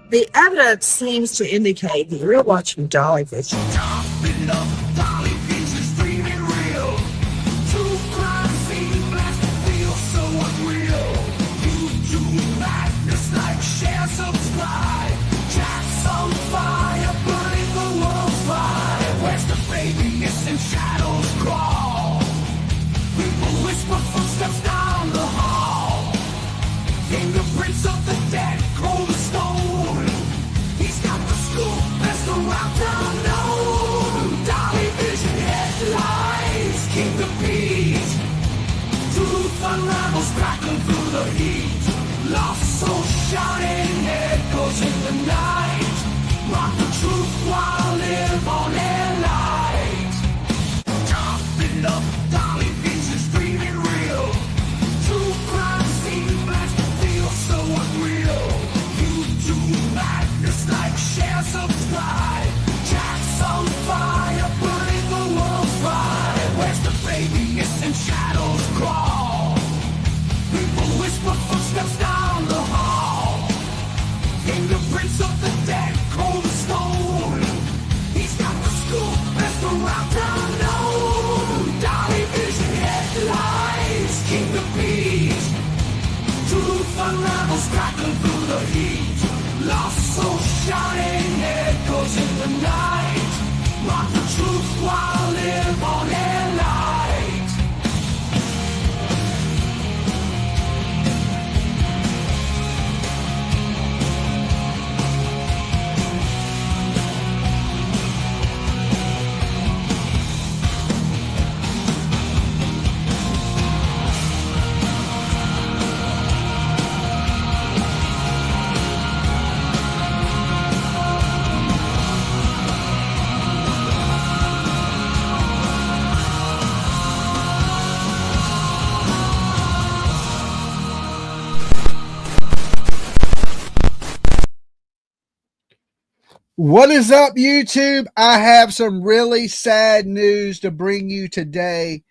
The evidence seems to indicate that you're watching Dolly Vision. Topping up, Dolly Vision streaming real. True crime scene blast feel so unreal. YouTube madness like share, subscribe. Jack's on fire, burning the world's fire. Where's the baby missing shadows crawl? People whisper footsteps down the hall. Fingerprints of the dead, cold as stone. He's got the scoop, best around town known. Dolly Vision headlines, King of Beat. Truth unravels, crackling through the heat. Lost soul shouting, echoes in the night. Rock the truth while live on air light. Topping up, Dolly Vision streaming real. True crime scene blast feel so unreal. YouTube madness like share, subscribe. Jack's on fire, burning the world's fire. Where's the baby missing shadows crawl? People whisper footsteps down the hall. Fingerprints of the dead, cold as stone. He's got the scoop, best around town known. Dolly Vision headlines, King of Beat. Truth unravels, crackling through the heat. Lost soul shouting, echoes in the night. Rock the truth while live on air light. What is up, YouTube? I have some really sad news to bring you today.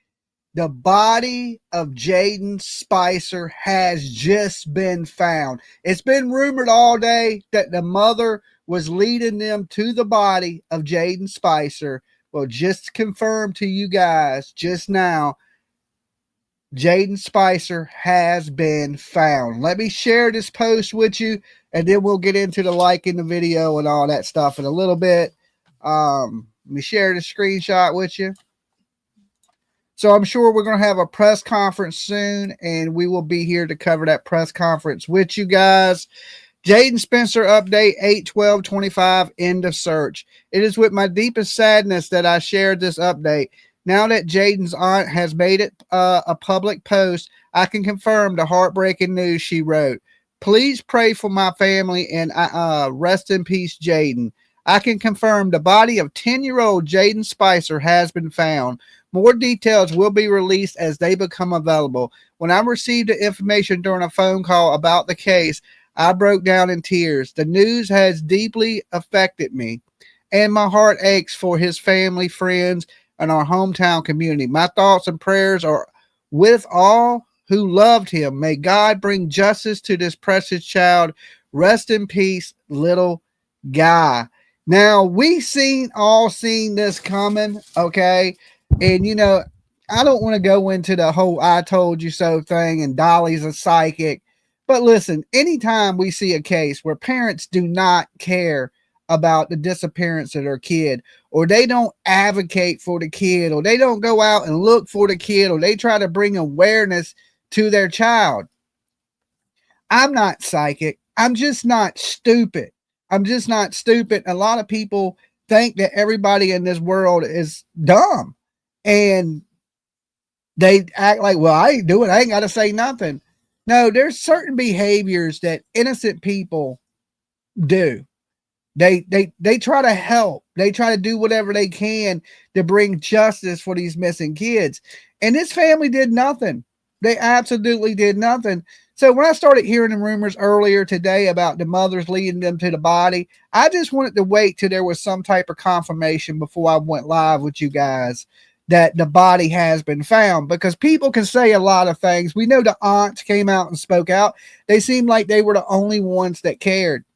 The body of Jayden Spicer has just been found. It's been rumored all day that the mother was leading them to the body of Jayden Spicer. Well, just confirmed to you guys just now, Jayden Spicer has been found. Let me share this post with you, and then we'll get into the liking the video and all that stuff in a little bit. Let me share the screenshot with you. So I'm sure we're going to have a press conference soon, and we will be here to cover that press conference with you guys. Jayden Spicer update 8/12/25, end of search. It is with my deepest sadness that I shared this update. Now that Jayden's aunt has made it a public post, I can confirm the heartbreaking news she wrote. Please pray for my family and rest in peace, Jayden. I can confirm the body of 10-year-old Jayden Spicer has been found. More details will be released as they become available. When I received the information during a phone call about the case, I broke down in tears. The news has deeply affected me, and my heart aches for his family, friends, and our hometown community. My thoughts and prayers are with all who loved him. May God bring justice to this precious child. Rest in peace, little guy. Now, we all seen this coming, okay? And, you know, I don't want to go into the whole I told you so thing and Dolly's a psychic. But listen, anytime we see a case where parents do not care about the disappearance of their kid, or they don't advocate for the kid, or they don't go out and look for the kid, or they try to bring awareness to their child. I'm not psychic. I'm just not stupid. I'm just not stupid. A lot of people think that everybody in this world is dumb, and they act like, well, I ain't doing it. I ain't got to say nothing. No, there's certain behaviors that innocent people do. They try to help. They try to do whatever they can to bring justice for these missing kids. And this family did nothing. They absolutely did nothing. So when I started hearing the rumors earlier today about the mothers leading them to the body, I just wanted to wait till there was some type of confirmation before I went live with you guys that the body has been found, because people can say a lot of things. We know the aunts came out and spoke out. They seemed like they were the only ones that cared.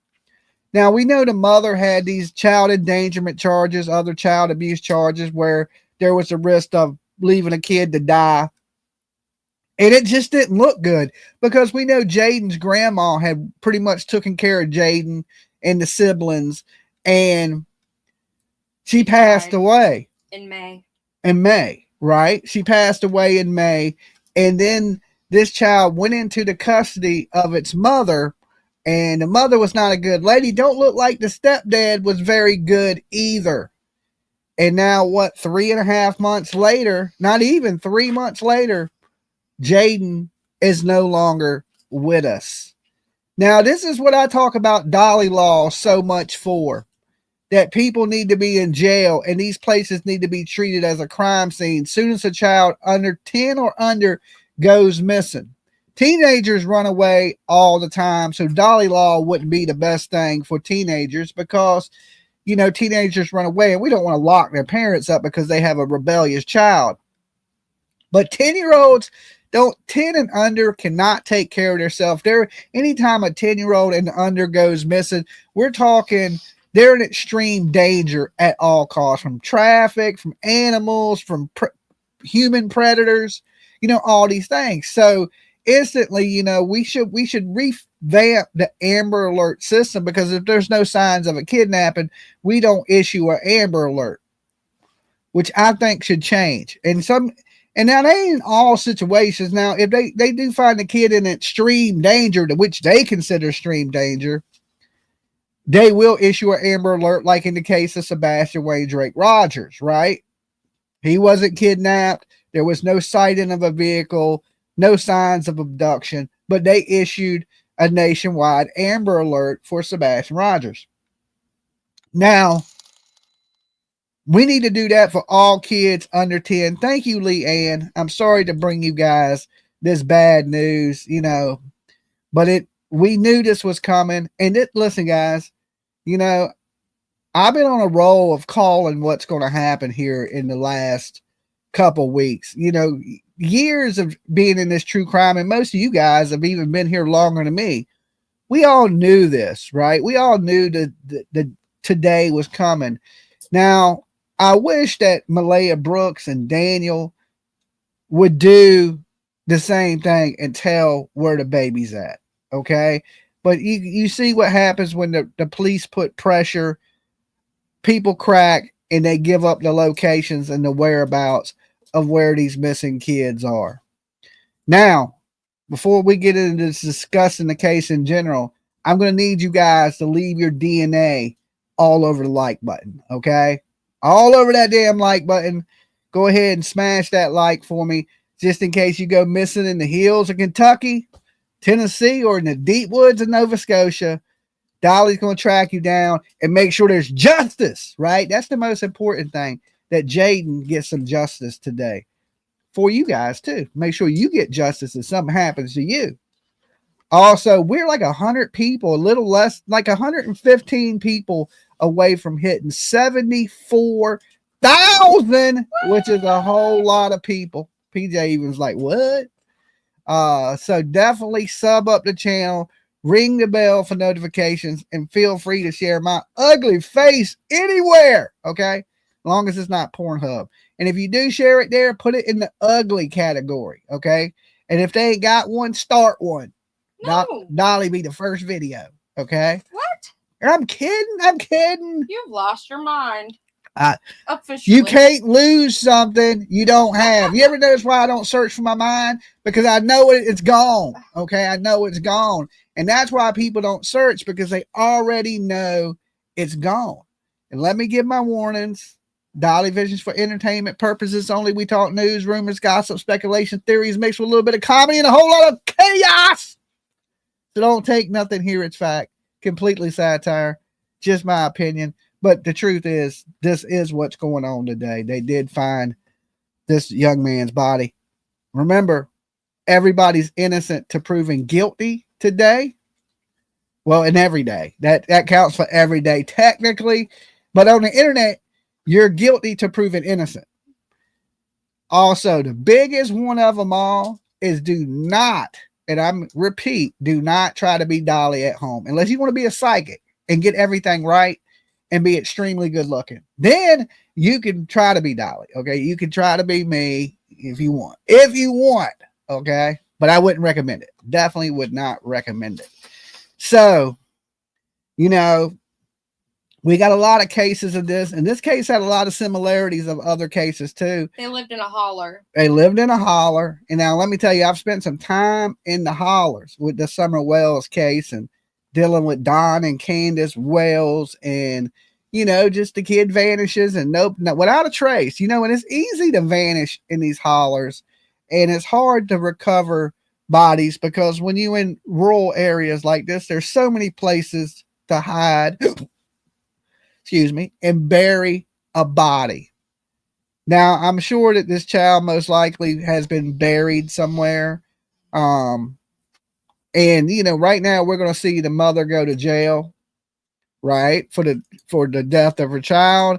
Now, we know the mother had these child endangerment charges, other child abuse charges, where there was a risk of leaving a kid to die. And it just didn't look good because we know Jayden's grandma had pretty much taken care of Jayden and the siblings, and she passed away in May. In May, right? She passed away in May. And then this child went into the custody of its mother, and the mother was not a good lady. Don't look like the stepdad was very good either. And now, what, 3.5 months later, not even 3 months later, Jayden is no longer with us. Now, this is what I talk about Dolly law so much for. That people need to be in jail and these places need to be treated as a crime scene. Soon as a child under 10 or under goes missing. Teenagers run away all the time. So Dolly law wouldn't be the best thing for teenagers because, you know, teenagers run away and we don't want to lock their parents up because they have a rebellious child. But 10-year-olds 10 and under cannot take care of themselves. Anytime a 10-year-old and under goes missing, we're talking they're in extreme danger at all costs, from traffic, from animals, from human predators, you know, all these things. So instantly, you know, we should revamp the Amber Alert system, because if there's no signs of a kidnapping, we don't issue an Amber Alert, which I think should change. And now they ain't in all situations. Now, if they do find the kid in extreme danger, to which they consider extreme danger, they will issue an Amber Alert, like in the case of Sebastian Wayne Drake Rogers, right? He wasn't kidnapped. There was no sighting of a vehicle, no signs of abduction, but they issued a nationwide Amber Alert for Sebastian Rogers. Now, we need to do that for all kids under 10. Thank you, Lee Ann. I'm sorry to bring you guys this bad news, you know, but we knew this was coming. And listen, guys, you know, I've been on a roll of calling what's going to happen here in the last couple weeks. You know, years of being in this true crime, and most of you guys have even been here longer than me. We all knew this, right? We all knew that today was coming. Now, I wish that Malaya Brooks and Daniel would do the same thing and tell where the baby's at. Okay. But you see what happens when the police put pressure, people crack, and they give up the locations and the whereabouts of where these missing kids are. Now, before we get into discussing the case in general, I'm going to need you guys to leave your DNA all over the like button. Okay. All over that damn like button. Go ahead and smash that like for me, just in case you go missing in the hills of Kentucky, Tennessee, or in the deep woods of Nova Scotia. Dolly's going to track you down and make sure there's justice, right? That's the most important thing, that Jayden gets some justice today for you guys too. Make sure you get justice if something happens to you. Also, we're like 100 people, a little less, like 115 people away from hitting 74,000, which is a whole lot of people. PJ even was like, what? So definitely sub up the channel, ring the bell for notifications, and feel free to share my ugly face anywhere. Okay. As long as it's not Pornhub. And if you do share it there, put it in the ugly category. Okay. And if they ain't got one, start one. No. Dolly be the first video. Okay. What? I'm kidding. You've lost your mind. Officially. You can't lose something you don't have. You ever notice why I don't search for my mind? Because I know it's gone. Okay. I know it's gone. And that's why people don't search, because they already know it's gone. And let me give my warnings. Dolly Vision's for entertainment purposes only. We talk news, rumors, gossip, speculation, theories mixed with a little bit of comedy and a whole lot of chaos. So don't take nothing here. It's fact. Completely satire. Just my opinion. But the truth is, this is what's going on today. They did find this young man's body. Remember, everybody's innocent to proven guilty today. Well, in every day. That counts for every day technically. But on the internet, you're guilty to proven innocent. Also, the biggest one of them all is do not, and repeat, do not try to be Dolly at home. Unless you want to be a psychic and get everything right and be extremely good looking. Then you can try to be Dolly. Okay. You can try to be me if you want. If you want. Okay. But I wouldn't recommend it. Definitely would not recommend it. So, you know, we got a lot of cases of this, and this case had a lot of similarities of other cases too. They lived in a holler. They lived in a holler. And now let me tell you, I've spent some time in the hollers with the Summer Wells case and dealing with Don and Candace Wells, and you know, just the kid vanishes and nope, no, without a trace, you know, and it's easy to vanish in these hollers, and it's hard to recover bodies because when you in rural areas like this, there's so many places to hide excuse me, and bury a body. Now, I'm sure that this child most likely has been buried somewhere. And, you know, right now we're going to see the mother go to jail, right, for the death of her child.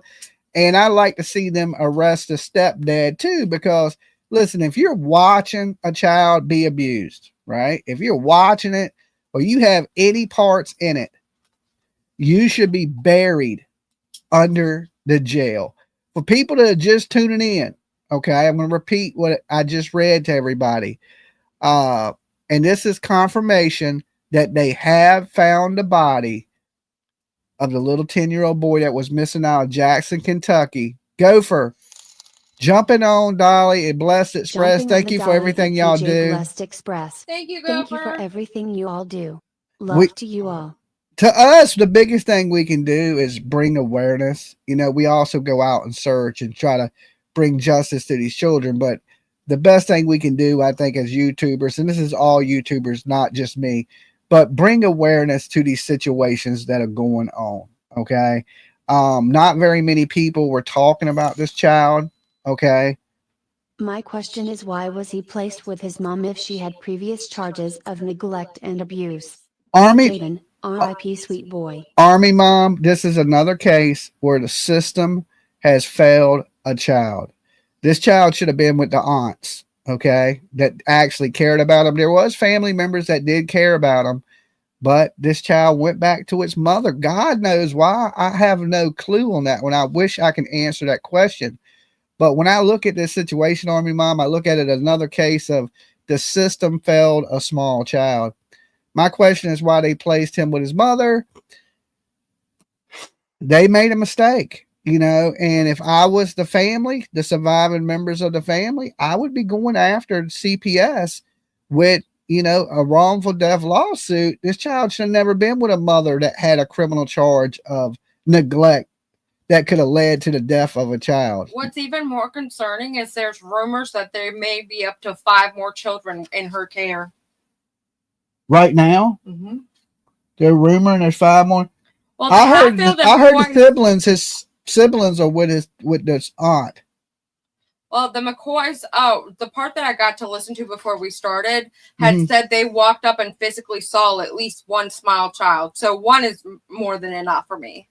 And I like to see them arrest the stepdad too, because listen, if you're watching a child be abused, right, if you're watching it or you have any parts in it, you should be buried under the jail. For people that are just tuning in, okay, I'm going to repeat what I just read to everybody. And this is confirmation that they have found the body of the little 10-year-old boy that was missing out of Jackson, Kentucky. Gopher, jumping on Dolly and Blessed Express. Jumping Thank you for Dolly everything and y'all PJ do. Blessed Express. Thank you, Thank you for Gopher. everything you all do. Love to you all. To us, the biggest thing we can do is bring awareness. You know, we also go out and search and try to bring justice to these children. But the best thing we can do, I think, as YouTubers, and this is all YouTubers, not just me, but bring awareness to these situations that are going on. Okay. Not very many people were talking about this child. Okay. My question is, why was he placed with his mom if she had previous charges of neglect and abuse? Army, Jayden, R.I.P. sweet boy. Army mom, this is another case where the system has failed a child. This child should have been with the aunts, okay, that actually cared about him. There was family members that did care about him, but this child went back to its mother. God knows why. I have no clue on that one. I wish I can answer that question. But when I look at this situation, Army mom, I look at it as another case of the system failed a small child. My question is why they placed him with his mother. They made a mistake, you know, and if I was the family, the surviving members of the family, I would be going after CPS with, you know, a wrongful death lawsuit. This child should have never been with a mother that had a criminal charge of neglect that could have led to the death of a child. What's even more concerning is there's rumors that there may be up to 5 more children in her care. Right now, they're rumoring there's 5 more. Well, I heard McCoy, his siblings are with this aunt. well, the McCoys, the part that I got to listen to before we started had said they walked up and physically saw at least one small child. So 1 is more than enough for me.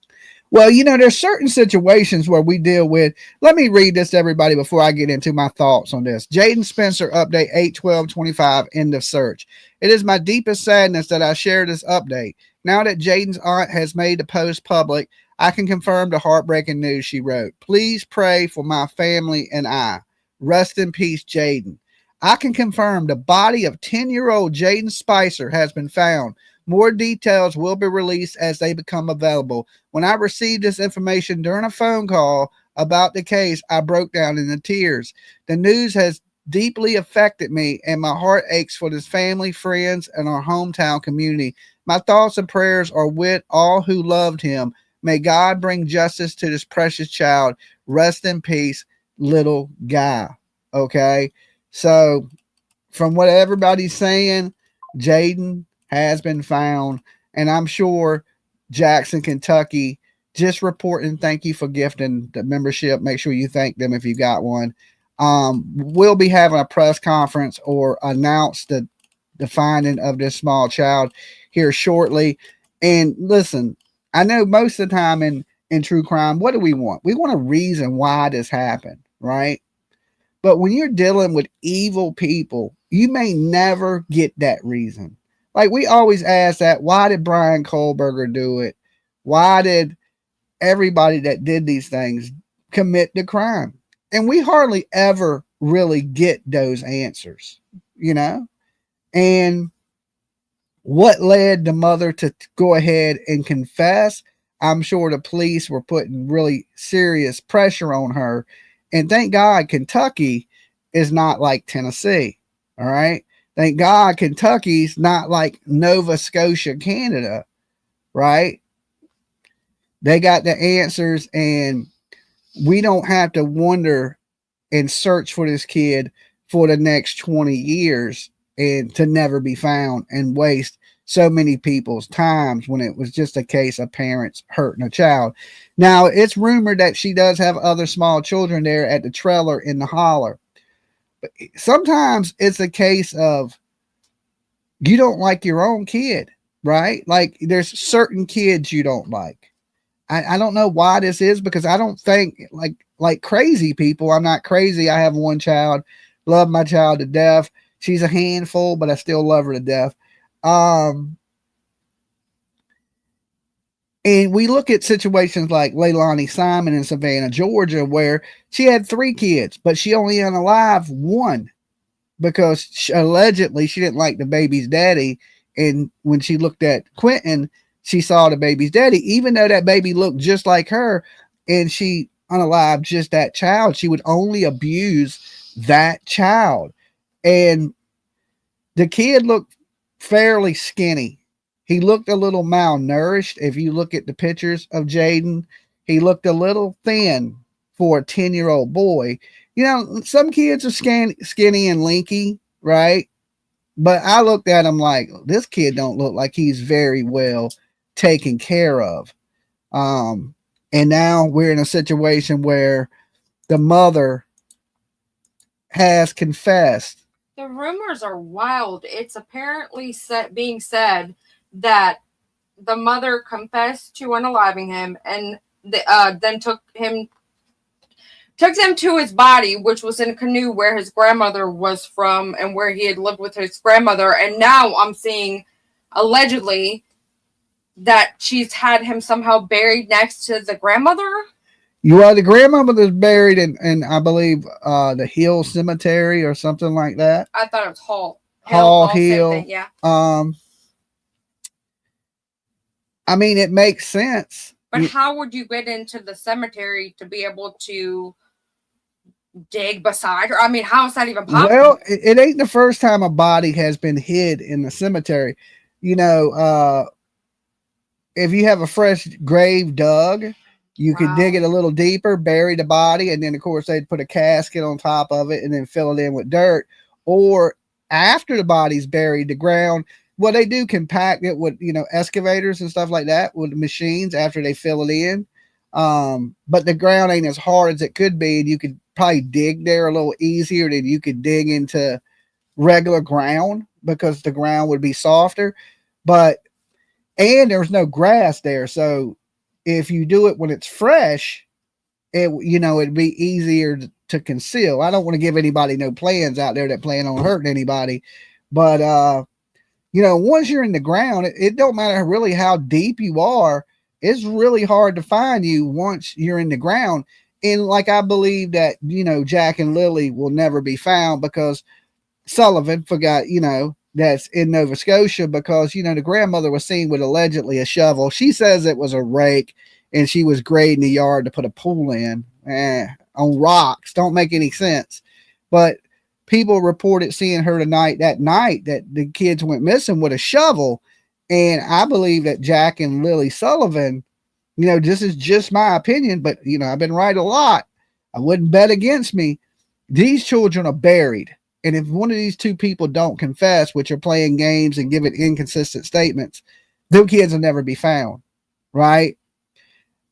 Well, you know, there's certain situations where we deal with. Let me read this to everybody before I get into my thoughts on this. Jayden Spicer update 8/12/25, end of search. It is my deepest sadness that I share this update. Now that Jayden's aunt has made the post public, I can confirm the heartbreaking news she wrote. Please pray for my family and I. Rest in peace, Jayden. I can confirm the body of 10-year-old Jayden Spicer has been found. More details will be released as they become available. When I received this information during a phone call about the case, I broke down into tears. The news has deeply affected me, and my heart aches for this family, friends, and our hometown community. My thoughts and prayers are with all who loved him. May God bring justice to this precious child. Rest in peace, little guy. Okay? So, from what everybody's saying, Jayden has been found, and I'm sure Jackson, Kentucky, just reporting. Thank you for gifting the membership. Make sure you thank them if you got one. We'll be having a press conference or announce the finding of this small child here shortly. And listen, I know most of the time in true crime, what do we want? We want a reason why this happened, right? But when you're dealing with evil people, you may never get that reason. Like we always ask that, why did Brian Kohlberger do it? Why did everybody that did these things commit the crime? And we hardly ever really get those answers, you know? And what led the mother to go ahead and confess? I'm sure the police were putting really serious pressure on her. And thank God Kentucky is not like Tennessee. All right. Thank God Kentucky's not like Nova Scotia, Canada. Right. They got the answers, and we don't have to wonder and search for this kid for the next 20 years and to never be found and waste so many people's times when it was just a case of parents hurting a child. Now, it's rumored that she does have other small children there at the trailer in the holler. But sometimes it's a case of you don't like your own kid, right? Like there's certain kids you don't like. I don't know why this is, because I don't think like crazy people. I'm not crazy. I have one child, love my child to death. She's a handful, but I still love her to death. And we look at situations like Leilani Simon in Savannah, Georgia, where she had 3 kids, but she only unalived 1 because allegedly she didn't like the baby's daddy. And when she looked at Quentin, she saw the baby's daddy, even though that baby looked just like her, and she unalived just that child. She would only abuse that child. And the kid looked fairly skinny. He looked a little malnourished. If you look at the pictures of Jayden, he looked a little thin for a 10-year-old boy. You know, some kids are skinny and lanky, right? But I looked at him like, this kid don't look like he's very well taken care of. And now we're in a situation where the mother has confessed. The rumors are wild. It's apparently being said that the mother confessed to unaliving him and then took him to his body, which was in a canoe where his grandmother was from and where he had lived with his grandmother. And now I'm seeing, allegedly, that she's had him somehow buried next to the grandmother. The grandmother's buried in I believe, the Hill Cemetery or something like that. I thought it was Hall Hill. thing, yeah. I mean, it makes sense. But how would you get into the cemetery to be able to dig beside her? I mean, how is that even possible? Well, it ain't the first time a body has been hid in the cemetery. You know, if you have a fresh grave dug, you could dig it a little deeper, bury the body, and then of course they'd put a casket on top of it and then fill it in with dirt. Or after the body's buried, the ground, what they do, compact it with, you know, excavators and stuff like that with machines after they fill it in. But the ground ain't as hard as it could be, and you could probably dig there a little easier than you could dig into regular ground because the ground would be softer. And there's no grass there, so if you do it when it's fresh, it'd be easier to conceal. I don't want to give anybody no plans out there that plan on hurting anybody, but once you're in the ground, it don't matter really how deep you are. It's really hard to find you once you're in the ground. And like, I believe that, Jack and Lily will never be found because Sullivan forgot, that's in Nova Scotia, because, the grandmother was seen with allegedly a shovel. She says it was a rake and she was grading the yard to put a pool in on rocks. Don't make any sense. But people reported seeing her that night that the kids went missing with a shovel. And I believe that Jack and Lily Sullivan, this is just my opinion, but, I've been right a lot. I wouldn't bet against me. These children are buried. And if one of these 2 people don't confess, which are playing games and giving inconsistent statements, those kids will never be found, right?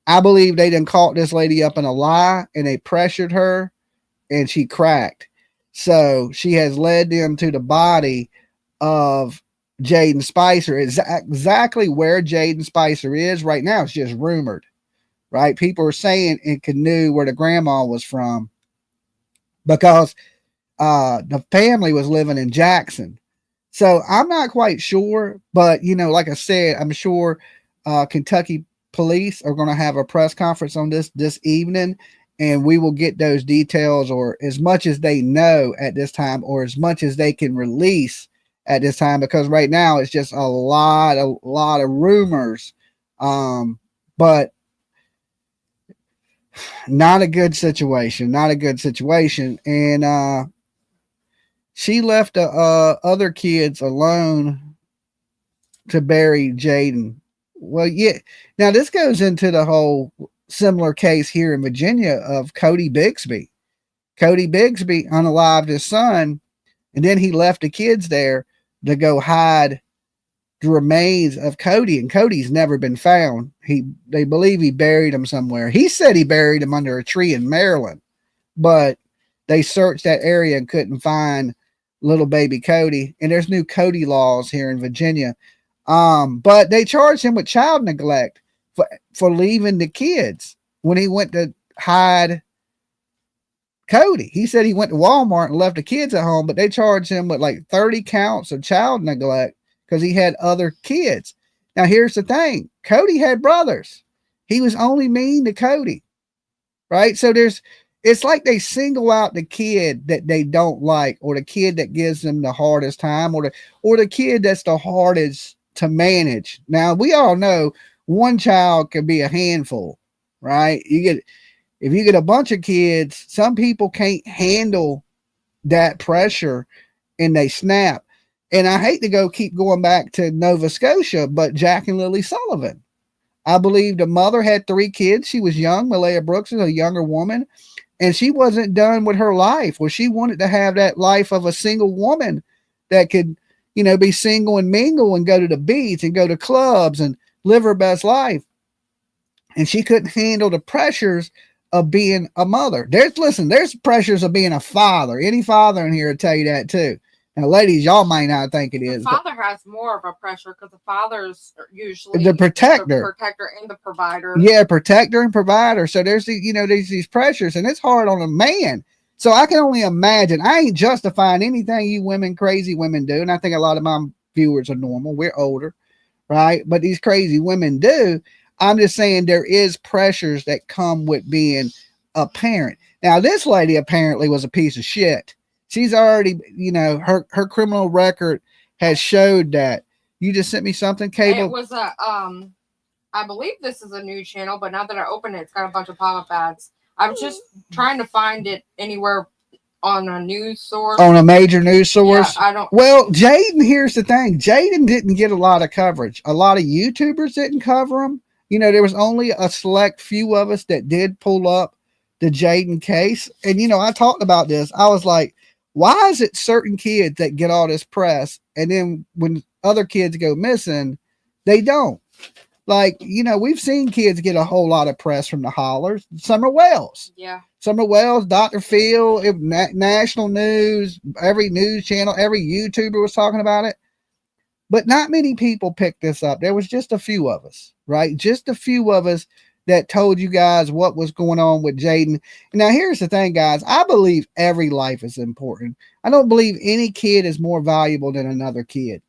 I believe they done caught this lady up in a lie and they pressured her and she cracked. So she has led them to the body of Jayden Spicer. Exactly where Jayden Spicer is right now, it's just rumored, right? People are saying in Canoe where the grandma was from, because the family was living in Jackson. So I'm not quite sure, but like I said, I'm sure Kentucky police are going to have a press conference on this evening, and we will get those details, or as much as they know at this time, or as much as they can release at this time, because right now it's just a lot of rumors. But not a good situation. Not a good situation. And she left the other kids alone to bury Jayden. Well, yeah. Now this goes into the whole similar case here in Virginia of Cody Bixby. Cody Bixby unalived his son, and then he left the kids there to go hide the remains of Cody, and Cody's never been found. They believe he buried him somewhere. He said he buried him under a tree in Maryland, but they searched that area and couldn't find little baby Cody. And there's new Cody laws here in Virginia. But they charged him with child neglect for leaving the kids when he went to hide Cody. He said he went to Walmart and left the kids at home, but they charged him with like 30 counts of child neglect because he had other kids. Now, here's the thing. Cody had brothers. He was only mean to Cody, right? So it's like they single out the kid that they don't like, or the kid that gives them the hardest time, or the kid that's the hardest to manage. Now, we all know one child can be a handful, right? If you get a bunch of kids, some people can't handle that pressure and they snap. And I hate to keep going back to Nova Scotia, but Jack and Lily Sullivan. I believe the mother had 3 kids. She was young. Malaya Brooks is a younger woman, and she wasn't done with her life. Well, she wanted to have that life of a single woman that could, be single and mingle and go to the beach and go to clubs and live her best life. And she couldn't handle the pressures of being a mother. There's pressures of being a father. Any father in here will tell you that too. Now, ladies, y'all might not think it is. The father has more of a pressure because the father's usually the protector and the provider. Yeah, protector and provider. So there's these pressures, and it's hard on a man. So I can only imagine. I ain't justifying anything you women, crazy women do, and I think a lot of my viewers are normal. We're older, right? But these crazy women do. I'm just saying there is pressures that come with being a parent. Now, this lady apparently was a piece of shit. She's already, her criminal record has showed that. You just sent me something, Cable? It was I believe this is a news channel, but now that I open it, it's got a bunch of pop-up ads. I was just trying to find it anywhere on a news source. On a major news source? Yeah, I don't. Well, Jayden, here's the thing. Jayden didn't get a lot of coverage. A lot of YouTubers didn't cover him. There was only a select few of us that did pull up the Jayden case. And, I talked about this. I was like, why is it certain kids that get all this press, and then when other kids go missing, they don't? Like, we've seen kids get a whole lot of press from the hollers. Summer Wells. Yeah. Summer Wells, Dr. Phil, national news, every news channel, every YouTuber was talking about it. But not many people picked this up. There was just a few of us, right? Just a few of us that told you guys what was going on with Jayden. Now, here's the thing, guys. I believe every life is important. I don't believe any kid is more valuable than another kid,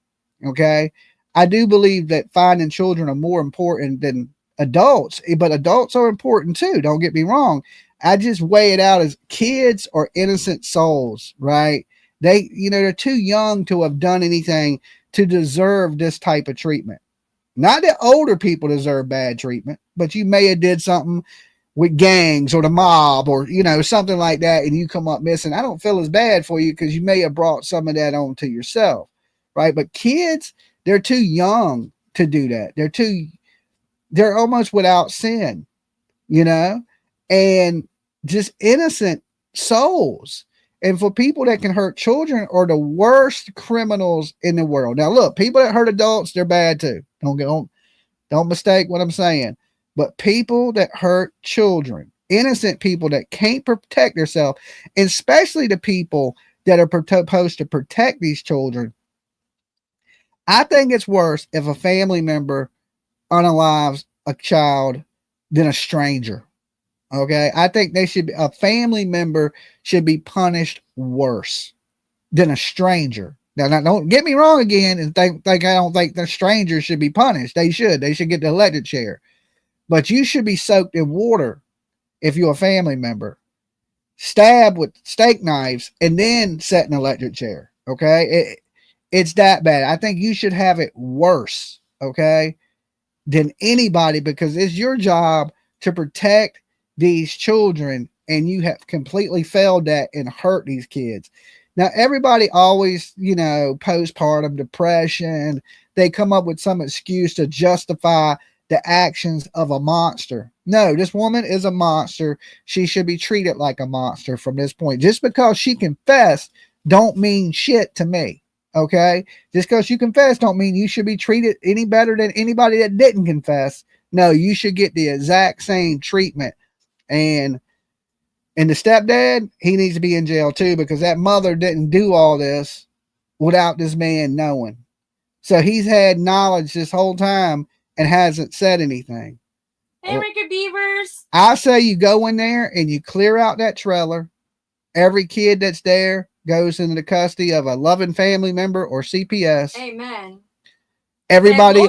okay? I do believe that finding children are more important than adults, but adults are important too. Don't get me wrong. I just weigh it out as kids are innocent souls, right? They're too young to have done anything to deserve this type of treatment. Not that older people deserve bad treatment, but you may have did something with gangs or the mob or, something like that, and you come up missing. I don't feel as bad for you because you may have brought some of that on to yourself, right? But kids, they're too young to do that. They're almost without sin, and just innocent souls. And for people that can hurt children are the worst criminals in the world. Now, look, people that hurt adults, they're bad too. Don't mistake what I'm saying. But people that hurt children, innocent people that can't protect themselves, especially the people that are supposed to protect these children, I think it's worse if a family member unalives a child than a stranger. Okay, I think a family member should be punished worse than a stranger. Now, don't get me wrong again and think I don't think the strangers should be punished. They should get the electric chair. but you should be soaked in water if you're a family member, stabbed with steak knives, and then set in an electric chair. Okay. It's that bad. I think you should have it worse. Okay. Than anybody, because it's your job to protect these children, and you have completely failed that and hurt these kids. Now, everybody always, postpartum depression, they come up with some excuse to justify the actions of a monster. No, this woman is a monster. She should be treated like a monster from this point. Just because she confessed don't mean shit to me. Okay, just because you confess don't mean you should be treated any better than anybody that didn't confess. No, you should get the exact same treatment. And the stepdad, he needs to be in jail too, because that mother didn't do all this without this man knowing. So he's had knowledge this whole time and hasn't said anything. Hey, Ricky Beavers. I say you go in there and you clear out that trailer. Every kid that's there goes into the custody of a loving family member or CPS. Amen. Everybody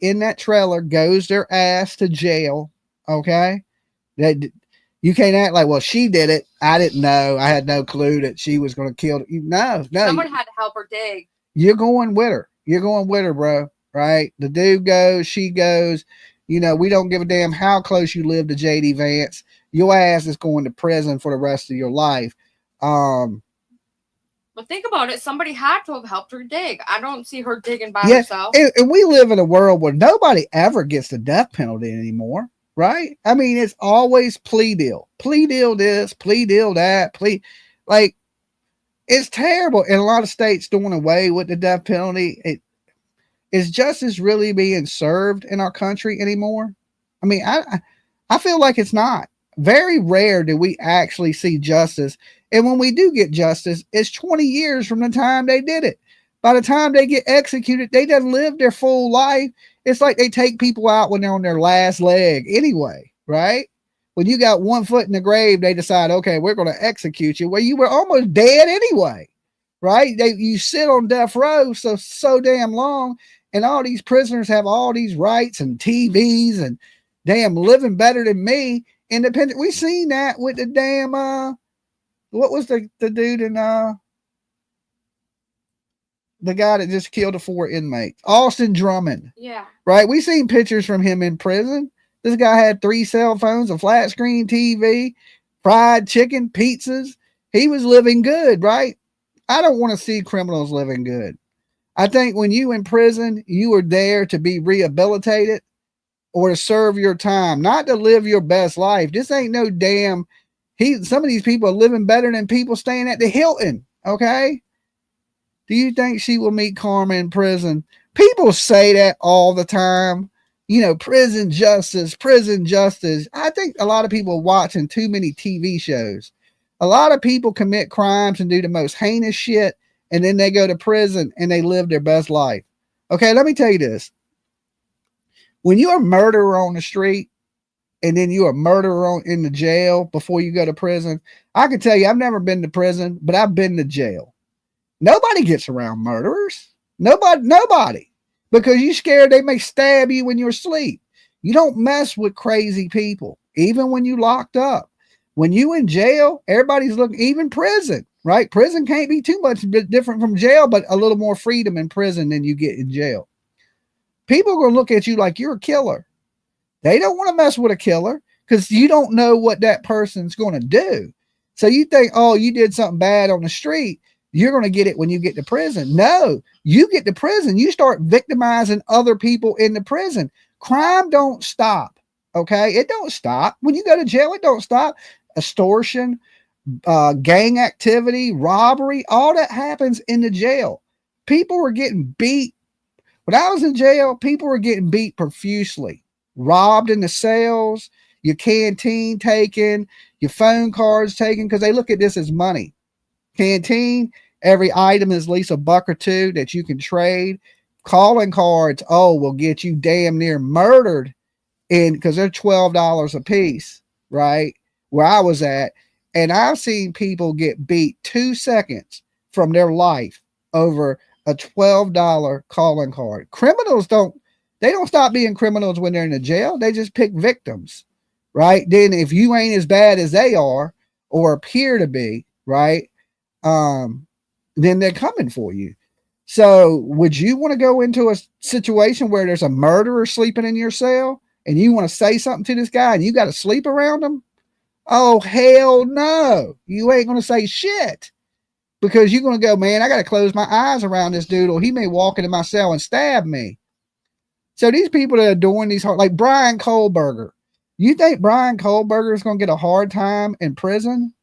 in that trailer goes their ass to jail. Okay. That you can't act like, well, she did it. I didn't know. I had no clue that she was going to kill. No. Someone had to help her dig. You're going with her. You're going with her, bro. Right. The dude goes, she goes, we don't give a damn how close you live to JD Vance. Your ass is going to prison for the rest of your life. But think about it. Somebody had to have helped her dig. I don't see her digging by herself. And we live in a world where nobody ever gets the death penalty anymore, right? I mean, it's always plea deal. Plea deal this, plea deal that, like, it's terrible. In a lot of states doing away with the death penalty. Is justice really being served in our country anymore? I mean, I feel like it's not. Very rare do we actually see justice. And when we do get justice, it's 20 years from the time they did it. By the time they get executed, they done lived their full life. It's like they take people out when they're on their last leg anyway, right? When you got one foot in the grave, they decide, okay, we're going to execute you. Well, you were almost dead anyway, right? You sit on death row so damn long, and all these prisoners have all these rights and TVs and damn living better than me. Independent. We seen that with the damn what was the dude in the guy that just killed the 4 inmates, Austin Drummond. Yeah. Right. We seen pictures from him in prison. This guy had 3 cell phones, a flat screen TV, fried chicken, pizzas. He was living good, right? I don't want to see criminals living good. I think when you in prison, you are there to be rehabilitated or to serve your time, not to live your best life. This ain't no damn. Some of these people are living better than people staying at the Hilton. Okay. Do you think she will meet karma in prison? People say that all the time. Prison justice, prison justice. I think a lot of people are watching too many TV shows. A lot of people commit crimes and do the most heinous shit, and then they go to prison and they live their best life. Okay, let me tell you this. When you're a murderer on the street and then you're a murderer in the jail before you go to prison, I can tell you, I've never been to prison, but I've been to jail. Nobody gets around murderers. Nobody. Because you're scared they may stab you when you're asleep. You don't mess with crazy people, even when you locked up. When you in jail, everybody's looking, even prison, right? Prison can't be too much different from jail, but a little more freedom in prison than you get in jail. People are going to look at you like you're a killer. They don't want to mess with a killer because you don't know what that person's going to do. So you think, oh, you did something bad on the street, you're going to get it when you get to prison. No, you get to prison, you start victimizing other people in the prison. Crime don't stop. Okay. It don't stop. When you go to jail, it don't stop. Extortion, gang activity, robbery, all that happens in the jail. People were getting beat. When I was in jail, people were getting beat profusely, robbed in the cells, your canteen taken, your phone cards taken, because they look at this as money. Canteen, every item is at least $1 or $2 that you can trade. Calling cards, will get you damn near murdered because they're $12 a piece, right? Where I was at. And I've seen people get beat 2 seconds from their life over a $12 calling card. Criminals don't They don't stop being criminals when they're in the jail. They just pick victims, right? Then if you ain't as bad as they are or appear to be, right? Then they're coming for you. So would you want to go into a situation where there's a murderer sleeping in your cell and you want to say something to this guy and you got to sleep around him? Oh, hell no. You ain't going to say shit because you're going to go, man, I got to close my eyes around this dude or he may walk into my cell and stab me. So these people that are doing these hard, like Brian Kohlberger, you think Brian Kohlberger is going to get a hard time in prison?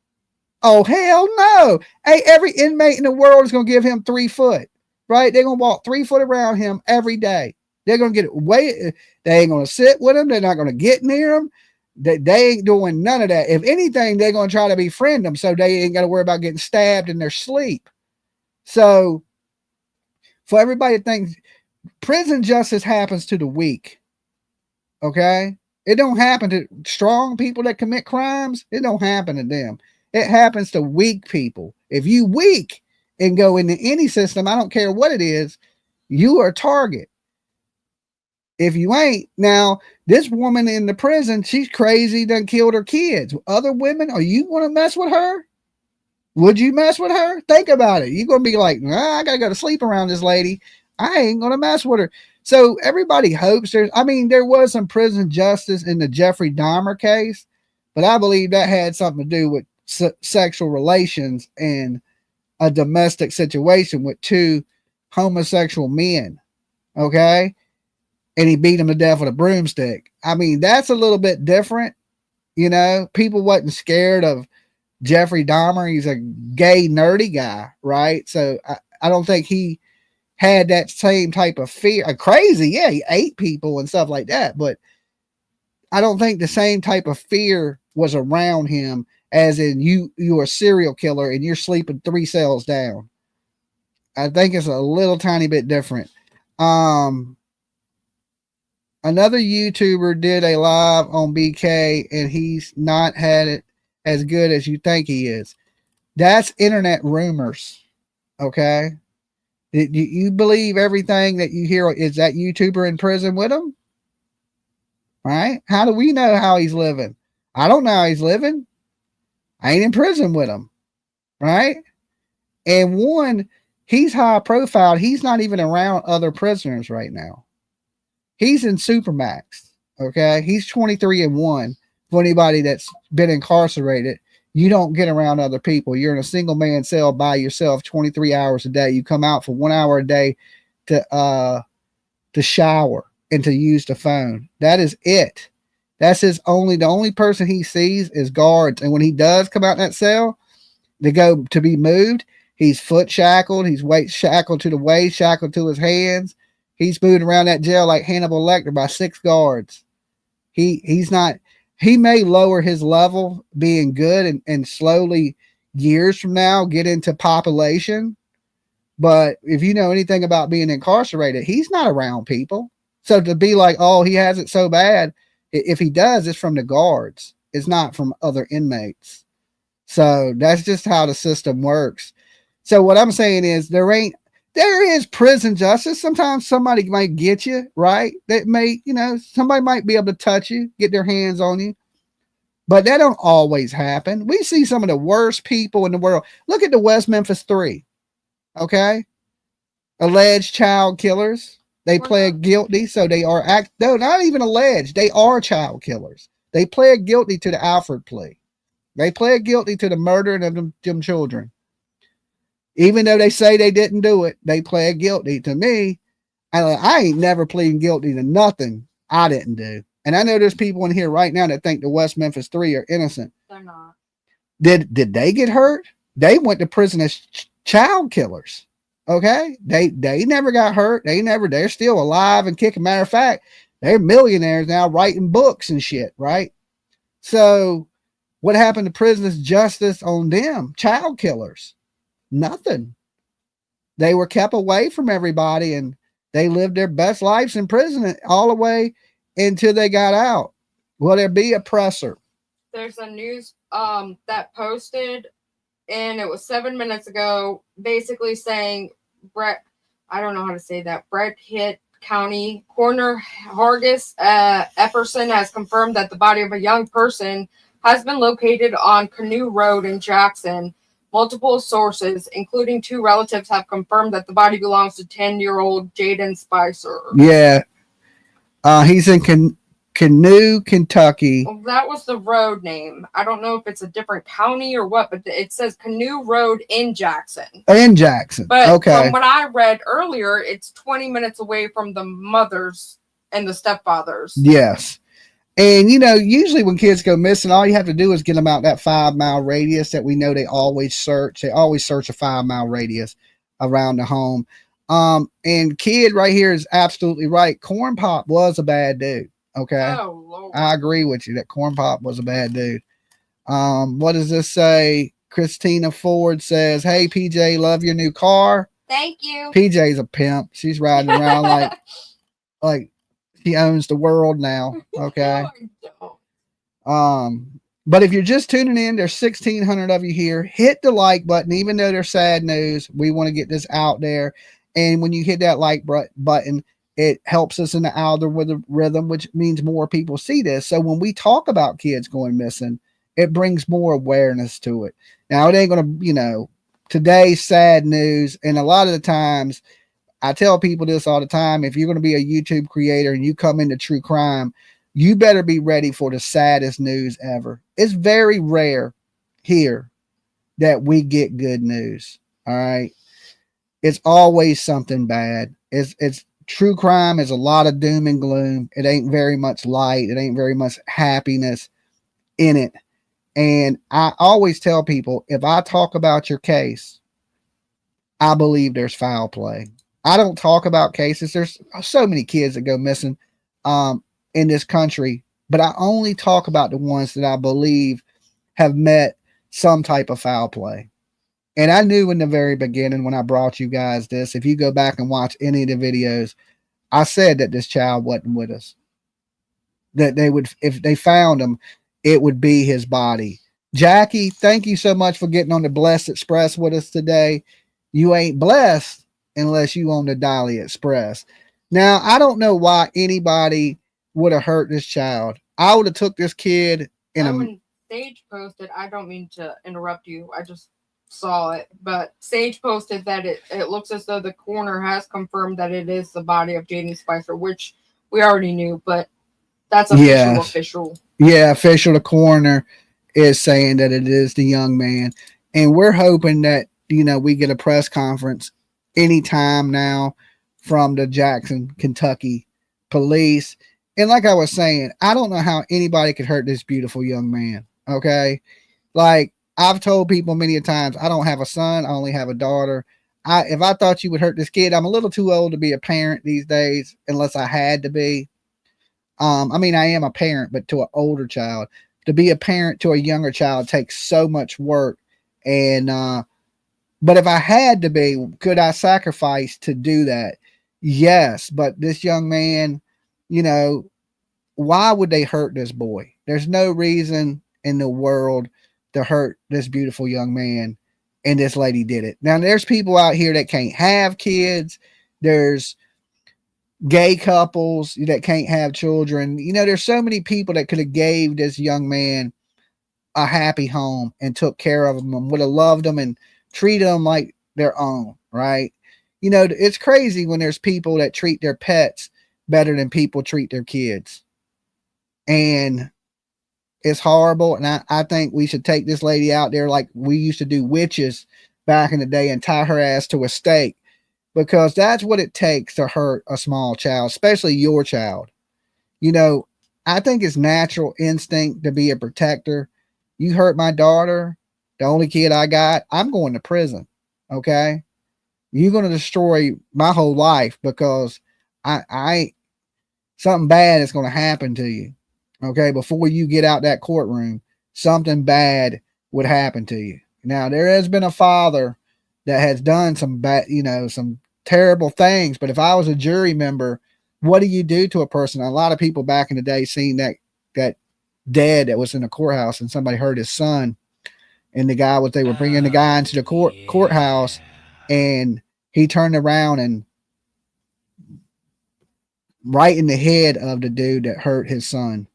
Oh, hell no. Hey, every inmate in the world is going to give him 3 foot, right? They're going to walk 3 foot around him every day. They're going to get away. They ain't going to sit with him. They're not going to get near him. They ain't doing none of that. If anything, they're going to try to befriend them so they ain't got to worry about getting stabbed in their sleep. So for everybody to think prison justice happens to the weak, okay? It don't happen to strong people that commit crimes. It don't happen to them. It happens to weak people. If you weak and go into any system, I don't care what it is, you are a target. If you ain't, now this woman in the prison, she's crazy, done killed her kids. Other women, are you going to mess with her? Would you mess with her? Think about it. You're going to be like, I got to go to sleep around this lady. I ain't going to mess with her. So everybody hopes there was some prison justice in the Jeffrey Dahmer case, but I believe that had something to do with sexual relations and a domestic situation with 2 homosexual men. Okay. And he beat him to death with a broomstick. I mean, that's a little bit different. You know, people wasn't scared of Jeffrey Dahmer. He's a gay, nerdy guy, right? So I don't think he had that same type of fear. Crazy, yeah, he ate people and stuff like that, but I don't think the same type of fear was around him as in you're a serial killer and you're sleeping 3 cells down. I think it's a little tiny bit different. Another YouTuber did a live on BK and he's not had it as good as you think he is. That's internet rumors. Okay. You believe everything that you hear? Is that YouTuber in prison with him? Right? How do we know how he's living? I don't know how he's living. I ain't in prison with him. Right? And one, he's high profile. He's not even around other prisoners right now. He's in Supermax. Okay. He's 23-1 for anybody that's been incarcerated. You don't get around other people. You're in a single man cell by yourself 23 hours a day. You come out for 1 hour a day to shower and to use the phone. That is it. That's the only person he sees is guards. And when he does come out that cell to go to be moved, he's foot shackled. He's shackled to the waist, shackled to his hands. He's moved around that jail like Hannibal Lecter by 6 guards. He's not. He may lower his level being good and slowly years from now get into population. But if you know anything about being incarcerated, he's not around people. So to be like, oh, he has it so bad. If he does, it's from the guards. It's not from other inmates. So that's just how the system works. So what I'm saying is there is prison justice. Sometimes somebody might get you, right? That may, somebody might be able to touch you, get their hands on you. But that don't always happen. We see some of the worst people in the world. Look at the West Memphis 3. Okay? Alleged child killers. They pled guilty, so they are no, not even alleged. They are child killers. They pled guilty to the Alford plea. They pled guilty to the murdering of them children. Even though they say they didn't do it, they pled guilty. To me, I ain't never pleading guilty to nothing I didn't do. And I know there's people in here right now that think the West Memphis 3 are innocent. They're not. Did they get hurt? They went to prison as child killers. Okay? They never got hurt. They're still alive and kicking. Matter of fact, they're millionaires now writing books and shit, right? So what happened to prisoners' justice on them? Child killers. Nothing. They were kept away from everybody and they lived their best lives in prison all the way until they got out. Will there be a presser? There's a news that posted, and it was 7 minutes ago, basically saying Brett, I don't know how to say that, Brett hit County. Coroner Hargis Epperson has confirmed that the body of a young person has been located on Canoe Road in Jackson. Multiple sources, including 2 relatives, have confirmed that the body belongs to 10-year-old Jayden Spicer. Yeah. He's in Canoe, Kentucky. Well, that was the road name. I don't know if it's a different county or what, but it says Canoe Road in Jackson. In Jackson. But okay. From what I read earlier, it's 20 minutes away from the mothers and the stepfathers. Yes. And, usually when kids go missing, all you have to do is get them out that 5-mile radius that we know they always search. They always search a 5-mile radius around the home. And kid right here is absolutely right. Corn Pop was a bad dude. Okay. Oh, Lord. I agree with you that Corn Pop was a bad dude. What does this say? Christina Ford says, "Hey, PJ, love your new car." Thank you. PJ's a pimp. She's riding around like he owns the world now. Okay. But if you're just tuning in, there's 1,600 of you here. Hit the like button, even though there's sad news. We want to get this out there. And when you hit that like button, it helps us in the algorithm, which means more people see this. So when we talk about kids going missing, it brings more awareness to it. Now, it ain't going to, today's sad news. And a lot of the times, I tell people this all the time. If you're going to be a YouTube creator and you come into true crime, you better be ready for the saddest news ever. It's very rare here that we get good news. All right. It's always something bad. It's true crime is a lot of doom and gloom. It ain't very much light. It ain't very much happiness in it. And I always tell people, if I talk about your case, I believe there's foul play. I don't talk about cases. There's so many kids that go missing in this country, but I only talk about the ones that I believe have met some type of foul play. And I knew in the very beginning when I brought you guys this, if you go back and watch any of the videos, I said that this child wasn't with us. That they would, if they found him, it would be his body. Jackie, thank you so much for getting on the Blessed Express with us today. You ain't blessed unless you on the Dolly Express. Now, I don't know why anybody would have hurt this child. I would have took this kid when Sage posted, I don't mean to interrupt you. I just saw it, but Sage posted that it looks as though the coroner has confirmed that it is the body of Jayden Spicer, which we already knew, but that's official. Yeah, official. The coroner is saying that it is the young man. And we're hoping that, we get a press conference anytime now from the Jackson, Kentucky police. And like I was saying, I don't know how anybody could hurt this beautiful young man. Okay. Like I've told people many times, I don't have a son. I only have a daughter. If I thought you would hurt this kid, I'm a little too old to be a parent these days, unless I had to be. I am a parent, but to an older child. To be a parent to a younger child takes so much work. And, but if I had to be, could I sacrifice to do that? Yes. But this young man, why would they hurt this boy? There's no reason in the world to hurt this beautiful young man. And this lady did it. Now, there's people out here that can't have kids. There's gay couples that can't have children. There's so many people that could have gave this young man a happy home and took care of him and would have loved him and treated him like their own, right? It's crazy when there's people that treat their pets better than people treat their kids. And it's horrible. And I think we should take this lady out there like we used to do witches back in the day and tie her ass to a stake, because that's what it takes to hurt a small child, especially your child. I think it's natural instinct to be a protector. You hurt my daughter, the only kid I got, I'm going to prison. Okay. You're going to destroy my whole life because I something bad is going to happen to you. Okay. Before you get out that courtroom, something bad would happen to you. Now, there has been a father that has done some bad, some terrible things. But if I was a jury member, what do you do to a person? A lot of people back in the day seen that dad that was in the courthouse and somebody hurt his son. And they were bringing the guy into the courthouse, and he turned around and right in the head of the dude that hurt his son.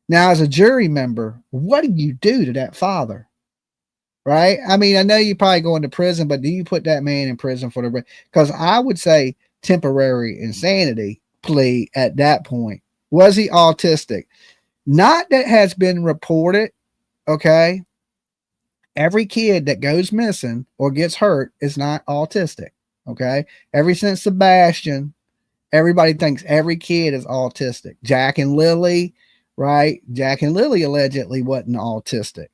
Now, as a jury member, what do you do to that father? Right? I mean, I know you probably go into prison, but do you put that man in prison for the, because I would say temporary insanity plea at that point. Was he autistic? Not that has been reported. Okay. Every kid that goes missing or gets hurt is not autistic. Okay. Ever since Sebastian, everybody thinks every kid is autistic. Jack and Lily, right? Jack and Lily allegedly wasn't autistic.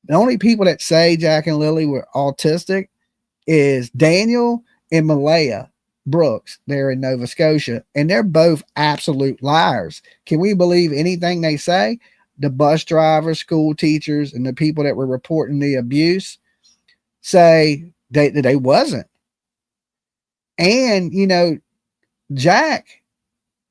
The only people that say Jack and Lily were autistic is Daniel and Malaya Brooks. They're in Nova Scotia, and they're both absolute liars. Can we believe anything they say? The bus drivers, school teachers, and the people that were reporting the abuse say they wasn't. And, you know, Jack,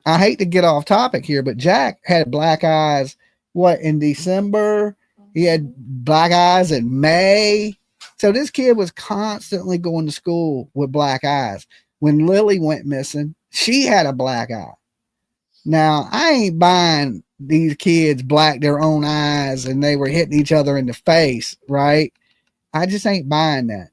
I hate to get off topic here, but Jack had black eyes, what, in December? He had black eyes in May. So this kid was constantly going to school with black eyes. When Lily went missing, she had a black eye. Now, I ain't buying these kids black their own eyes and they were hitting each other in the face, right? I just ain't buying that.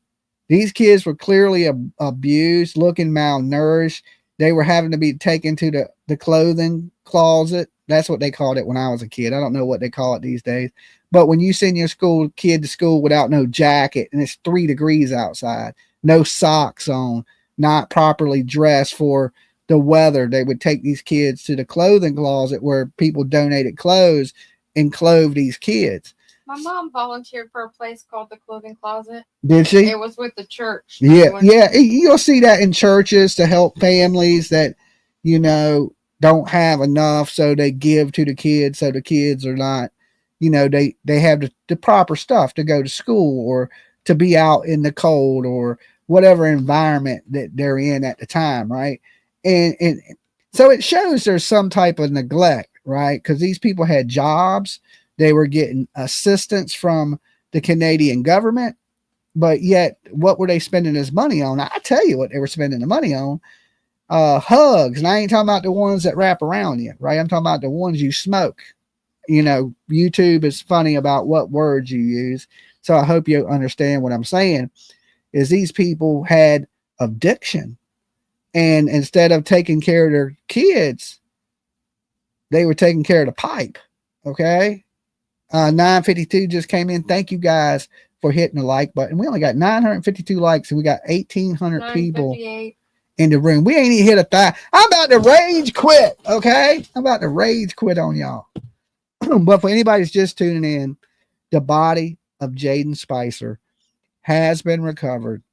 These kids were clearly abused, looking malnourished. They were having to be taken to the clothing closet. That's what they called it when I was a kid. I don't know what they call it these days. But when you send your kid to school without no jacket and it's 3 degrees outside, no socks on, not properly dressed for the weather, they would take these kids to the clothing closet where people donated clothes and clothe these kids. My mom volunteered for a place called the Clothing Closet. Did she? It was with the church. Yeah. You'll see that in churches to help families that, you know, don't have enough, so they give to the kids, so the kids are not, you know, they have the proper stuff to go to school or to be out in the cold or whatever environment that they're in at the time, right? And so it shows there's some type of neglect, right? Because these people had jobs, they were getting assistance from the Canadian government, but yet what were they spending this money on? I tell you what they were spending the money on. Hugs. And I ain't talking about the ones that wrap around you, right? I'm talking about the ones you smoke. You know, YouTube is funny about what words you use. So I hope you understand what I'm saying is these people had addiction, and instead of taking care of their kids, they were taking care of the pipe. Okay. 952 just came in. Thank you guys for hitting the like button. We only got 952 likes and we got 1,800 people in the room. We ain't even hit a thigh. I'm about to rage quit. Okay. I'm about to rage quit on y'all. But for anybody that's just tuning in, the body of Jayden Spicer has been recovered.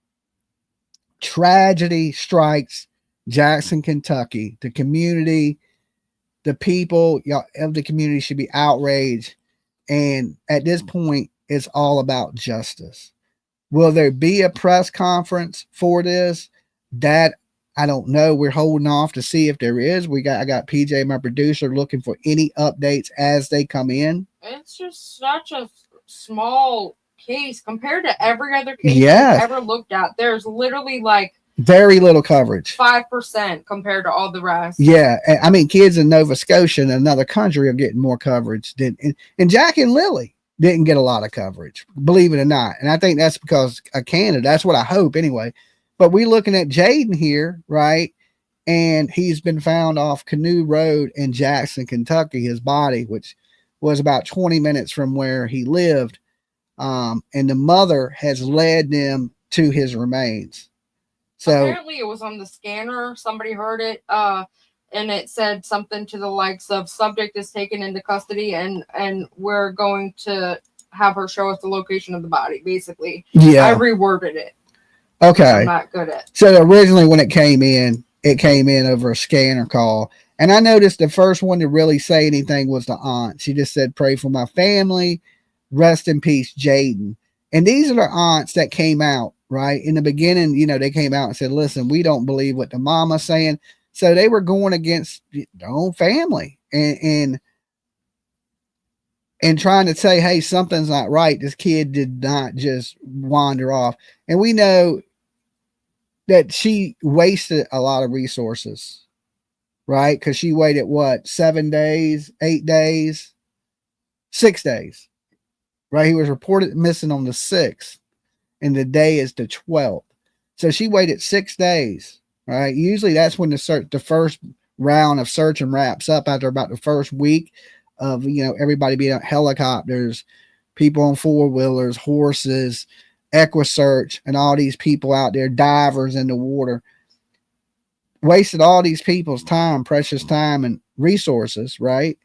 Tragedy strikes Jackson, Kentucky. The community, the people of the community should be outraged. And at this point, it's all about justice. Will there be a press conference for this? That I don't know. We're holding off to see if there is. I got PJ, my producer, looking for any updates as they come in. It's just such a small case compared to every other case we've ever looked at. There's literally like very little coverage, 5% compared to all the rest. Yeah, I mean, kids in Nova Scotia and another country are getting more coverage than, and Jack and Lily didn't get a lot of coverage, believe it or not. And I think that's because of Canada. That's what I hope anyway. But we're looking at Jayden here, right? And he's been found off Canoe Road in Jackson, Kentucky, his body, which was about 20 minutes from where he lived. And the mother has led them to his remains. So apparently it was on the scanner. Somebody heard it. And it said something to the likes of subject is taken into custody and we're going to have her show us the location of the body, basically. Yeah. I reworded it. Okay. I'm not good at. So originally when it came in over a scanner call. And I noticed the first one to really say anything was the aunt. She just said, pray for my family. Rest in peace, Jayden. And these are the aunts that came out, right? In the beginning, you know, they came out and said, listen, we don't believe what the mama's saying. So they were going against their own family and trying to say, hey, something's not right. This kid did not just wander off. And we know that she wasted a lot of resources right? Because she waited what, 7 days, 8 days, 6 days, right? He was reported missing on the 6th, and the day is the 12th. So she waited 6 days, right? Usually that's when the first round of searching wraps up after about the first week of, everybody being on helicopters, people on four-wheelers, horses, EquiSearch, and all these people out there, divers in the water. Wasted all these people's time, precious time and resources, right?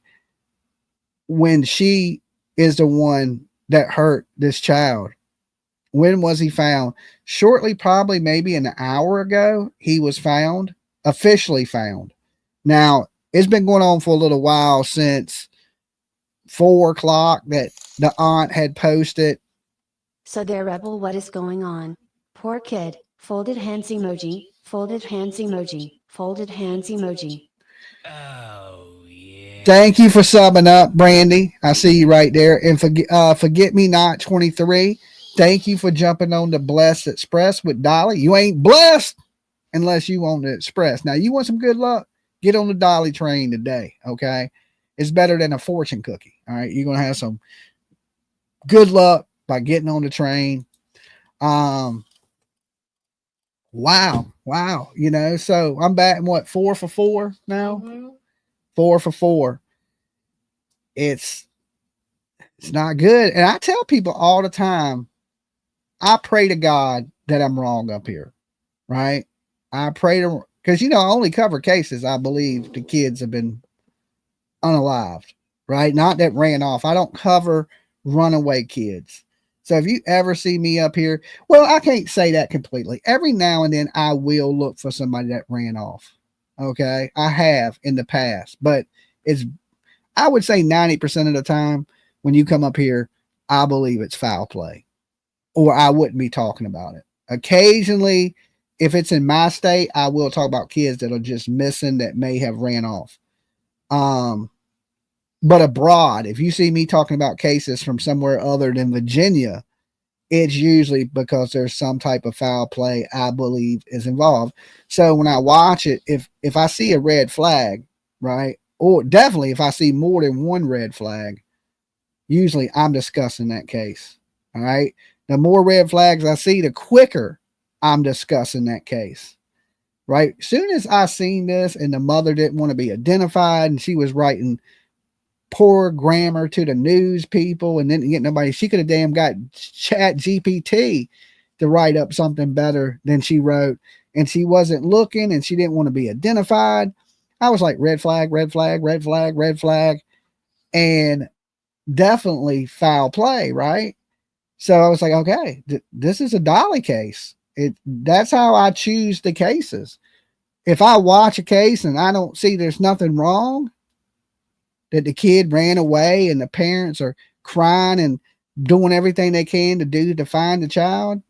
When she is the one that hurt this child. When was he found? Shortly, probably maybe an hour ago, he was found, officially found. Now, it's been going on for a little while since 4 o'clock that the aunt had posted. So there, Rebel, what is going on? Poor kid. Folded hands emoji, folded hands emoji, folded hands emoji. Oh, yeah. Thank you for subbing up, Brandy. I see you right there. And forget me not 23. Thank you for jumping on the Blessed Express with Dolly. You ain't blessed unless you on the Express. Now, you want some good luck? Get on the Dolly train today, okay? It's better than a fortune cookie, all right? You're going to have some good luck by getting on the train. Wow. So I'm batting what, 4 for 4 now? Mhm. 4 for 4. It's not good. And I tell people all the time, I pray to God that I'm wrong up here, right? I pray to, because, I only cover cases I believe the kids have been unalived, right? Not that ran off. I don't cover runaway kids. So if you ever see me up here, well, I can't say that completely. Every now and then I will look for somebody that ran off. Okay. I have in the past, but I would say 90% of the time when you come up here, I believe it's foul play, or I wouldn't be talking about it. Occasionally, if it's in my state, I will talk about kids that are just missing that may have ran off. But abroad, if you see me talking about cases from somewhere other than Virginia, it's usually because there's some type of foul play I believe is involved. So when I watch it, if I see a red flag, right, or definitely if I see more than one red flag, usually I'm discussing that case. All right. The more red flags I see, the quicker I'm discussing that case. Right. Soon as I seen this and the mother didn't want to be identified and she was writing poor grammar to the news people and didn't get nobody, she could have damn got Chat GPT to write up something better than she wrote, and she wasn't looking and she didn't want to be identified. I was like, red flag, red flag, red flag, red flag, and definitely foul play, right? So I was like, okay, this is a Dolly case. That's how I choose the cases. If I watch a case and I don't see there's nothing wrong, that the kid ran away and the parents are crying and doing everything they can to do to find the child,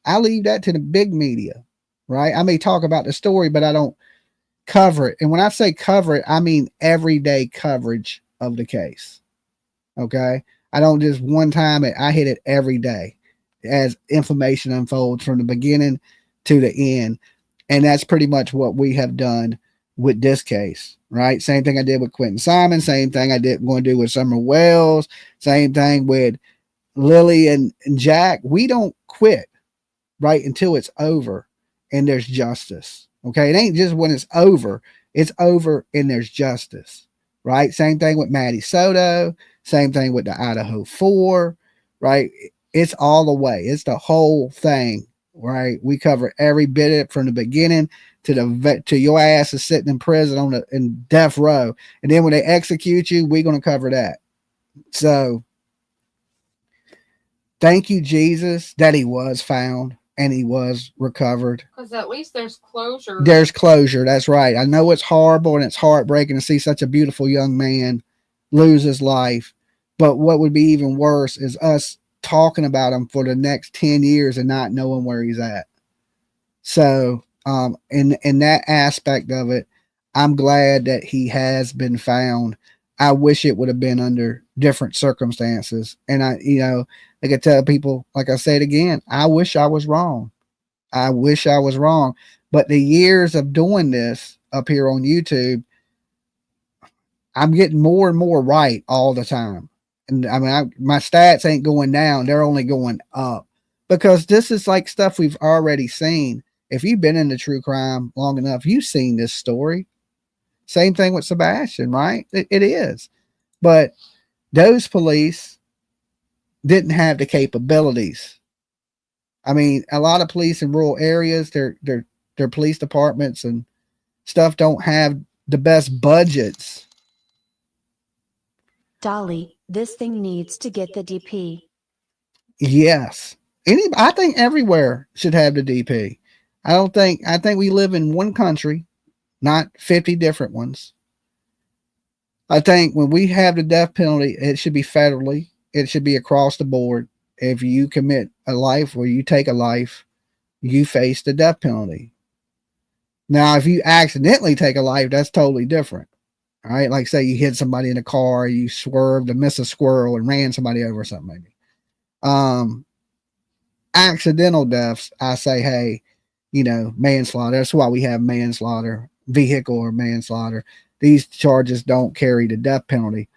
I leave that to the big media, right? I may talk about the story, but I don't cover it. And when I say cover it, I mean everyday coverage of the case. Okay. I don't just one time I hit it every day as information unfolds from the beginning to the end. And that's pretty much what we have done with this case, right? Same thing I did with Quentin Simon, same thing I did going to do with Summer Wells, same thing with Lily and Jack. We don't quit, right, until it's over and there's justice. Okay. It ain't just when it's over and there's justice, right? Same thing with Maddie Soto, same thing with the Idaho 4, right? It's all the way. It's the whole thing, right? We cover every bit of it from the beginning to your ass is sitting in prison in death row, and then when they execute you, we're going to cover that. So thank you, Jesus, that he was found and he was recovered. Because at least there's closure. There's closure. That's right. I know it's horrible and it's heartbreaking to see such a beautiful young man lose his life, but what would be even worse is us talking about him for the next 10 years and not knowing where he's at. So in that aspect of it, I'm glad that he has been found. I wish it would have been under different circumstances. And I tell people, like I said again, I wish I was wrong. I wish I was wrong. But the years of doing this up here on YouTube I'm getting more and more right all the time. And I mean, my stats ain't going down. They're only going up because this is like stuff we've already seen. If you've been into true crime long enough, you've seen this story. Same thing with Sebastian, right? It is. But those police didn't have the capabilities. I mean, a lot of police in rural areas, their police departments and stuff don't have the best budgets. Dolly, this thing needs to get the DP. Yes. I think everywhere should have the DP. I think we live in one country, not 50 different ones. I think when we have the death penalty, it should be federally. It should be across the board. If you commit a life or you take a life, you face the death penalty. Now, if you accidentally take a life, that's totally different. All right. Like say you hit somebody in a car, you swerved to miss a squirrel and ran somebody over or something maybe. Accidental deaths, I say, hey, manslaughter. That's why we have manslaughter, vehicle or manslaughter. These charges don't carry the death penalty.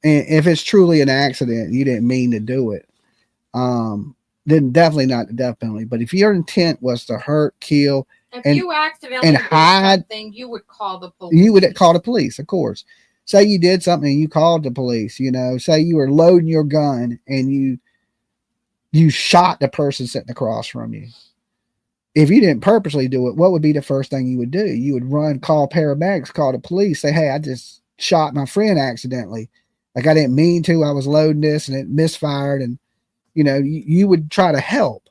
And if it's truly an accident, you didn't mean to do it, then definitely not the death penalty. But if your intent was to hurt, kill, if you accidentally did something, you would call the police. You would call the police, of course. Say you did something and you called the police, say you were loading your gun and you shot the person sitting across from you. If you didn't purposely do it, what would be the first thing you would do? You would run, call paramedics, call the police, say, hey, I just shot my friend accidentally. Like I didn't mean to, I was loading this and it misfired. And, you would try to help.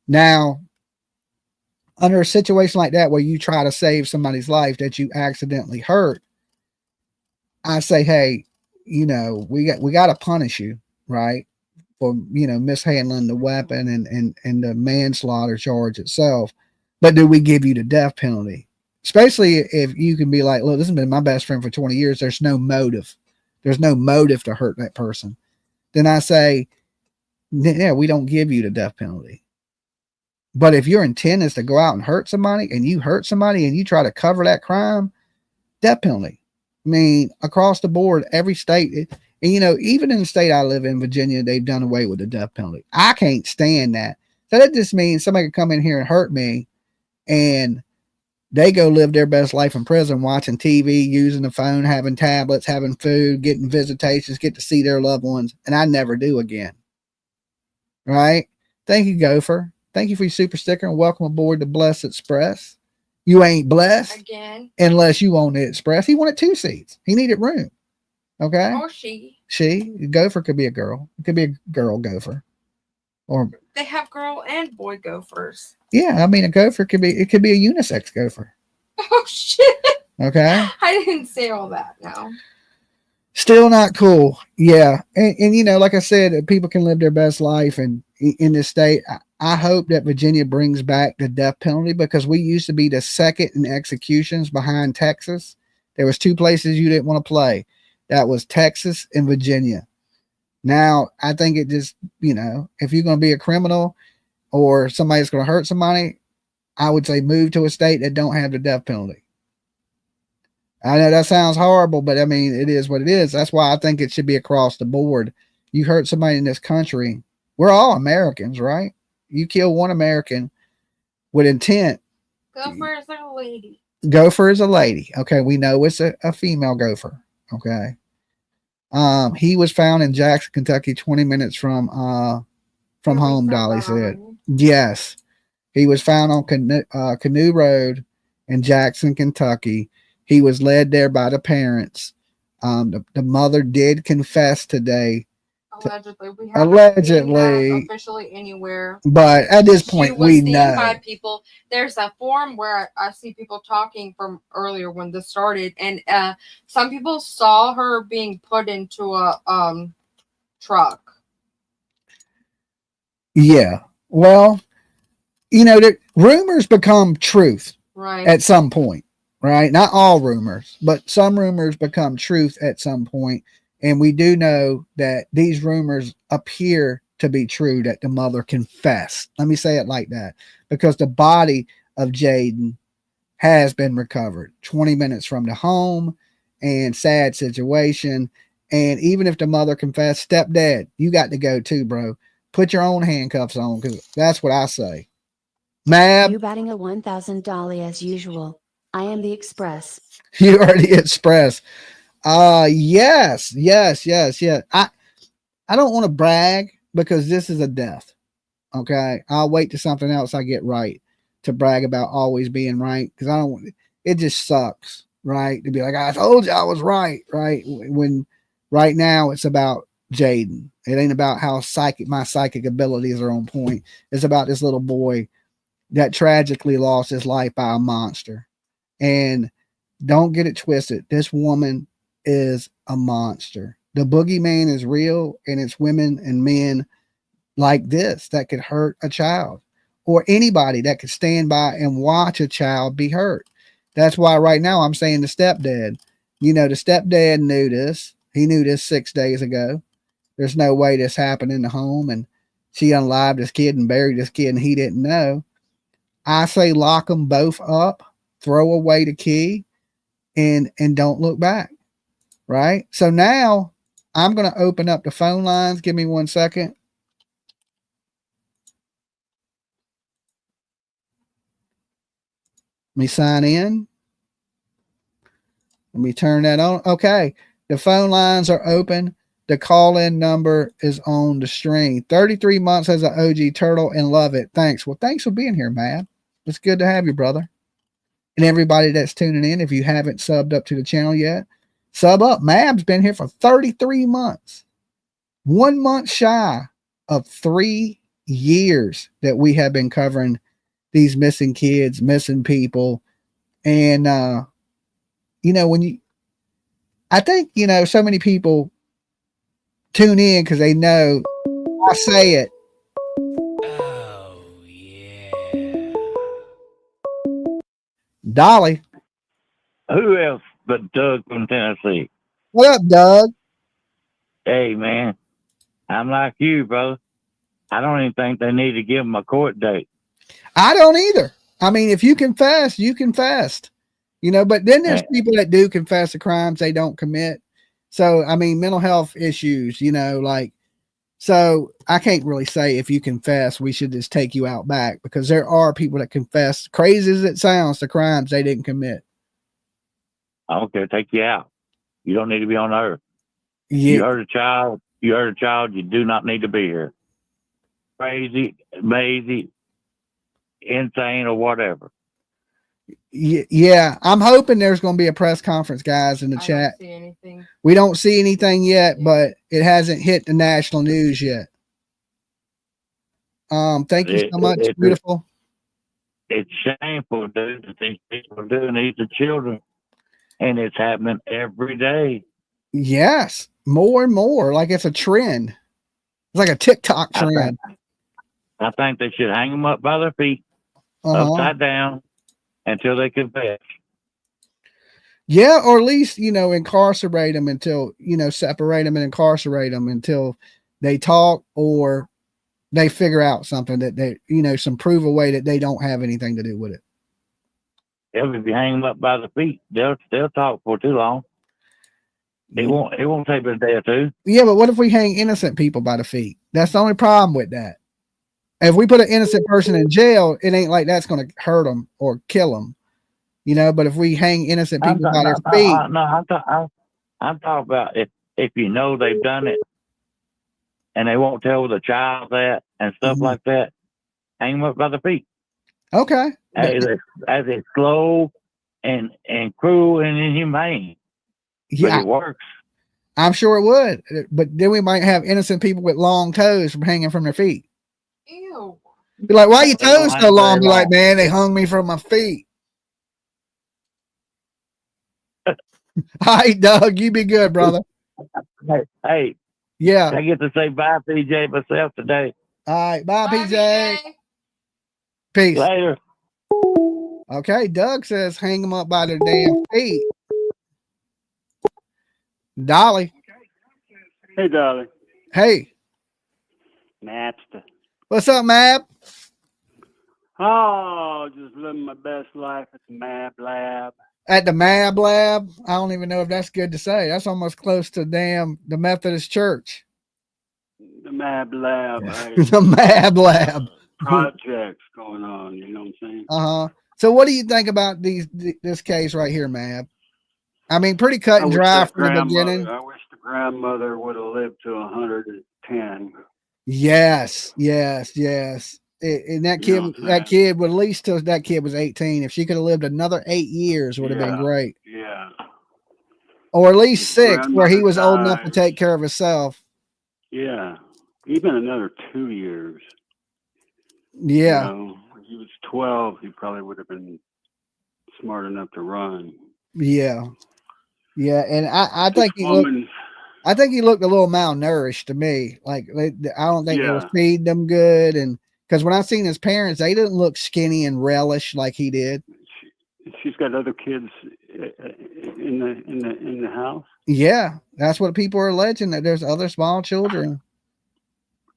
Now, under a situation like that, where you try to save somebody's life that you accidentally hurt, I say, hey, we got to punish you, right? For, mishandling the weapon and the manslaughter charge itself. But do we give you the death penalty? Especially if you can be like, look, this has been my best friend for 20 years. There's no motive. There's no motive to hurt that person. Then I say, yeah, we don't give you the death penalty. But if your intent is to go out and hurt somebody and you hurt somebody and you try to cover that crime, death penalty. I mean, across the board, every state, and even in the state I live in, Virginia, they've done away with the death penalty. I can't stand that. So that just means somebody could come in here and hurt me and they go live their best life in prison, watching TV, using the phone, having tablets, having food, getting visitations, get to see their loved ones, and I never do again. Right? Thank you, Gopher. Thank you for your super sticker and welcome aboard the Blessed Express. You ain't blessed again unless you own the Express. He wanted 2 seats. He needed room. Okay. Or she. Gopher could be a girl. It could be a girl gopher. Or they have girl and boy gophers. Yeah, I mean a gopher could be a unisex gopher. Oh shit. Okay. I didn't say all that now. Still not cool. Yeah. And like I said, people can live their best life and in this state. I hope that Virginia brings back the death penalty because we used to be the second in executions behind Texas. There was 2 places you didn't want to play. That was Texas and Virginia. Now, I think it just, if you're going to be a criminal or somebody's going to hurt somebody, I would say move to a state that don't have the death penalty. I know that sounds horrible, but I mean, it is what it is. That's why I think it should be across the board. You hurt somebody in this country. We're all Americans, right? You kill one American with intent. Gopher is a lady. Gopher is a lady. Okay. We know it's a female gopher. Okay. He was found in Jackson, Kentucky, 20 minutes from home, Dolly said. Yes. He was found on Canoe Road in Jackson, Kentucky. He was led there by the parents. The mother did confess today. Allegedly. We haven't seen that officially anywhere. But at this point, we know. By people. There's a forum where I see people talking from earlier when this started, and some people saw her being put into a truck. Yeah. Well, the rumors become truth at some point, right? Not all rumors, but some rumors become truth at some point. And we do know that these rumors appear to be true, that the mother confessed. Let me say it like that, because the body of Jayden has been recovered 20 minutes from the home. and sad situation. And even if the mother confessed, stepdad, you got to go too, bro. Put your own handcuffs on, because that's what I say. Mab, You batting a 1,000 Dolly as usual. I am the Express. you already expressed. Yes, yes, yes, yes. I don't want to brag because this is a death. Okay. I'll wait to something else I get right to brag about always being right. Because I don't want it just sucks, right? To be like, I told you I was right, right? When right now it's about Jayden. It ain't about how my psychic abilities are on point. It's about this little boy that tragically lost his life by a monster. And don't get it twisted. This woman is a monster. The boogeyman is real, and it's women and men like this that could hurt a child, or anybody that could stand by and watch a child be hurt. That's why right now I'm saying the stepdad. The stepdad knew this. He knew this 6 days ago. There's no way this happened in the home, and she unalived this kid and buried this kid, and he didn't know. I say lock them both up, throw away the key, and don't look back. Right. So now I'm going to open up the phone lines. Give me 1 second. Let me sign in. Let me turn that on. Okay. The phone lines are open. The call-in number is on the screen. 33 months as an OG turtle and love it. Thanks. Well, thanks for being here, Matt. It's good to have you, brother. And everybody that's tuning in, if you haven't subbed up to the channel yet, sub up. Mab's been here for 33 months. 1 month shy of 3 years that we have been covering these missing kids, missing people. And, I think, so many people tune in because they know I say it. Oh, yeah. Dolly. Who else but Doug from Tennessee? What up, Doug? Hey, man, I'm like you, brother. I don't even think they need to give him a court date. I don't either. I mean, if you confess, you confessed, but then there's people that do confess the crimes they don't commit. So, I mean, mental health issues, so I can't really say if you confess, we should just take you out back, because there are people that confess, crazy as it sounds, to crimes they didn't commit. I don't care. Take you out. You don't need to be on earth. Yeah. You hurt a child. You do not need to be here. Crazy, amazing, insane, or whatever. Yeah. I'm hoping there's going to be a press conference, guys, in the chat. Don't see anything. We don't see anything yet, but it hasn't hit the national news yet. Thank you so much, beautiful. It's shameful, dude, that these people are doing these to children, and it's happening every day. Yes, more and more, like it's a trend. It's like a TikTok trend. I think they should hang them up by their feet, upside down, until they confess. Yeah, or at least, incarcerate them until, separate them and incarcerate them until they talk, or they figure out something that they, some prove a way that they don't have anything to do with it. If you hang them up by the feet, they'll talk for too long. It won't take but a day or two. Yeah, but what if we hang innocent people by the feet? That's the only problem with that. If we put an innocent person in jail, it ain't like that's going to hurt them or kill them, But if we hang innocent people by their feet, I'm talking about if you know they've done it, and they won't tell the child that and stuff like that, hang them up by the feet. Okay. As it's slow and cruel and inhumane. Yeah, but it works. I'm sure it would. But then we might have innocent people with long toes from hanging from their feet. Ew. Be like, why are your toes so long? Be like, man, they hung me from my feet. Hi, Doug. You be good, brother. Hey. Yeah. I get to say bye, PJ, myself today. All right. Bye, PJ. Peace. Later. Okay. Doug says hang them up by their damn feet. Dolly. Hey, Dolly. Hey. Mapster. What's up, Map? Oh, just living my best life at the Map Lab. at the Mab Lab. I don't even know if that's good to say. That's almost close to the Methodist Church. The Mab Lab. The Mab Lab. Projects going on. You know what I'm saying? So what do you think about this case right here, Mab? I mean, pretty cut and dry from the beginning. I wish the grandmother would have lived to 110. Yes. And that kid would at least till that kid was 18. If she could have lived another 8 years, would have been great. Yeah. Or at least 6, where he was old enough to take care of himself. Yeah. Even another 2 years. Yeah. You know, when he was 12, he probably would have been smart enough to run. Yeah. And I think he looked a little malnourished to me. Like I don't think they were feeding them good, and because when I seen his parents, they didn't look skinny and relish like he did. She's got other kids in the house. Yeah, that's what people are alleging, that there's other small children.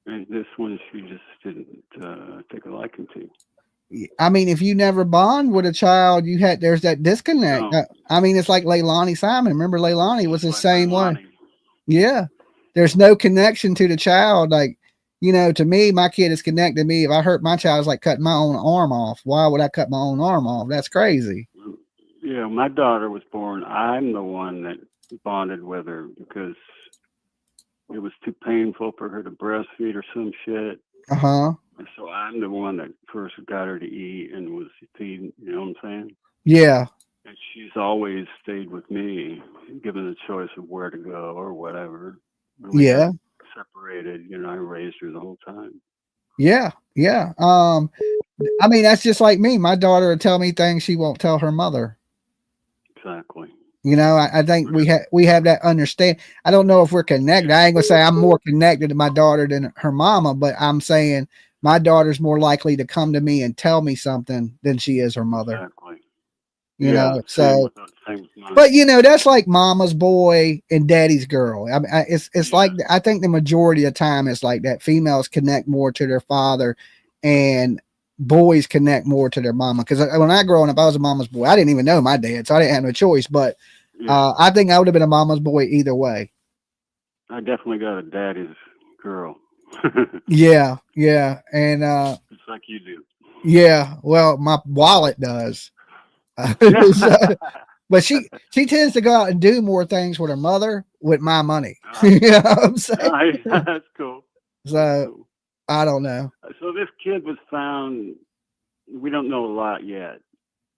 And this one, she just didn't take a liking to. I mean, if you never bond with a child, there's that disconnect. No. I mean, it's like Leilani Simon. Remember, Leilani was the same way. Yeah, there's no connection to the child. Like, you know, to me, my kid is connected to me. If I hurt my child, it's like cutting my own arm off. Why would I cut my own arm off? That's crazy. Yeah, my daughter was born. I'm the one that bonded with her because it was too painful for her to breastfeed or some shit. And so I'm the one that first got her to eat and was feeding, you know what I'm saying? Yeah. And she's always stayed with me, given the choice of where to go or whatever. We got separated, you know, I raised her the whole time. Yeah. I mean, that's just like me. My daughter will tell me things she won't tell her mother. Exactly. You know, I think we have that understanding. I don't know if we're connected. I ain't gonna say I'm more connected to my daughter than her mama, but I'm saying my daughter's more likely to come to me and tell me something than she is her mother. Exactly. You know, so. But you know, that's like mama's boy and daddy's girl. I mean, it's like, I think the majority of the time it's like that. Females connect more to their father, and boys connect more to their mama. Because when I growing up, I was a mama's boy. I didn't even know my dad, so I didn't have no choice. But I think I would have been a mama's boy either way. I definitely got a daddy's girl. Yeah, and just like you do. Yeah, well, my wallet does. But she tends to go out and do more things with her mother with my money. You know what I'm saying? That's cool. So cool. I don't know. So this kid was found. We don't know a lot yet.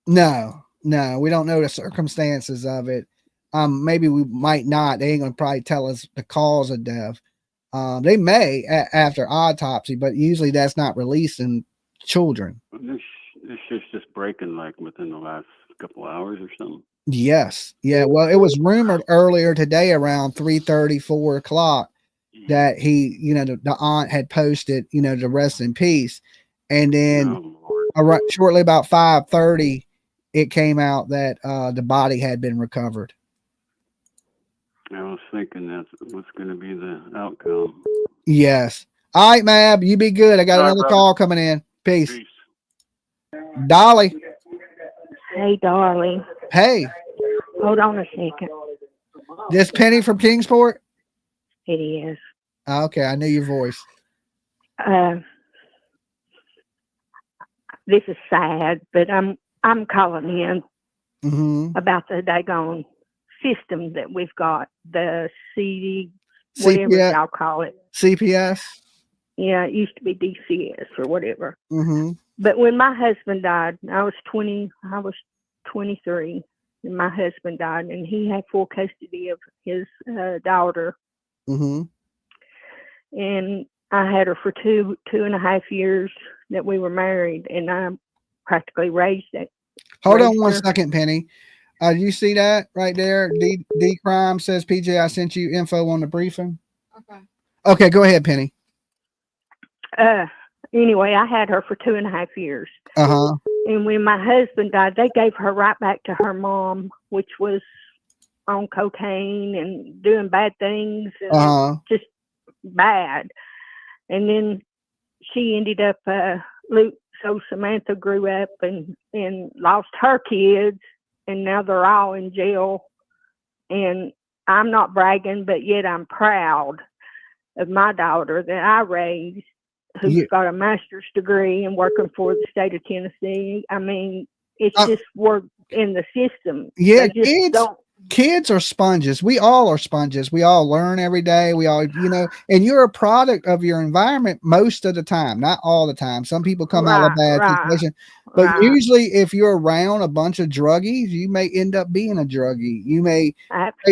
No, we don't know the circumstances of it. Maybe we might not. They ain't gonna probably tell us the cause of death. They may after autopsy, but usually that's not releasing children. This shit's just breaking like within the last couple hours or something. Yes. Yeah. Well, it was rumored earlier today around 3:30, 4 o'clock that he, you know, the aunt had posted, you know, to rest in peace. And then shortly about 5:30, it came out that the body had been recovered. I was thinking that's what's going to be the outcome. Yes. All right, Mab, you be good. I got another call coming in. Peace. Dolly. Hey, darling. Hey. Hold on a second. This Penny from Kingsport? It is. Okay, I knew your voice. This is sad, but I'm calling in about the daggone system that we've got, the CD, whatever y'all call it. CPS? Yeah, it used to be DCS or whatever. But when my husband died, I was 23, and my husband died, and he had full custody of his daughter. And I had her for two and a half years that we were married, and I practically raised it. Hold on one second, Penny. You see that right there? D Crime says, PJ, I sent you info on the briefing. Okay, go ahead, Penny. Anyway, I had her for 2.5 years. And when my husband died, they gave her right back to her mom, which was on cocaine and doing bad things, and just bad. And then she ended up, so Samantha grew up and lost her kids. and now they're all in jail. And I'm not bragging, but yet I'm proud of my daughter that I raised, who's got a master's degree and working for the state of Tennessee. I mean, it's just work in the system. Yeah, they just kids are sponges. We all are sponges. We all learn every day. We all, and you're a product of your environment most of the time, not all the time. Some people come out of a bad situation, but usually if you're around a bunch of druggies, you may end up being a druggie. You may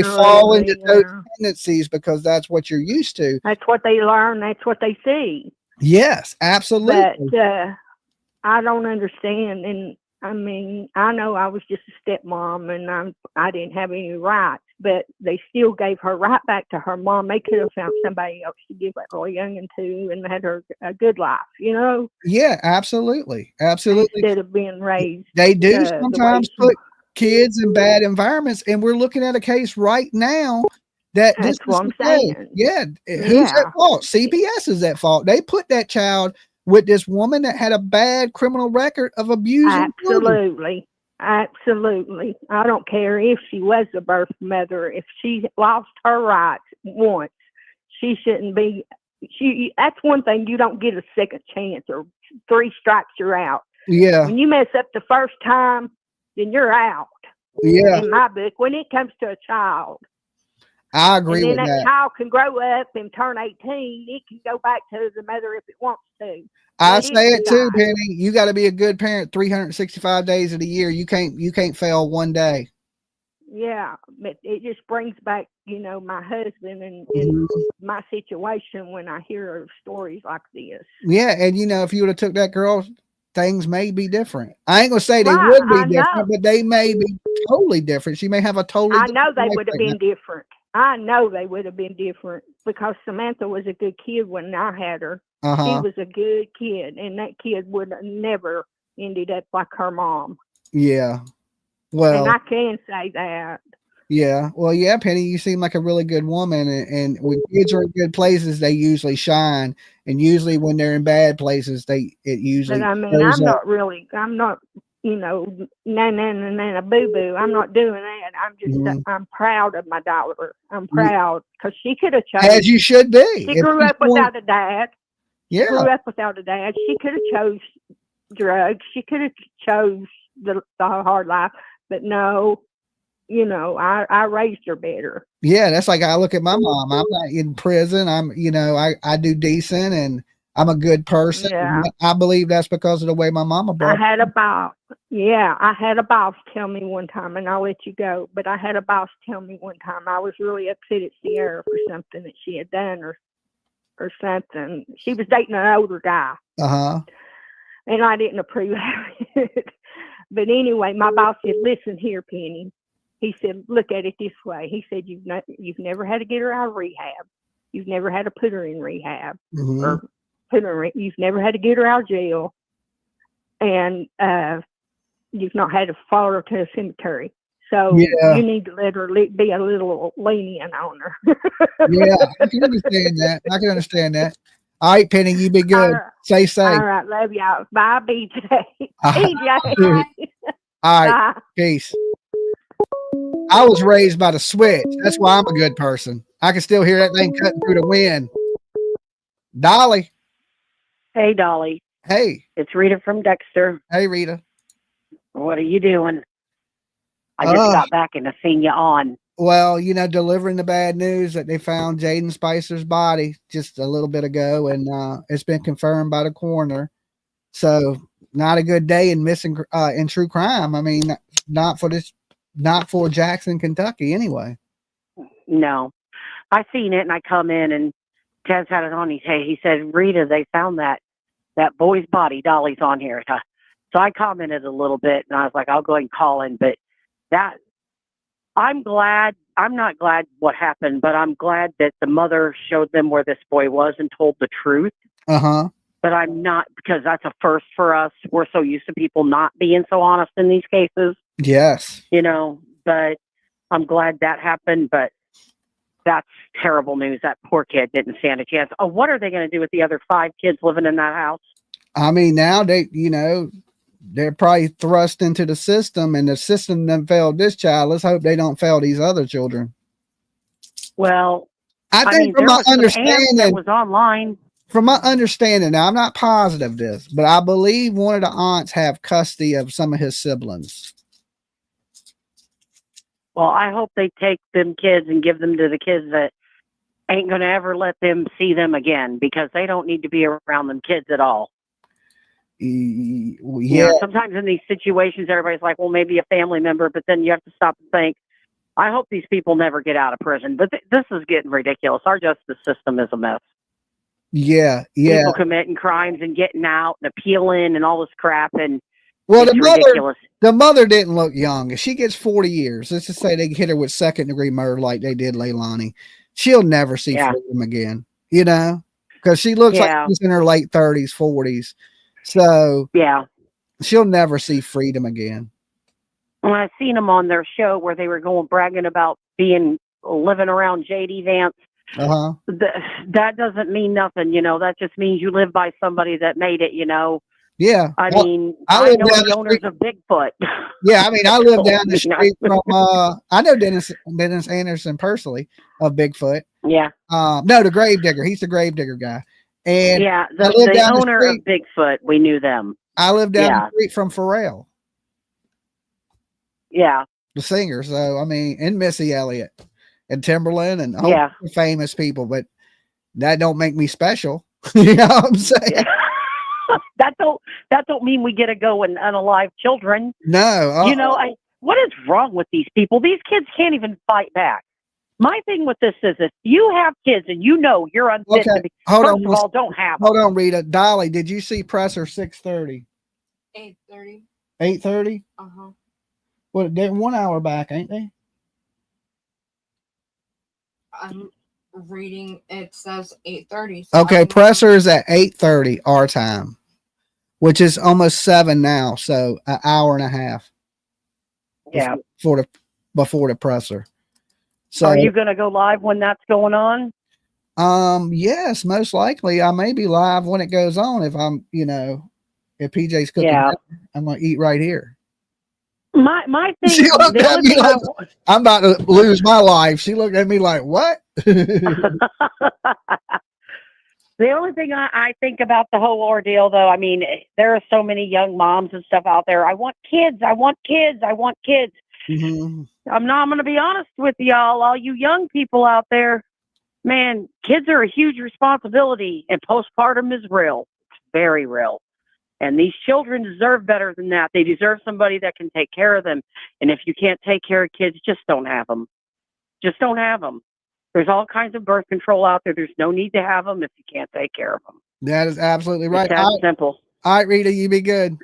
fall into those tendencies because that's what you're used to. That's what they learn. That's what they see. Yes, absolutely. But I don't understand. And I mean, I know I was just a stepmom and I didn't have any rights, but they still gave her right back to her mom. They could have found somebody else to give that little youngin to and had her a good life, Yeah, absolutely. Absolutely. Instead of being raised. They do sometimes put kids in bad environments, and we're looking at a case right now that's what I'm saying. Yeah. Who's at fault? CPS is at fault. They put that child with this woman that had a bad criminal record of abusing children. Absolutely. I don't care if she was a birth mother. If she lost her rights once, she shouldn't be. That's one thing. You don't get a second chance, or 3 strikes you're out. Yeah. When you mess up the first time, then you're out. Yeah. In my book, when it comes to a child. I agree with that. And then that child can grow up and turn 18. It can go back to the mother if it wants to. I say it too, Penny. You got to be a good parent 365 days of the year. You can't fail one day. Yeah, but it just brings back, my husband and my situation when I hear of stories like this. Yeah, and if you would have took that girl, things may be different. I ain't gonna say they would be different, but they may be totally different. She may have a totally. I know they would have been different. I know they would have been different because Samantha was a good kid when I had her. She was a good kid, and that kid would have never ended up like her mom. Yeah. Well, and I can say that. Yeah. Well, yeah, Penny, you seem like a really good woman, and when kids are in good places, they usually shine, and usually when they're in bad places, it usually. But I mean, I'm not, nana boo boo. I'm not doing that. I'm just, I'm proud of my daughter. I'm proud because she could have chosen. As you should be. She grew up without a dad. Yeah. Grew up without a dad. She could have chose drugs. She could have chose the hard life, but no. I raised her better. Yeah, that's like I look at my mom. I'm not in prison. I do decent and I'm a good person. Yeah. I believe that's because of the way my mama brought me. I had a boss tell me one time, and I'll let you go, but I had a boss tell me one time I was really upset at Sierra for something that she had done or something. She was dating an older guy. And I didn't approve of it. But anyway, my boss said, listen here, Penny. He said, look at it this way. He said, you've never had to get her out of rehab. You've never had to put her in rehab. Or you've never had to get her out of jail. And you've not had to follow her to a cemetery. So you need to let her be a little lenient on her. Yeah, I can understand that. All right, Penny, you be good. Stay safe. All right, love y'all. Bye, BJ. BJ. All right, peace. I was raised by the switch. That's why I'm a good person. I can still hear that thing cutting through the wind. Dolly. Hey, Dolly. Hey. It's Rita from Dexter. Hey, Rita. What are you doing? I just got back and I seen you on. Well, delivering the bad news that they found Jayden Spicer's body just a little bit ago, and it's been confirmed by the coroner. So not a good day in missing in true crime. I mean, not for Jackson, Kentucky anyway. No. I seen it and I come in and Ted's had it on. He said, Rita, they found that boy's body. Dolly's on here. So I commented a little bit and I was like, I'll go ahead and call in. But I'm not glad what happened, but I'm glad that the mother showed them where this boy was and told the truth. But I'm not, because that's a first for us. We're so used to people not being so honest in these cases. Yes. But I'm glad that happened, but that's terrible news. That poor kid didn't stand a chance. What are they going to do with the other 5 kids living in that house? I mean, now they're probably thrust into the system, and the system then failed this child. Let's hope they don't fail these other children. Well, I think mean, from there my was some ants that understanding, was online. from my understanding, now I'm not positive of this, but I believe one of the aunts have custody of some of his siblings. Well, I hope they take them kids and give them to the kids that ain't going to ever let them see them again, because they don't need to be around them kids at all. Yeah. You know, sometimes in these situations, everybody's like, well, maybe a family member, but then you have to stop and think, I hope these people never get out of prison. But this is getting ridiculous. Our justice system is a mess. Yeah. People committing crimes and getting out and appealing and all this crap. And well, it's ridiculous. The mother didn't look young. If she gets 40 years, let's just say they hit her with second-degree murder like they did Leilani, she'll never see freedom again, you know, because she looks like she's in her late 30s, 40s. So she'll never see freedom again. Well, I've seen them on their show where they were bragging about living around JD Vance. That doesn't mean nothing, you know. That just means you live by somebody that made it, you know. Yeah. I mean, I know the owners of Bigfoot. Yeah, I mean, I live down the street from I know Dennis Anderson personally of Bigfoot. Yeah. No, the Gravedigger. He's the Gravedigger guy. And the owner of Bigfoot, we knew them. I live down the street from Pharrell. Yeah. The singer. So I mean, and Missy Elliott and Timberland and all famous people, but that don't make me special. You know what I'm saying? Yeah. that don't mean we get to go and unalive children. No. You know, what is wrong with these people? These kids can't even fight back. My thing with this is, if you have kids and you know you're unfit to be, first of all, don't have them. Hold on, Rita. Dolly, did you see Presser 6:30? 8:30. 8:30? Well, they're 1 hour back, ain't they? I'm reading. It says 8:30. So okay, Presser is at 8:30 our time, which is almost 7 now. So an hour and a half. Yeah. Before the Presser. So, are you going to go live when that's going on? Yes, most likely. I may be live when it goes on. If I'm, you know, if PJ's cooking, I'm going to eat right here. My thing. She looked at me like, I'm about to lose my life. She looked at me like, what? The only thing I think about the whole ordeal, though, I mean, there are so many young moms and stuff out there. I want kids. I want kids. I want kids. Mm-hmm. I'm going to be honest with y'all, all you young people out there, man, kids are a huge responsibility, and postpartum is real. It's very real. And these children deserve better than that. They deserve somebody that can take care of them. And if you can't take care of kids, just don't have them. Just don't have them. There's all kinds of birth control out there. There's no need to have them if you can't take care of them. That is absolutely right. It's that simple. All right, Rita, you be good.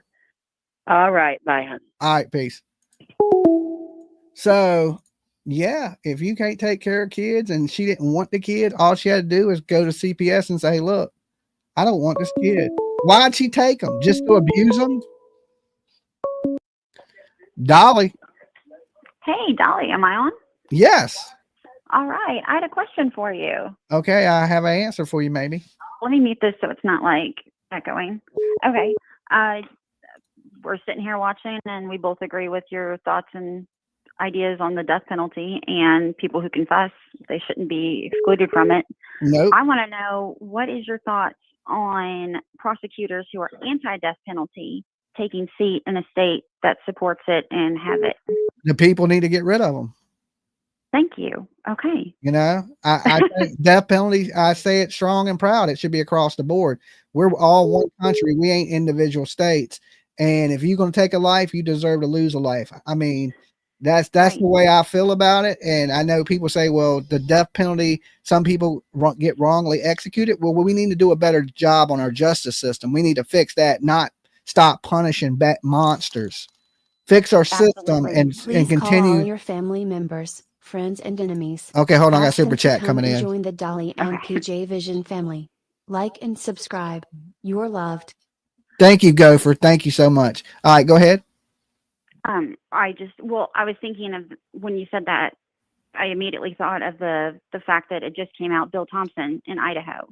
All right. Bye, hon. All right, peace. So, yeah, if you can't take care of kids and she didn't want the kid, all she had to do is go to CPS and say, hey, look, I don't want this kid. Why'd she take them? Just to abuse them? Dolly. Hey, Dolly, am I on? Yes. All right. I had a question for you. Okay, I have an answer for you, maybe. Let me mute this so it's not like echoing. Okay. We're sitting here watching, and we both agree with your thoughts and ideas on the death penalty, and people who confess, they shouldn't be excluded from it. Nope. I want to know, what is your thoughts on prosecutors who are anti-death penalty taking seat in a state that supports it and have it? The people need to get rid of them. Thank you. Okay. You know, I think death penalty, I say it strong and proud. It should be across the board. We're all one country. We ain't individual states. And if you're going to take a life, you deserve to lose a life. I mean, that's right. The way I feel about it. And I know people say, well, the death penalty, some people get wrongly executed. Well, we need to do a better job on our justice system. We need to fix that, not stop punishing bad monsters. Fix our system and continue. Call all your family members, friends, and enemies. Okay, hold on. I got Ask super them chat to coming come and in. Join the Dolly and PJ Vision family. Like and subscribe. You're loved. Thank you, Gopher. Thank you so much. All right, go ahead. I was thinking of, when you said that, I immediately thought of the fact that it just came out, Bill Thompson in Idaho.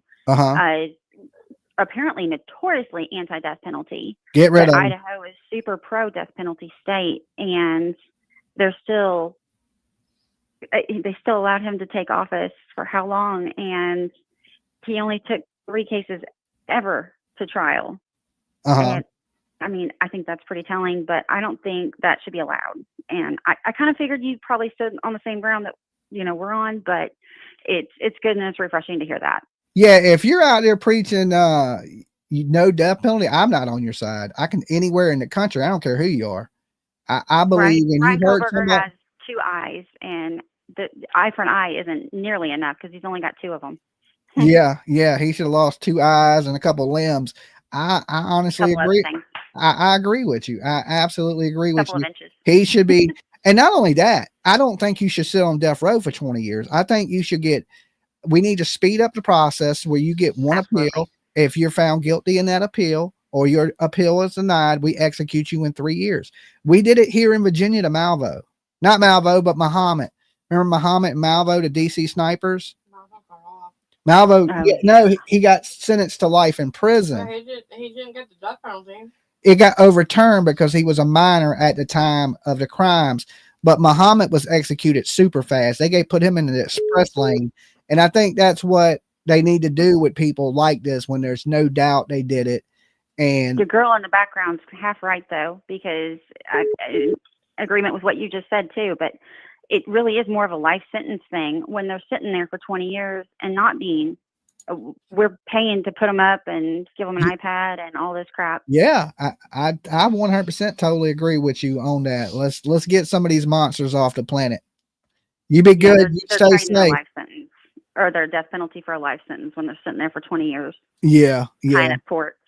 apparently notoriously anti-death penalty. Get rid of Idaho is super pro death penalty state, and they still allowed him to take office for how long? And he only took 3 cases ever to trial. And I mean, I think that's pretty telling, but I don't think that should be allowed. And I kind of figured you probably stood on the same ground that, we're on, but it's good and it's refreshing to hear that. Yeah. If you're out there preaching, no death penalty, I'm not on your side. I can anywhere in the country. I don't care who you are. I believe when Brian you hurt Kohlberger somebody, has 2 eyes, and the eye for an eye isn't nearly enough because he's only got 2 of them. yeah, he should have lost 2 eyes and a couple of limbs. I honestly agree. I agree with you. I absolutely agree with you. He should be, and not only that, I don't think you should sit on death row for 20 years. I think you should we need to speed up the process where you get one appeal. If you're found guilty in that appeal or your appeal is denied, we execute you in 3 years. We did it here in Virginia to Malvo, not Malvo, but Muhammad. Remember Muhammad and Malvo, the DC snipers? Malvo, he got sentenced to life in prison. He didn't get the death penalty. It got overturned because he was a minor at the time of the crimes, but Muhammad was executed super fast. They put him in the express lane. And I think that's what they need to do with people like this when there's no doubt they did it. And the girl in the background's half right, though, because I agreement with what you just said, too. But it really is more of a life sentence thing when they're sitting there for 20 years and not being. We're paying to put them up and give them an iPad and all this crap. Yeah, I 100% totally agree with you on that. Let's get some of these monsters off the planet. You be good. You stay safe. Life sentence or their death penalty for a life sentence when they're sitting there for 20 years. Yeah. Tying up courts.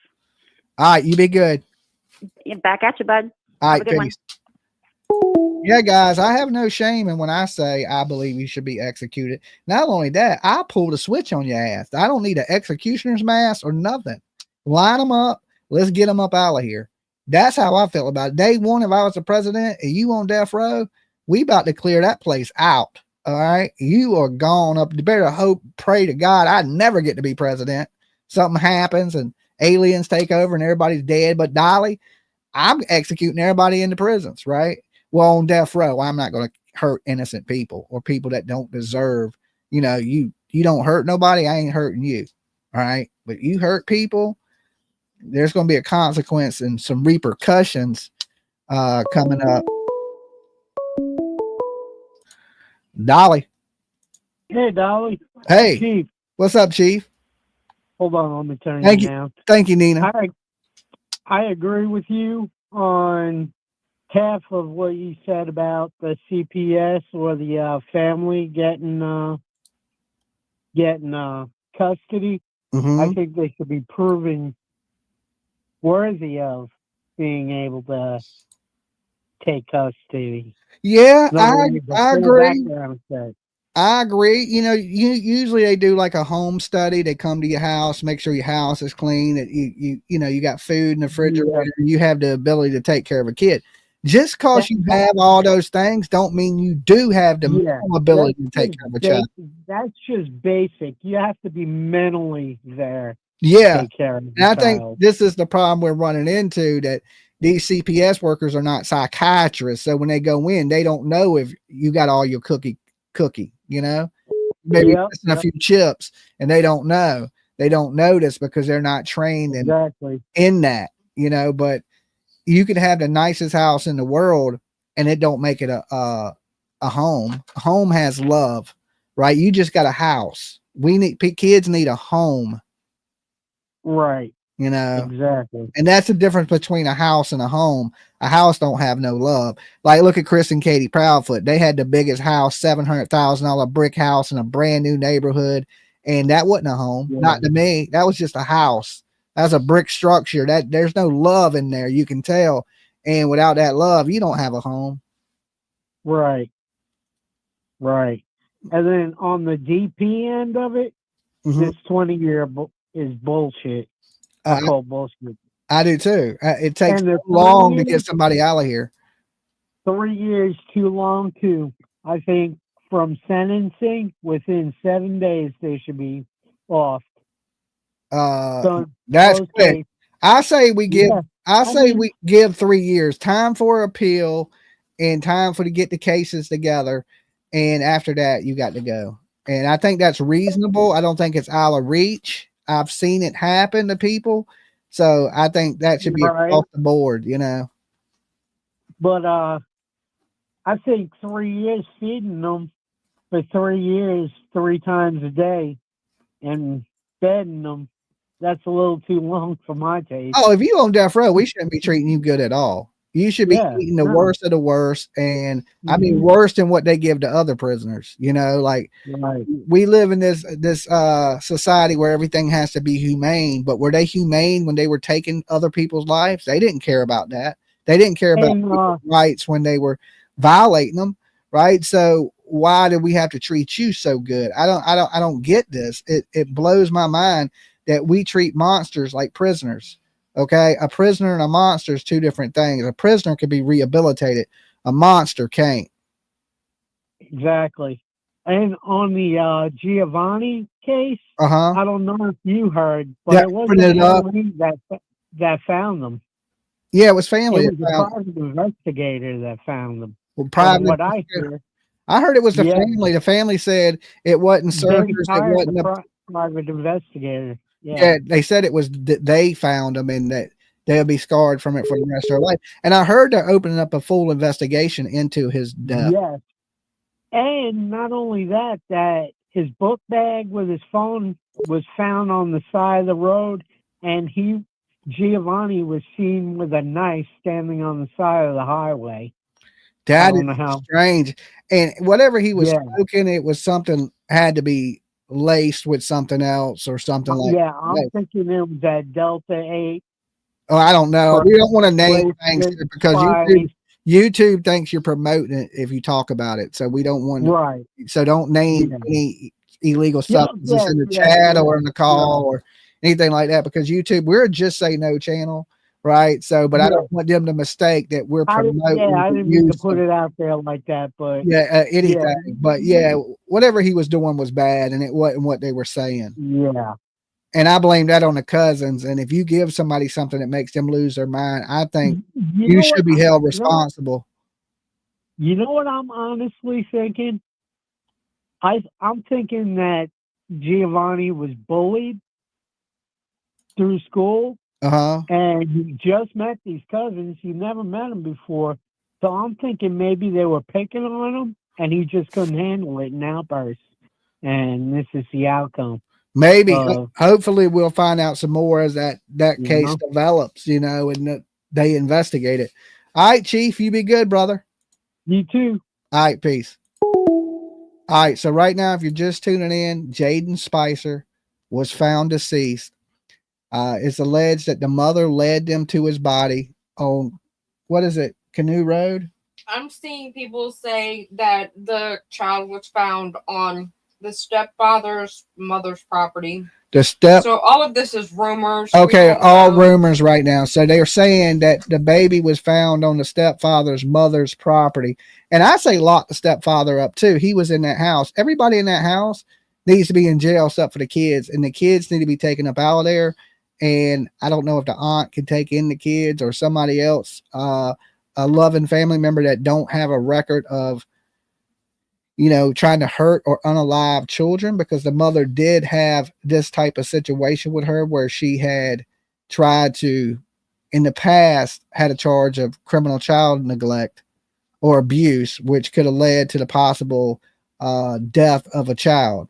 All right, you be good. Back at you, bud. All right, peace. Yeah, guys, I have no shame in when I say I believe you should be executed. Not only that, I pulled a switch on your ass. I don't need an executioner's mask or nothing. Line them up. Let's get them up out of here. That's how I feel about it. Day one, if I was the president and you on death row, we about to clear that place out. All right. You are gone up. You better hope, pray to God I never get to be president. Something happens and aliens take over and everybody's dead. But Dolly, I'm executing everybody in the prisons, right? Well, on death row, I'm not going to hurt innocent people or people that don't deserve, you don't hurt nobody. I ain't hurting you. All right. But you hurt people, there's going to be a consequence and some repercussions coming up. Dolly. Hey, Dolly. Hey. Chief. What's up, Chief? Hold on. Let me turn you down. Thank you, Nina. I agree with you on half of what you said about the CPS or the family getting custody. Mm-hmm. I think they should be proven worthy of being able to take custody. Yeah, I agree. I agree. Usually they do like a home study. They come to your house, make sure your house is clean, that you got food in the refrigerator, and you have the ability to take care of a kid. Just because you have all those things don't mean you do have the ability to take care of a child. That's just basic. You have to be mentally there. Yeah. Take care of and I think this is the problem we're running into, that these CPS workers are not psychiatrists. So when they go in, they don't know if you got all your cookie, maybe missing a few chips, and they don't know. They don't notice because they're not trained in that, but you could have the nicest house in the world and it don't make it a home. A home has love, right? You just got a house. Kids need a home. Right. Exactly. And that's the difference between a house and a home. A house don't have no love. Like, look at Chris and Katie Proudfoot. They had the biggest house, $700,000 brick house in a brand new neighborhood. And that wasn't a home. Yeah. Not to me. That was just a house. That's a brick structure. That there's no love in there. You can tell. And without that love, you don't have a home. Right. Right. And then on the DP end of it, this 20-year is bullshit. I call bullshit. I do too. It takes too long to get somebody out of here. 3 years too long too. I think from sentencing, within 7 days they should be off. That's quick. I say we give. Yeah, I say mean, we give 3 years time for appeal, and time for to get the cases together, and after that you got to go. And I think that's reasonable. I don't think it's out of reach. I've seen it happen to people, so I think that should be right. off the board. You know. But I think 3 years feeding them for 3 years, 3 times a day, and bedding them, that's a little too long for my taste. Oh, if you on death row, we shouldn't be treating you good at all. You should be eating the worst of the worst, and I mean worse than what they give to other prisoners. You know, like we live in this society where everything has to be humane. But were they humane when they were taking other people's lives? They didn't care about that. They didn't care about people's rights when they were violating them, right? So why do we have to treat you so good? I don't get this. It blows my mind that we treat monsters like prisoners. Okay, a prisoner and a monster is 2 different things. A prisoner could be rehabilitated. A monster can't. Exactly. And on the Giovanni case, I don't know if you heard, but it wasn't family that found them. Yeah, it was family. It was a private investigator that found them. Well, private. What I hear, I heard it was the family. The family said it wasn't surgeons. It wasn't a private investigator. Yeah, they said it was that they found them and that they'll be scarred from it for the rest of their life. And I heard they're opening up a full investigation into his death. Yes. And not only that, that his book bag with his phone was found on the side of the road, and Giovanni was seen with a knife standing on the side of the highway. That is strange. And whatever he was smoking, it was something had to be laced with something else or something like that. Yeah, I'm thinking it was that Delta 8. Oh, I don't know. We don't want to name things because YouTube thinks you're promoting it if you talk about it. So we don't want to. So don't name any illegal substances in the chat or in the call or anything like that, because YouTube, we're a Just Say No channel. Right. So, but I don't want them to mistake that we're promoting. I didn't mean to put it out there like that, but anything. But whatever he was doing was bad, and it wasn't what they were saying. Yeah. And I blame that on the cousins. And if you give somebody something that makes them lose their mind, I think you should be held responsible. You know what I'm honestly thinking? I'm thinking that Giovanni was bullied through school. And he just met these cousins. He never met them before. So I'm thinking maybe they were picking on him and he just couldn't handle it in outbursts. And this is the outcome. Maybe. Hopefully we'll find out some more as that case develops, and they investigate it. All right, Chief, you be good, brother. You too. All right, peace. All right, so right now, if you're just tuning in, Jayden Spicer was found deceased. It's alleged that the mother led them to his body on, Canoe Road? I'm seeing people say that the child was found on the stepfather's mother's property. So all of this is rumors. Okay, all rumors right now. So they're saying that the baby was found on the stepfather's mother's property. And I say lock the stepfather up too. He was in that house. Everybody in that house needs to be in jail except for the kids. And the kids need to be taken up out of there. And I don't know if the aunt can take in the kids or somebody else, a loving family member that don't have a record of, trying to hurt or unalive children, because the mother did have this type of situation with her where she had tried to, in the past, had a charge of criminal child neglect or abuse, which could have led to the possible death of a child.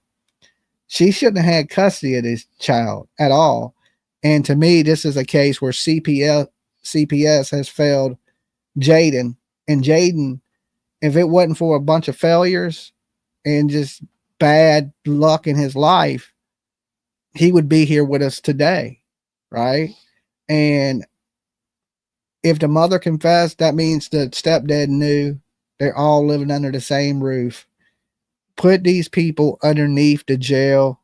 She shouldn't have had custody of this child at all. And to me, this is a case where CPS has failed Jayden. And Jayden, if it wasn't for a bunch of failures and just bad luck in his life, he would be here with us today, right? And if the mother confessed, that means the stepdad knew. They're all living under the same roof. Put these people underneath the jail.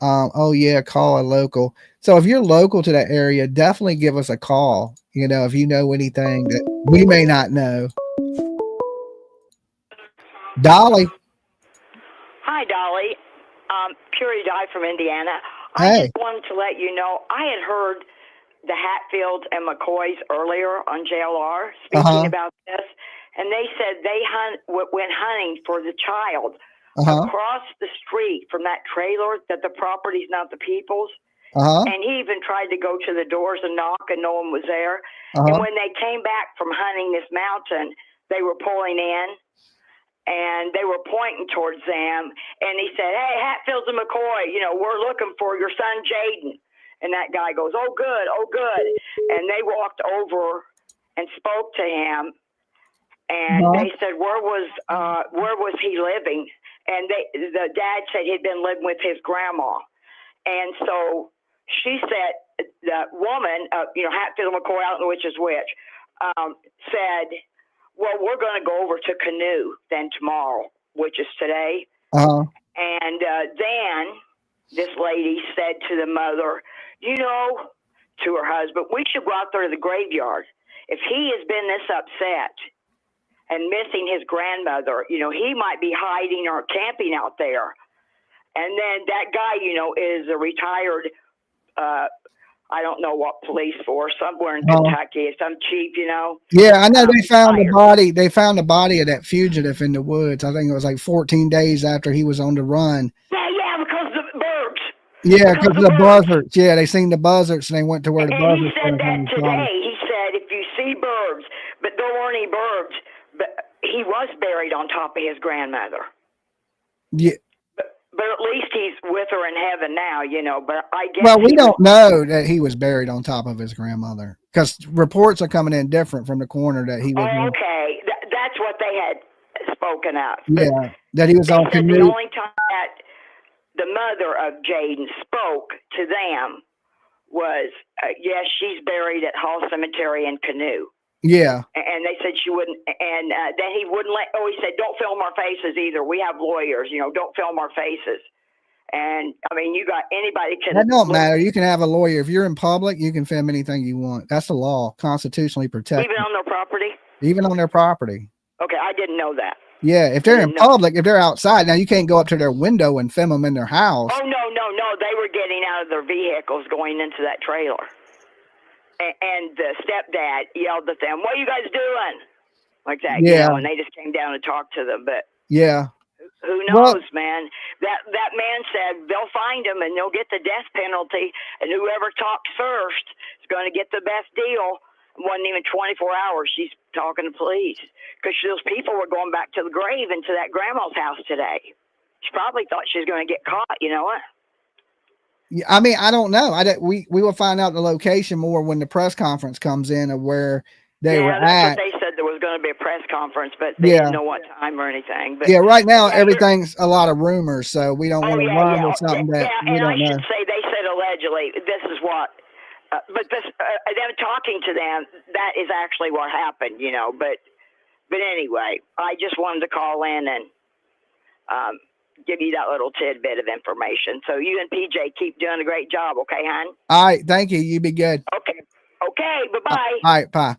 Call a local. So if you're local to that area, definitely give us a call. If you know anything that we may not know. Dolly. Hi, Dolly. Purity Di from Indiana. I Hey. just wanted to let you know, I had heard the Hatfields and McCoys earlier on JLR speaking about this, and they said they went hunting for the child across the street from that trailer, that the property's not the people's. And he even tried to go to the doors and knock, and no one was there. And when they came back from hunting this mountain, they were pulling in, and they were pointing towards them. And he said, "Hey, Hatfields and McCoy, we're looking for your son Jayden." And that guy goes, "Oh, good, oh, good." And they walked over and spoke to him, and they said, "Where was he living?" And the dad said he'd been living with his grandma. And so she said, the woman, Hatfield and McCoy, I don't know which is which, said, "Well, we're going to go over to Canoe then tomorrow," which is today. And then this lady said to the mother, to her husband, "We should go out there to the graveyard. If he has been this upset and missing his grandmother, he might be hiding or camping out there." And then that guy, is a retired, I don't know what police force, somewhere in Kentucky, some chief, Yeah, I know they found the body. They found the body of that fugitive in the woods. I think it was like 14 days after he was on the run. Yeah, because of the birds. Yeah, because of the buzzards. Yeah, they seen the buzzards and they went to where the buzzards were. He said that today. Body. He said, if you see birds, but there weren't any birds, but he was buried on top of his grandmother. Yeah. But at least he's with her in heaven now, but I guess. Well, we don't know that he was buried on top of his grandmother, because reports are coming in different from the coroner that he was. Oh, okay. That's what they had spoken of. Yeah, that he was on Canoe. The only time that the mother of Jayden spoke to them was, yes, she's buried at Hall Cemetery in Canoe. Yeah. And they said she wouldn't, and then he wouldn't he said, "Don't film our faces either. We have lawyers, don't film our faces." And I mean, anybody can. That don't matter. You can have a lawyer. If you're in public, you can film anything you want. That's the law, constitutionally protected. Even on their property? Even on their property. Okay, I didn't know that. Yeah, if they're in public, if they're outside, now you can't go up to their window and film them in their house. Oh, no. They were getting out of their vehicles going into that trailer. And the stepdad yelled at them, "What are you guys doing?" Like that, and they just came down and talked to them. But yeah, who knows, man? That man said they'll find him and they'll get the death penalty, and whoever talks first is going to get the best deal. It wasn't even 24 hours. She's talking to police because those people were going back to the grave into that grandma's house today. She probably thought she was going to get caught. You know what? I mean, I don't know. We will find out the location more when the press conference comes in of where they were at. What they said there was going to be a press conference, but they didn't know what time or anything. But right now everything's a lot of rumors, so we don't want to run with something that we don't know. Should say they said allegedly. This is what, but this them talking to them, that is actually what happened, But anyway, I just wanted to call in and give you that little tidbit of information. So you and PJ keep doing a great job, okay, hon? All right, thank you. You be good. Okay, bye-bye. All right, bye.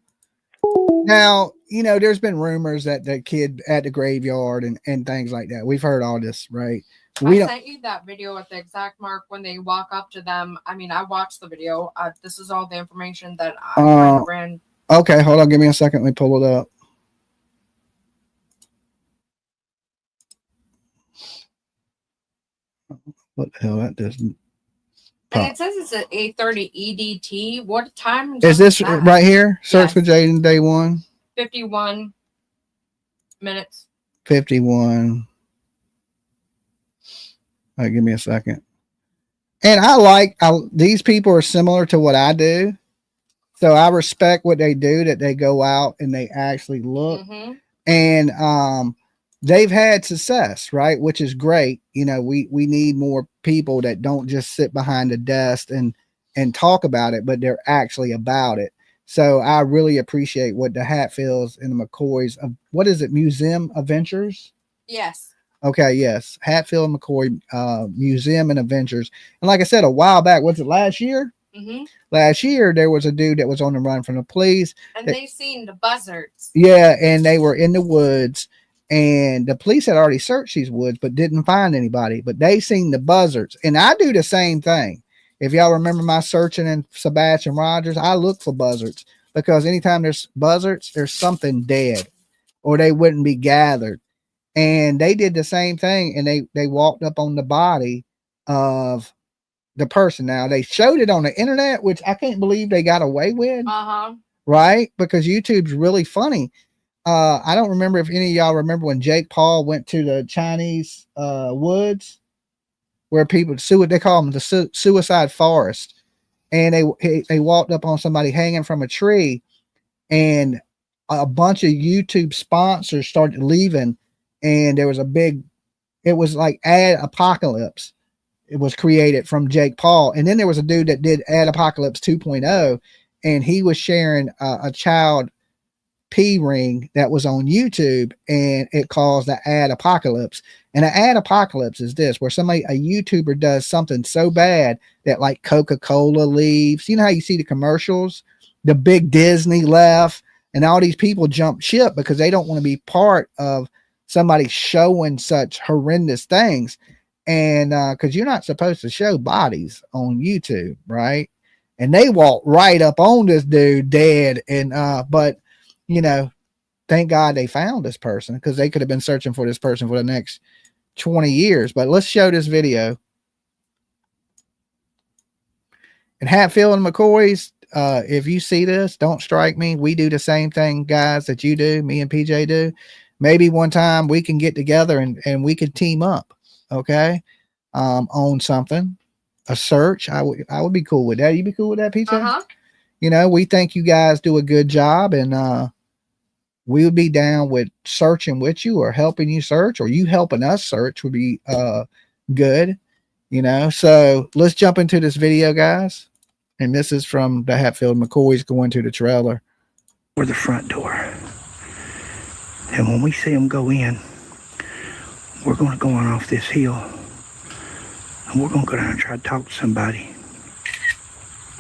Now, there's been rumors that the kid at the graveyard and things like that. We've heard all this, right? I sent you that video at the exact mark when they walk up to them. I mean, I watched the video. This is all the information that I ran. Okay, hold on. Give me a second. Let me pull it up. What the hell? That doesn't. And it says it's at 8:30 EDT. What time is this right here? Search for Jayden day 1. 51 minutes. 51. All right, give me a second. And I these people are similar to what I do. So I respect what they do, that they go out and they actually look. Mm-hmm. And they've had success, right? Which is great. We need more people that don't just sit behind a desk and talk about it, but they're actually about it. So I really appreciate what the Hatfields and the McCoys of, what is it? Museum Adventures? Yes. Okay. Yes. Hatfield and McCoy, Museum and Adventures. And like I said, a while back, was it last year? Mm-hmm. Last year, there was a dude that was on the run from the police. And they seen the buzzards. Yeah. And they were in the woods. And the police had already searched these woods, but didn't find anybody. But they seen the buzzards. And I do the same thing. If y'all remember my searching in Sebastian Rogers, I look for buzzards because anytime there's buzzards, there's something dead or they wouldn't be gathered. And they did the same thing, and they walked up on the body of the person. Now they showed it on the internet, which I can't believe they got away with. Right? Because YouTube's really funny. I don't remember if any of y'all remember when Jake Paul went to the Chinese woods where people they call them the suicide forest, and they walked up on somebody hanging from a tree, and a bunch of YouTube sponsors started leaving, and there was it was like Ad Apocalypse. It was created from Jake Paul, and then there was a dude that did Ad Apocalypse 2.0, and he was sharing a child P ring that was on YouTube, and it caused the ad apocalypse. And an ad apocalypse is this, where a YouTuber does something so bad that like Coca-Cola leaves. You know how you see the commercials, the big Disney left, and all these people jump ship because they don't want to be part of somebody showing such horrendous things. And because you're not supposed to show bodies on YouTube, right? And they walk right up on this dude dead, and but you know, thank God they found this person, because they could have been searching for this person for the next 20 years. But let's show this video. And Hatfield and McCoy's, if you see this, don't strike me. We do the same thing, guys, that you do, me and PJ do. Maybe one time we can get together and we could team up, okay, on something, a search. I would be cool with that. You be cool with that, PJ? You know, we think you guys do a good job, and we would be down with searching with you or helping you search, or you helping us search would be good, you know. So let's jump into this video, guys. And this is from the Hatfield McCoys going to the trailer. Or the front door. And when we see them go in, we're going to go on off this hill. And we're going to go down and try to talk to somebody.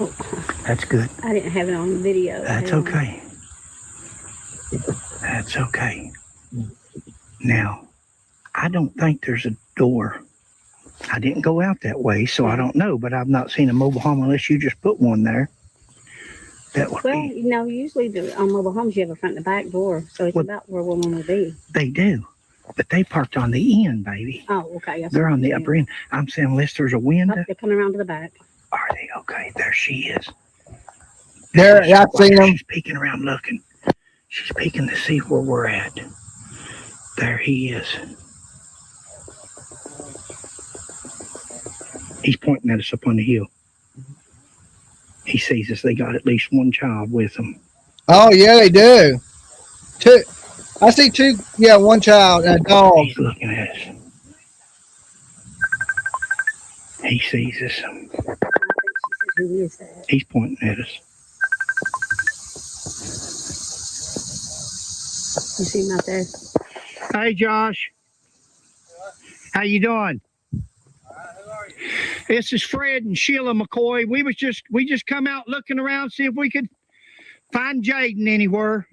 Oh, that's good. I didn't have it on video. That's okay. That's okay. Now, I don't think there's a door. I didn't go out that way, so I don't know, but I've not seen a mobile home unless you just put one there. That would well, you know, usually on mobile homes you have a front and back door, so it's about where one would be. They do, but they parked on the end, baby. Oh, okay. Yes, they're on the upper end. I'm saying unless there's a window. Oh, they're coming around to the back. Are they? Okay, there she is. There, I've seen them. She's peeking around looking. She's peeking to see where we're at. There he is. He's pointing at us up on the hill. He sees us. They got at least one child with them. Oh, yeah, they do. Two. I see two. Yeah, one child and a dog. He's looking at us. He sees us. Who is that? He's pointing at us. You see him out there? Hey, Josh. How you doing? This is Fred and Sheila McCoy. We just come out looking around, see if we could find Jayden anywhere.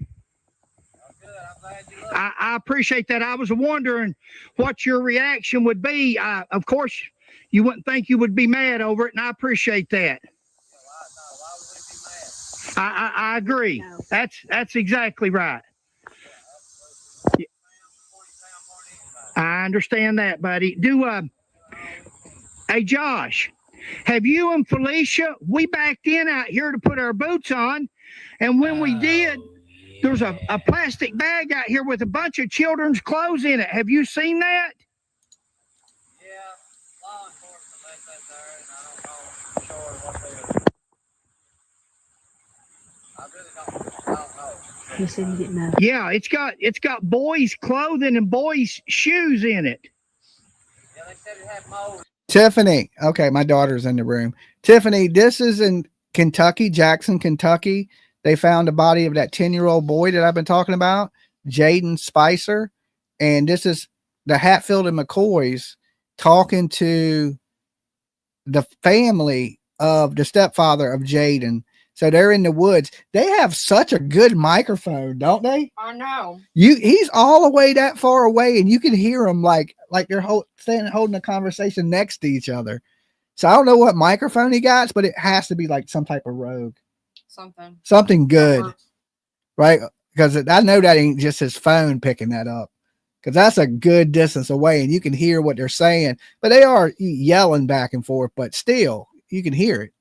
I appreciate that. I was wondering what your reaction would be. Of course, you wouldn't think you would be mad over it, and I appreciate that. I agree. That's exactly right. I understand that, buddy. Hey, Josh, have you and Felicia, we backed in out here to put our boots on, and when we did, there's a plastic bag out here with a bunch of children's clothes in it. Have you seen that? Yeah, law enforcement left that there, and I don't know sure what they I really don't know. You said you didn't know. Yeah, it's got boys' clothing and boys' shoes in it. Yeah, they said it had mold. Tiffany. Okay, my daughter's in the room. Tiffany, this is in Kentucky, Jackson, Kentucky. They found the body of that 10-year-old boy that I've been talking about, Jayden Spicer. And this is the Hatfield and McCoys talking to the family of the stepfather of Jayden. So they're in the woods. They have such a good microphone, don't they? I know. He's all the way that far away, and you can hear them like they're holding a conversation next to each other. So I don't know what microphone he got, but it has to be like some type of Rogue. Something good. Right? Because I know that ain't just his phone picking that up. Because that's a good distance away and you can hear what they're saying. But they are yelling back and forth, but still, you can hear it.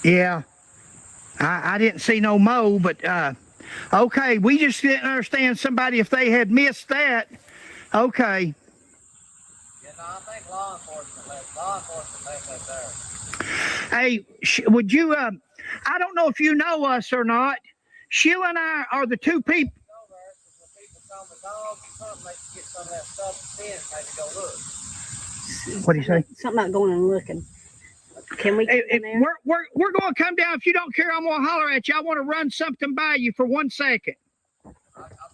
Yeah. I didn't see no mo, but okay, we just didn't understand somebody if they had missed that. Okay. Yeah, no, I think law enforcement left that there. Hey, would you, I don't know if you know us or not. Sheila and I are the two people. What do you say? Something about going and looking. Can we get in there? We're going to come down. If you don't care, I'm going to holler at you. I want to run something by you for 1 second. I'll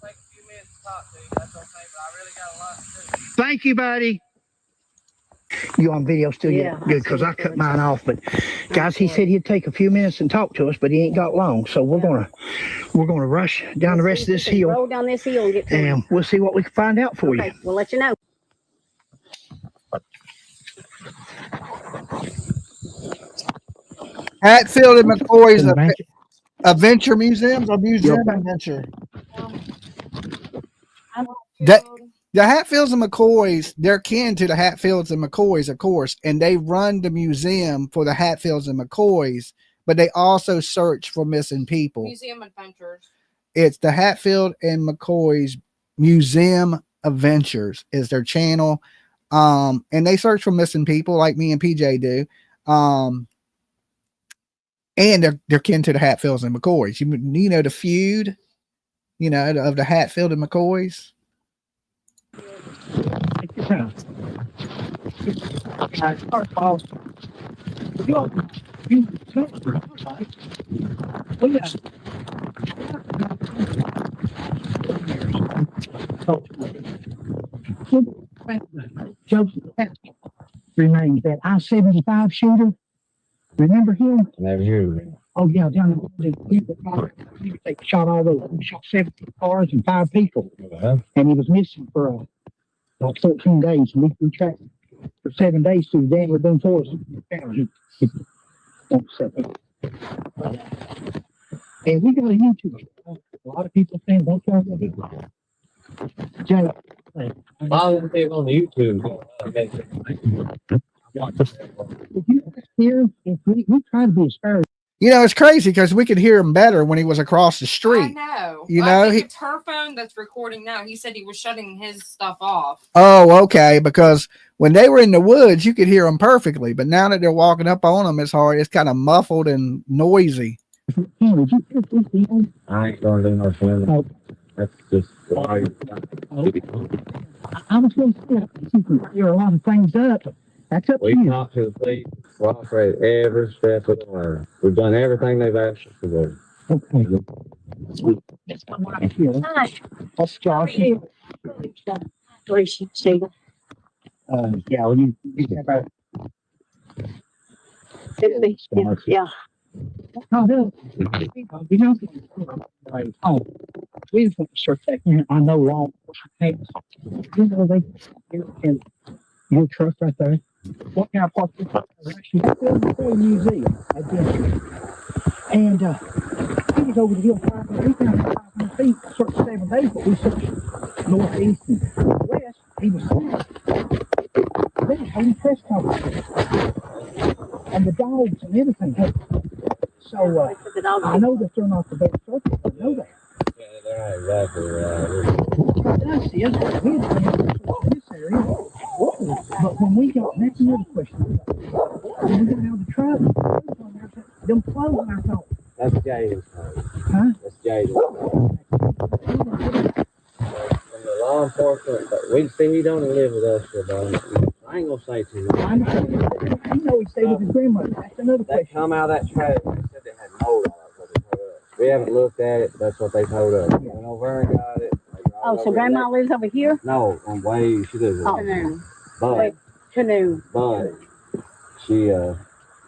take a few minutes to talk to you. That's okay, but I really got a lot to do. Thank you, buddy. You on video still? Yeah. Good, because I cut mine off. But guys, he said he'd take a few minutes and talk to us, but he ain't got long. So we're gonna rush down the rest of this hill. Roll down this hill and get to and we'll see what we can find out for you. We'll let you know. Hatfield and McCoy's Adventure Museums or Museum Adventure. The Hatfields and McCoys, they're kin to the Hatfields and McCoys, of course, and they run the museum for the Hatfields and McCoys, but they also search for missing people. Museum Adventures. It's the Hatfield and McCoys Museum Adventures is their channel. And they search for missing people like me and PJ do. And they're kin to the Hatfields and McCoys. You know the feud, of the Hatfield and McCoys. Joseph remains that I-75 shooter. Remember him? Never heard of it. Oh yeah, down the they shot all those. He shot 70 cars and 5 people, and he was missing for like 14 days. And we tracked for 7 days through the Denver Boone Forest. And we got a YouTube. A lot of people saying don't try to do it. Jay, Follow them on YouTube. If we try to be as fair. It's crazy because we could hear him better when he was across the street. I know. I think it's her phone that's recording now. He said he was shutting his stuff off. Oh, okay. Because when they were in the woods, you could hear them perfectly. But now that they're walking up on them, it's hard. It's kind of muffled and noisy. I ain't going to do no swimming. That's just why. I was going to say, you can clear a lot of things up. That's up to you. We talked to the police, cooperated every step of the way. We've done everything they've asked us to do. Okay. Let's come right here. Hi. That's Josh. Yeah, when you have a... Yeah. Oh, no. We just want to start taking I know law enforcement. They your truck right there. What kind of park this museum again. And he was over the hill 500 feet, searched 7 days, but we searched northeast and west. He was they were holding press conferences. And the dogs and everything. So I know that they're not the best searchers. I know that. Yeah, they're not exactly right. That's it. We had in this area. But when we got, that's another question. When we got out of the truck, them clothes, I thought. That's Jayden's home. Huh? That's Jayden's home. From the law enforcement, but we see he don't live with us for about. I ain't gonna say too much. I know he stayed with his grandmother. That's another question. They come out of that trash and they said they had mold on it. We haven't looked at it, but that's what they told us. We went over and got it. Oh, so grandma lives over here? No, on way she lives over Canoe. But Canoe. But she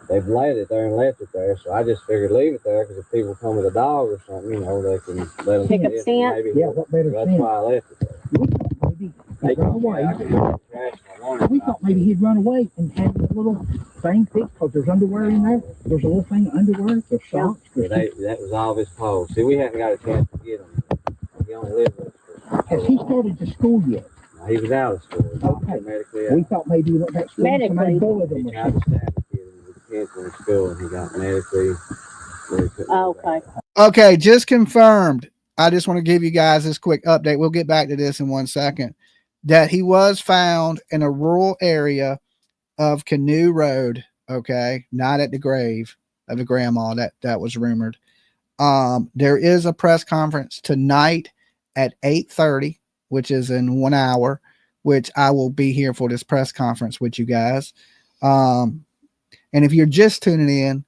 they've laid it there and left it there, so I just figured leave it there because if people come with a dog or something, they can let them pick up scent. maybe. Yeah, what better That's scent? why I left it there. He run away. We thought maybe he'd run away and have a little thing fixed because there's underwear in there. There's a little thing of underwear. There's socks. Yeah, that was all his pole. See, we haven't got a chance to get him. He only lived with us. Has he started to school yet? No, he was out of school. Okay. Medically We thought maybe he went back to school and somebody bullied him He or tried to something. stab a kid when he was in school, and he got medically. Okay. Okay, just confirmed. I just want to give you guys this quick update. We'll get back to this in 1 second. That he was found in a rural area of Canoe Road. Okay, not at the grave of the grandma that was rumored. There is a press conference tonight at 8:30, which is in 1 hour, which I will be here for this press conference with you guys. And if you're just tuning in,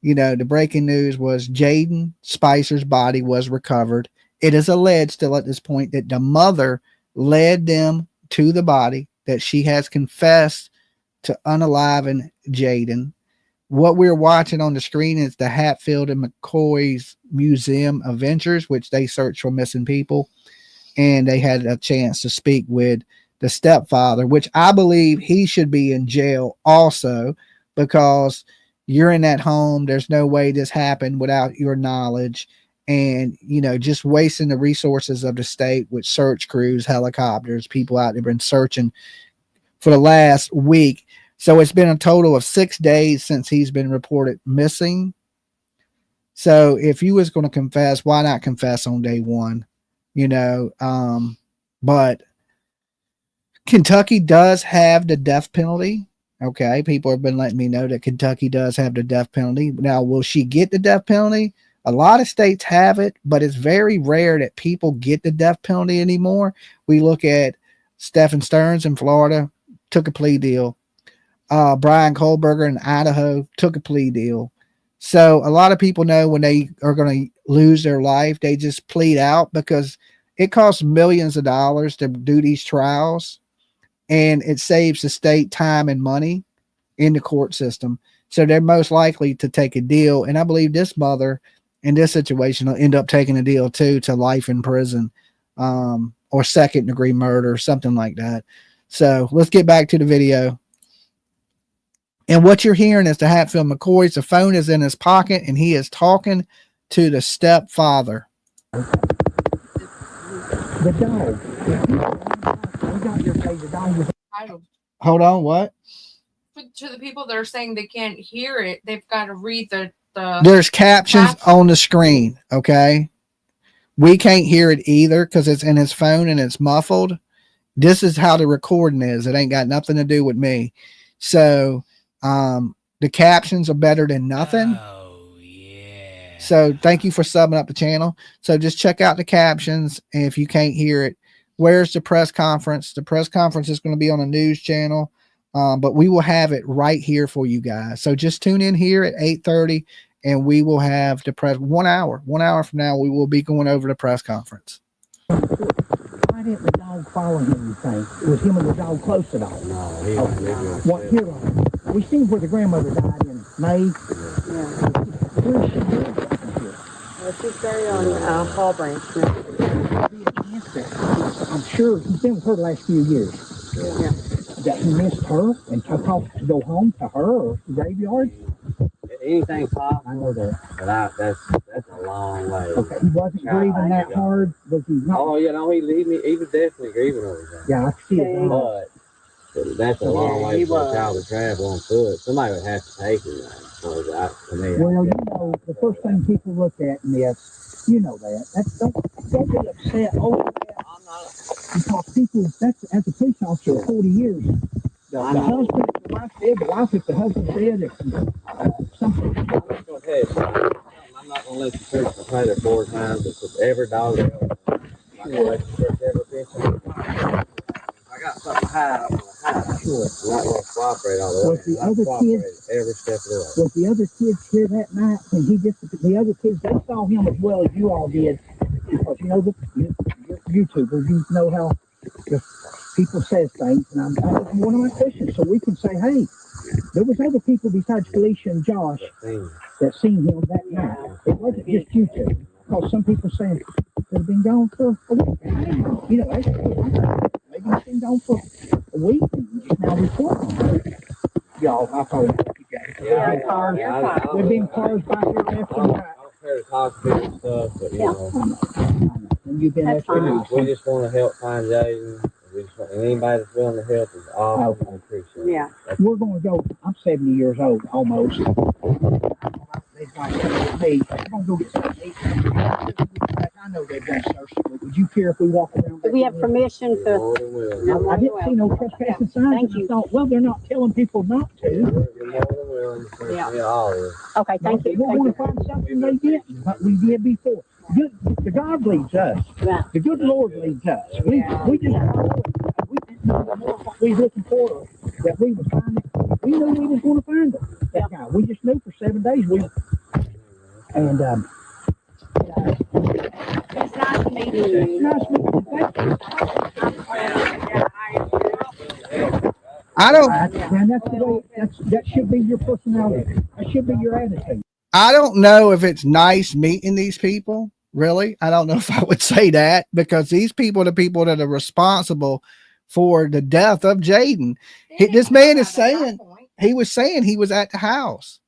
you know, the breaking news was Jayden Spicer's body was recovered. It is alleged still at this point that the mother led them to the body, that she has confessed to unaliving Jayden. What we're watching on the screen is the Hatfield and McCoy's Museum of Ventures, which they search for missing people. And they had a chance to speak with the stepfather, which I believe he should be in jail also, because you're in that home. There's no way this happened without your knowledge. And, you know, just wasting the resources of the state with search crews, helicopters, people out there been searching for the last week. So it's been a total of 6 days since he's been reported missing. So if you was going to confess, why not confess on day one? You know, but Kentucky does have the death penalty. Okay, people have been letting me know that Kentucky does have the death penalty. Now, will she get the death penalty? A lot of states have it, but it's very rare that people get the death penalty anymore. We look at Stephen Stearns in Florida, took a plea deal. Brian Kohlberger in Idaho took a plea deal. So a lot of people know when they are going to lose their life, they just plead out, because it costs millions of dollars to do these trials, and it saves the state time and money in the court system. So they're most likely to take a deal. And I believe this mother in this situation will end up taking a deal too, to life in prison, or second degree murder, something like that. So let's get back to the video. And what you're hearing is the Hatfield McCoy's, the phone is in his pocket and he is talking to the stepfather. The dog. We got your say the dog was. Hold on, what? To the people that are saying they can't hear it, they've got to read the There's captions on the screen, okay? We can't hear it either because it's in his phone and it's muffled. This is how the recording is. It ain't got nothing to do with me. So the captions are better than nothing. Oh, yeah. So thank you for subbing up the channel. So just check out the captions. And if you can't hear it, where's the press conference? The press conference is going to be on a news channel. But we will have it right here for you guys. So just tune in here at 8:30 and we will have the press 1 hour. 1 hour from now, we will be going over the press conference. Why didn't the dog follow him, you think? Was him and the dog close at all? No, he was What, here, we seen where the grandmother died in May. Yeah. Where is she buried up in here? Well, she's buried on Hall Branch now. I'm sure he's been with her the last few years. Yeah. That he missed her and took off to go home to her or the graveyard. Anything possible. I know that. But that's a long way. Okay, he wasn't grieving that hard. Was he not? Oh, you know, he was definitely grieving over that. Yeah, I see it. But that's a long way for a child to travel on foot. Somebody would have to take him. To me, well, you know, the first thing people look at in this, you know that. Don't be upset over that. I'm not. Because people, that's as a police officer, 40 years. The husband, the wife said, the wife, if the husband said, if something. I'm not going to let the church play their 4 times. Because every dog. I'm not going to let the church ever bitch. I got something to hide. I'm going to hide. Sure. I'm not going to cooperate all the way. Was the other kids every step of the way? Was the other kids here that night when he just the other kids? They saw him as well as you all did, because you know the YouTubers. You know how the people says things, and that was one of my questions. So we can say, hey, there was other people besides Felicia and Josh that seen him that night. It wasn't just you two. Because some people saying could have been gone for a week. You know, maybe he's been on for a week. And you just now report on it. Y'all, I apologize. There've been cars by here left and right. There's hospital and stuff, but you know. And you've been We just want to help find Jayden. And anybody that's willing to help is awesome. We appreciate it. Yeah. We're going to go. I'm 70 years old, almost. They're like, hey, I'm going to go get something to eat. I know they've done search, but would you care if we walk around? Do we have permission to? I didn't see no trespassing signs. Thank you. I thought, well, they're not telling people not to. You're more than willing. Yeah. Always. Okay, thank you. We want to find something they didn't, but we did before. The God leads us. Right. The good Lord leads us. We just follow it. We didn't know what we was looking for, that we would find it. We knew we was going to find it. That guy. We just knew for 7 days and It's nice meeting you. nice meeting you. I don't. And that's the way. That should be your personality. That should be your attitude. I don't know if it's nice meeting these people. Really, I don't know if I would say that, because these people are the people that are responsible for the death of Jayden. This man is saying he was at the house.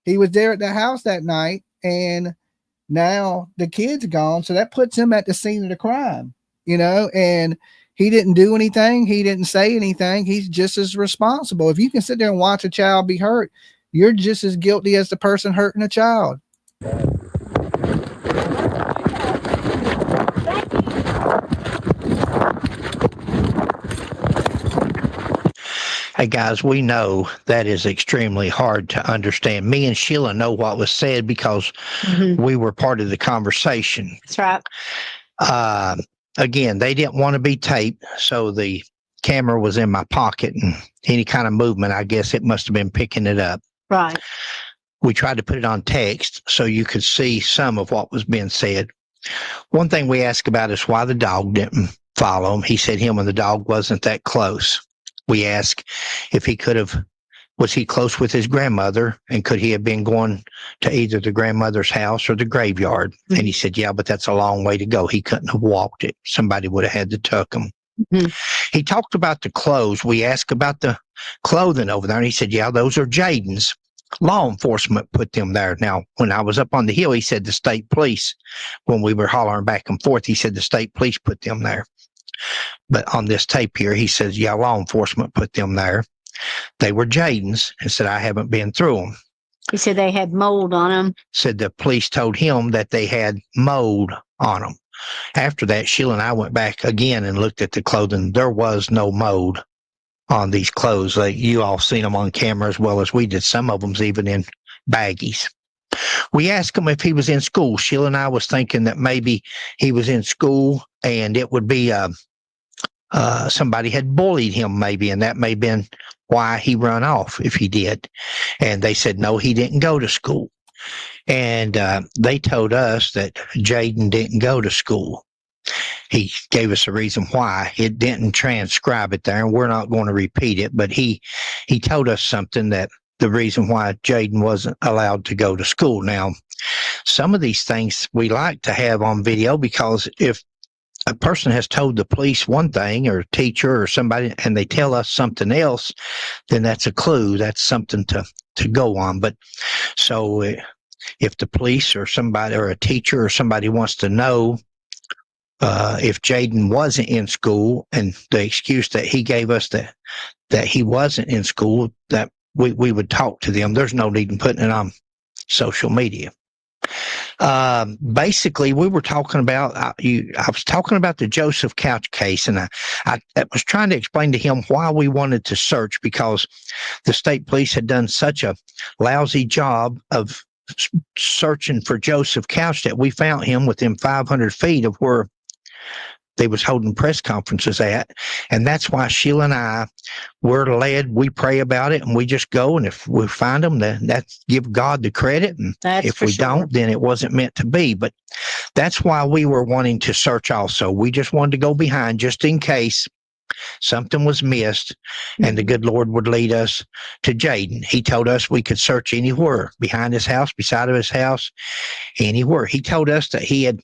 He was there at the house that night, and now the kid's gone. So that puts him at the scene of the crime, and he didn't do anything. He didn't say anything. He's just as responsible. If you can sit there and watch a child be hurt, you're just as guilty as the person hurting a child. Hey guys, we know that is extremely hard to understand. Me and Sheila know what was said because we were part of the conversation. That's right. Again, they didn't want to be taped, so the camera was in my pocket, and any kind of movement, I guess it must have been picking it up. Right. We tried to put it on text so you could see some of what was being said. One thing we asked about is why the dog didn't follow him. He said him and the dog wasn't that close. We asked if was he close with his grandmother, and could he have been going to either the grandmother's house or the graveyard? Mm-hmm. And he said, yeah, but that's a long way to go. He couldn't have walked it. Somebody would have had to tuck him. Mm-hmm. He talked about the clothes. We asked about the clothing over there, and he said, yeah, those are Jayden's. Law enforcement put them there. Now, when I was up on the hill, he said the state police, when we were hollering back and forth, he said the state police put them there. But on this tape here, he says, yeah, law enforcement put them there. They were Jayden's, and said, I haven't been through them. He said they had mold on them. Said the police told him that they had mold on them. After that, Sheila and I went back again and looked at the clothing. There was no mold on these clothes. You all seen them on camera as well as we did. Some of them's even in baggies. We asked him if he was in school. Sheila and I was thinking that maybe he was in school and it would be somebody had bullied him maybe, and that may have been why he run off if he did. And they said, no, he didn't go to school. And they told us that Jayden didn't go to school. He gave us a reason why. It didn't transcribe it there, and we're not going to repeat it, but he told us something, that the reason why Jayden wasn't allowed to go to school. Now, some of these things we like to have on video, because if a person has told the police one thing, or a teacher or somebody, and they tell us something else, then that's a clue. That's something to go on. But so if the police or somebody or a teacher or somebody wants to know if Jayden wasn't in school, and the excuse that he gave us that he wasn't in school, that we would talk to them. There's no need in putting it on social media. Basically, we were talking about, I was talking about the Joseph Couch case, and I was trying to explain to him why we wanted to search, because the state police had done such a lousy job of searching for Joseph Couch that we found him within 500 feet of where they was holding press conferences at. And that's why Sheila and I were led. We pray about it, and we just go, and if we find them, then that's give God the credit, and if we don't, then it wasn't meant to be. But that's why we were wanting to search also. We just wanted to go behind, just in case something was missed, and the good Lord would lead us to Jayden. He told us we could search anywhere, behind his house, beside of his house, anywhere. He told us that he had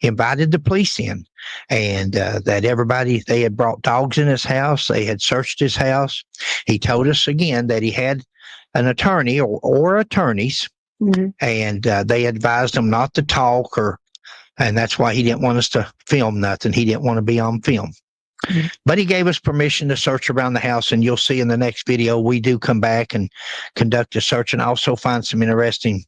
invited the police in, and that everybody, they had brought dogs in his house. They had searched his house. He told us again that he had an attorney or attorneys, and they advised him not to talk, and that's why he didn't want us to film nothing. He didn't want to be on film. But he gave us permission to search around the house, and you'll see in the next video, we do come back and conduct a search and also find some interesting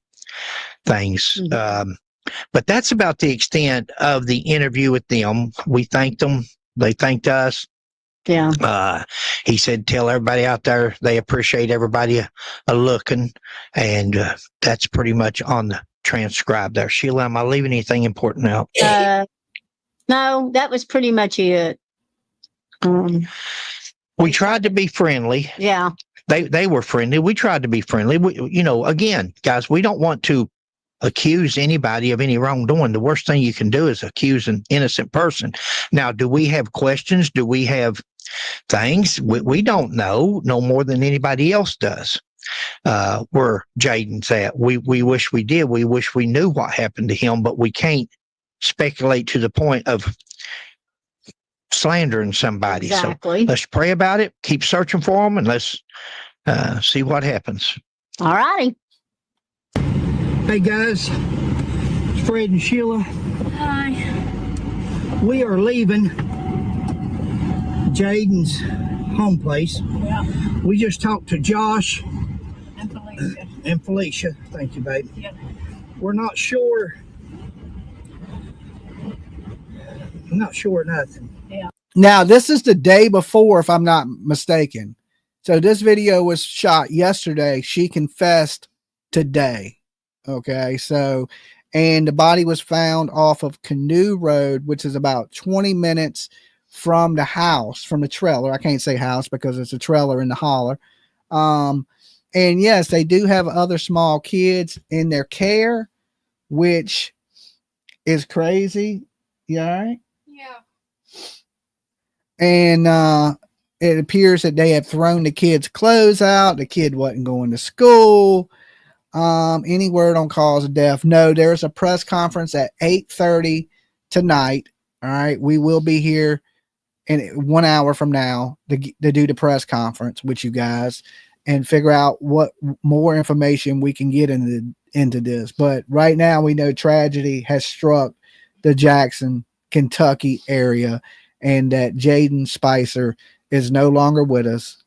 things. But that's about the extent of the interview with them. We thanked them. They thanked us. Yeah. He said, tell everybody out there they appreciate everybody a looking. And that's pretty much on the transcribe there. Sheila, am I leaving anything important out? No, that was pretty much it. We tried to be friendly. Yeah. They were friendly. We tried to be friendly. Again, guys, we don't want to accuse anybody of any wrongdoing. The worst thing you can do is accuse an innocent person. Now, do we have questions? Do we have things? We don't know no more than anybody else does. Where Jayden's at. We wish we did. We wish we knew what happened to him, but we can't speculate to the point of slandering somebody. Exactly. So let's pray about it, keep searching for them, and let's see what happens. All righty. Hey guys, it's Fred and Sheila. Hi. We are leaving Jayden's home place. Yeah. We just talked to Josh And Felicia. and Felicia. Thank you, babe. Yeah. We're not sure. I'm not sure nothing. Yeah. Now, this is the day before, if I'm not mistaken. So this video was shot yesterday. She confessed today. Okay. So, and the body was found off of Canoe Road, which is about 20 minutes from the house, from the trailer. I can't say house because it's a trailer in the holler. And yes, they do have other small kids in their care, which is crazy. You all right? Yeah. And it appears that they have thrown the kid's clothes out. The kid wasn't going to school. Any word on cause of death? No, there's a press conference at 8:30 tonight. All right. We will be here in 1 hour from now to do the press conference with you guys and figure out what more information we can get into this. But right now we know tragedy has struck the Jackson, Kentucky area, and that Jayden Spicer is no longer with us.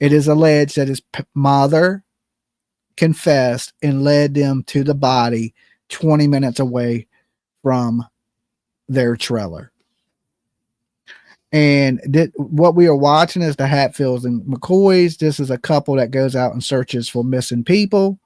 It is alleged that his mother confessed and led them to the body 20 minutes away from their trailer. And what we are watching is the Hatfields and McCoys. This is a couple that goes out and searches for missing people,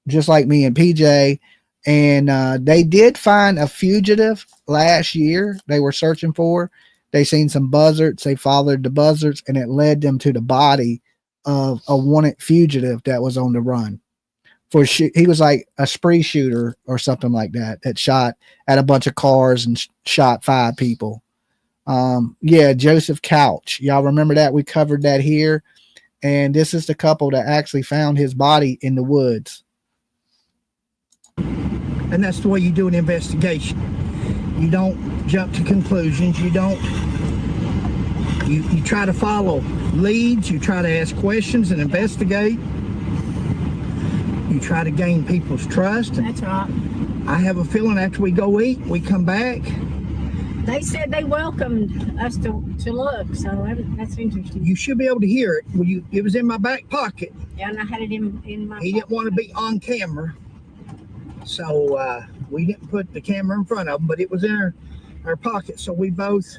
just like me and PJ. And they did find a fugitive last year they were searching for. They seen some buzzards. They followed the buzzards, and it led them to the body of a wanted fugitive that was on the run. He was like a spree shooter or something like that shot at a bunch of cars and shot 5 people. Yeah, Joseph Couch. Y'all remember that? We covered that here. And this is the couple that actually found his body in the woods. And that's the way you do an investigation. You don't jump to conclusions. You don't. You try to follow leads. You try to ask questions and investigate. You try to gain people's trust. That's right. I have a feeling after we go eat, we come back. They said they welcomed us to look, so that's interesting. You should be able to hear it. It was in my back pocket. Yeah, and I had it in my He didn't want to be on camera. So we didn't put the camera in front of him, but it was in our pocket. So we both.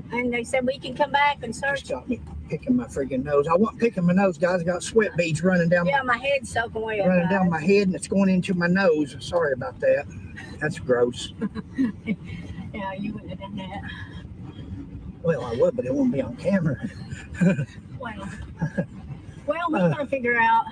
And they said we can come back and search. Stop me picking my freaking nose. I wasn't picking my nose, guys. I got sweat beads running down. Yeah, my head's soaking wet. Running down my head, and it's going into my nose. Sorry about that. That's gross. Yeah, you wouldn't have done that. Well, I would, but it won't be on camera. Well, we gotta figure out.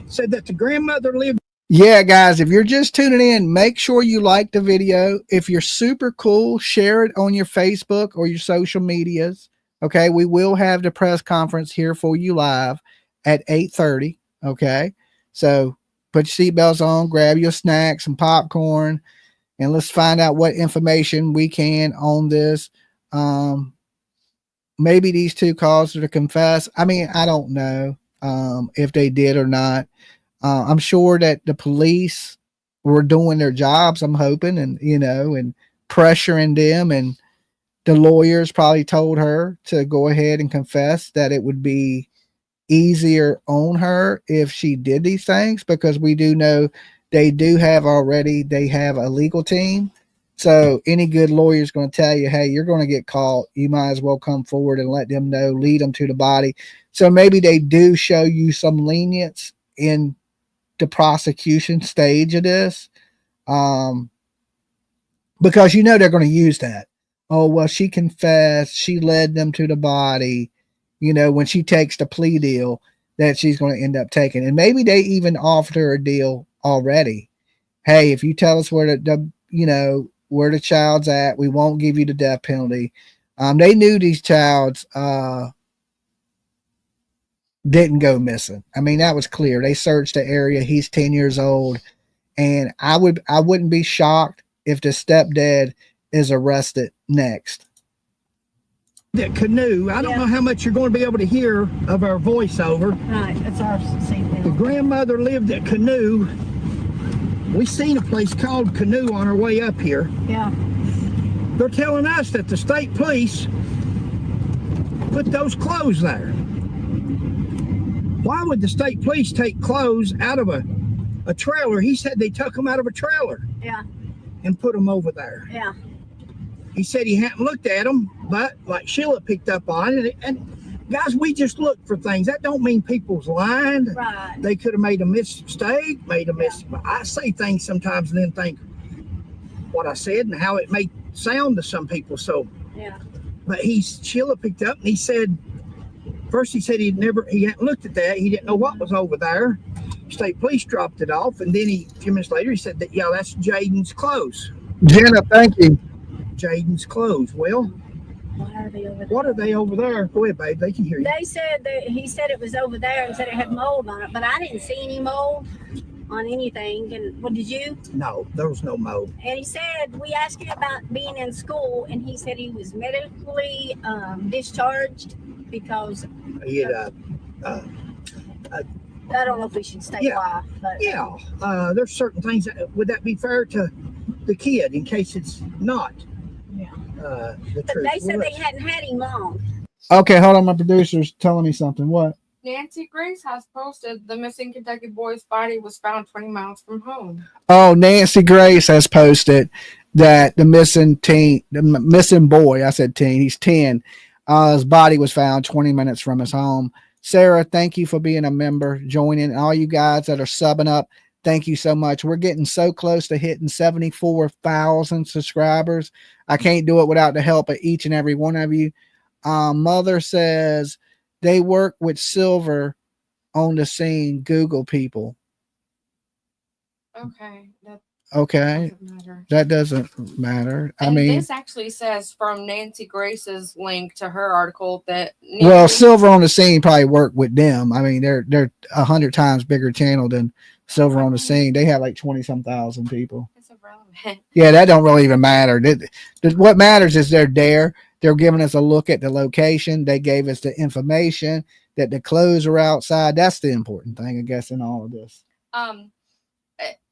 Said that the grandmother lived. Yeah, guys, if you're just tuning in, make sure you like the video. If you're super cool, share it on your Facebook or your social medias. Okay, we will have the press conference here for you live at 8:30. Okay, so put your seatbelts on, grab your snacks and popcorn, and let's find out what information we can on this. Maybe these two caused her to confess. I mean, I don't know if they did or not. I'm sure that the police were doing their jobs, I'm hoping, and and pressuring them, and the lawyers probably told her to go ahead and confess, that it would be easier on her if she did these things, because we do know they have a legal team. So any good lawyer is going to tell you, hey, you're going to get caught. You might as well come forward and let them know, lead them to the body. So maybe they do show you some lenience in the prosecution stage of this, because they're going to use that. Oh, well, she confessed, she led them to the body, when she takes the plea deal that she's going to end up taking. And maybe they even offered her a deal already. Hey, if you tell us where where the child's at, we won't give you the death penalty. They knew these childs didn't go missing. I mean, that was clear. They searched the area. He's 10 years old. And I wouldn't be shocked if the stepdad is arrested next. That canoe, I don't know how much you're going to be able to hear of our voiceover. Right, that's our seat. The grandmother lived at Canoe. We seen a place called Canoe on our way up here. Yeah. They're telling us that the state police put those clothes there. Why would the state police take clothes out of a trailer? He said they took them out of a trailer. Yeah. And put them over there. Yeah. He said he hadn't looked at them, but like Sheila picked up on it. And guys, we just look for things. That don't mean people's lying. Right. They could have made a mistake, I say things sometimes and then think what I said and how it may sound to some people. So, yeah. But Sheila picked up and he said, first he said he hadn't looked at that. He didn't know what was over there. State police dropped it off, and then a few minutes later he said that, yeah, that's Jayden's clothes. Jenna, thank you. Jayden's clothes. Well, what are they over there? Go ahead, babe. They can hear you. They said that he said it was over there and said it had mold on it, but I didn't see any mold on anything. And what did you? No, there was no mold. And he said, we asked him about being in school, and he said he was medically discharged because he had I don't know if we should say why, but there's certain things. Would that be fair to the kid in case it's not? Yeah. The but truth. they said they hadn't had him long. Okay, hold on. My producer's telling me something. What? Nancy Grace has posted the missing Kentucky boy's body was found 20 miles from home. Oh, Nancy Grace has posted that the missing boy, I said teen, he's 10, his body was found 20 minutes from his home. Sarah, thank you for being a member, joining. All you guys that are subbing up, thank you so much. We're getting so close to hitting 74,000 subscribers. I can't do it without the help of each and every one of you. Mother says they work with Silver on the scene. Google people. Okay. That doesn't matter. And I mean, this actually says from Nancy Grace's link to her article that Silver on the Scene probably worked with them. I mean, they're 100 times bigger channel than Silver on the Scene. They have like 20-some thousand people. It's irrelevant. Yeah, that don't really even matter. What matters is they're there. They're giving us a look at the location. They gave us the information that the clothes are outside. That's the important thing, I guess, in all of this.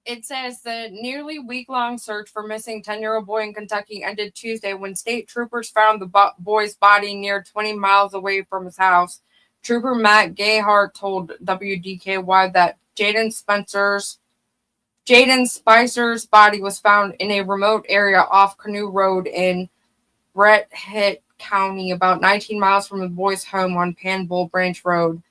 It says the nearly week-long search for missing 10-year-old boy in Kentucky ended Tuesday when state troopers found the boy's body near 20 miles away from his house. Trooper Matt Gayhart told WDKY that Jayden Spicer's body was found in a remote area off Canoe Road in Brett Hitt County, about 19 miles from the boy's home on Panbull Branch Road.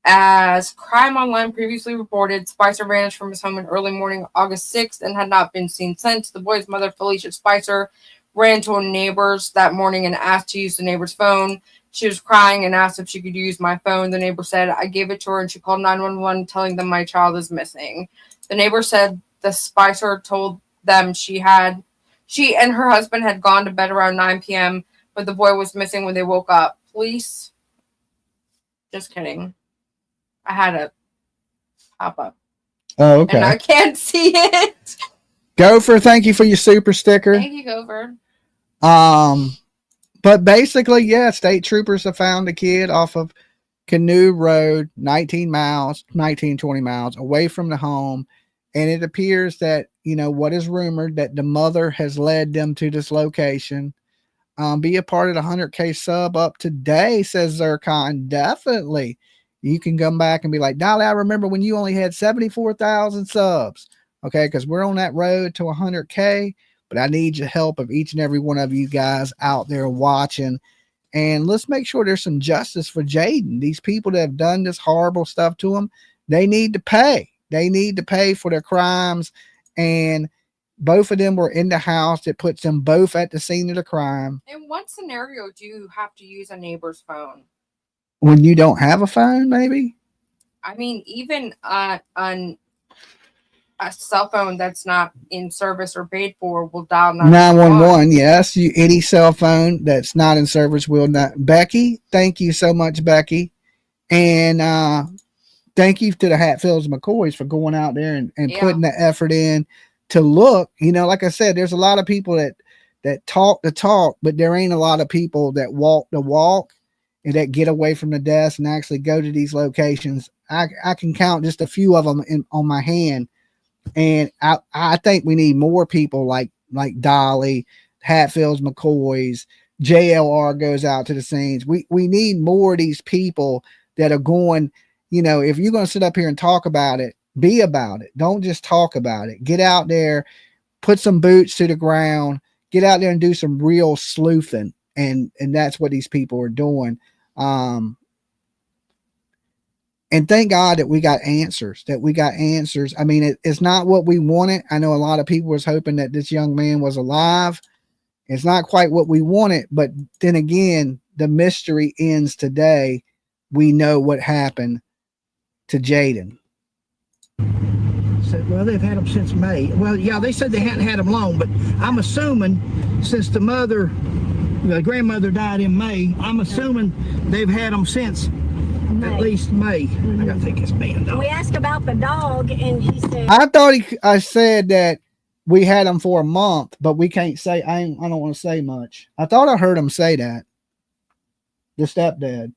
As Crime Online previously reported, Spicer vanished from his home in early morning August 6th and had not been seen since. The boy's mother, Felicia Spicer, ran to a neighbor's that morning and asked to use the neighbor's phone. She was crying and asked if she could use my phone. The neighbor said, I gave it to her, and she called 911 telling them my child is missing. The neighbor said the Spicer told them she and her husband had gone to bed around 9 p.m., but the boy was missing when they woke up. Police... Just kidding. I had a pop up. Oh, okay. And I can't see it. Gopher, thank you for your super sticker. Thank you, Gopher. But basically, yeah, state troopers have found the kid off of Canoe Road, 19 miles, 19, 20 miles away from the home. And it appears that, what is rumored that the mother has led them to this location. Be a part of the 100K sub up today, says Zircon. Definitely. You can come back and be like, Dolly, I remember when you only had 74,000 subs. Okay, because we're on that road to 100K, but I need your help of each and every one of you guys out there watching. And let's make sure there's some justice for Jayden. These people that have done this horrible stuff to him, they need to pay. They need to pay for their crimes. And both of them were in the house. That puts them both at the scene of the crime. In what scenario do you have to use a neighbor's phone? When you don't have a phone, maybe? I mean, even on a cell phone that's not in service or paid for will dial 911. Yes, any cell phone that's not in service will not. Becky, thank you so much, Becky. And thank you to the Hatfields and McCoys for going out there and putting the effort in to look. Like I said, there's a lot of people that talk the talk, but there ain't a lot of people that walk the walk and that get away from the desk and actually go to these locations. I can count just a few of them on my hand. And I think we need more people like Dolly, Hatfields, McCoys, JLR goes out to the scenes. We need more of these people that are going, if you're going to sit up here and talk about it, be about it. Don't just talk about it. Get out there, put some boots to the ground, get out there and do some real sleuthing. And that's what these people are doing. And thank God that we got answers, I mean, it's not what we wanted. I know a lot of people was hoping that this young man was alive. It's not quite what we wanted, but then again, the mystery ends today. We know what happened to Jayden. Well, they've had him since May. Well, yeah, they said they hadn't had him long, but I'm assuming since the grandmother died in May, I'm assuming they've had him since at least May. I gotta think it's May and dog. We asked about the dog, and he said, I thought I said that we had him for a month, but we can't say. I don't want to say much. I thought I heard him say that. The stepdad.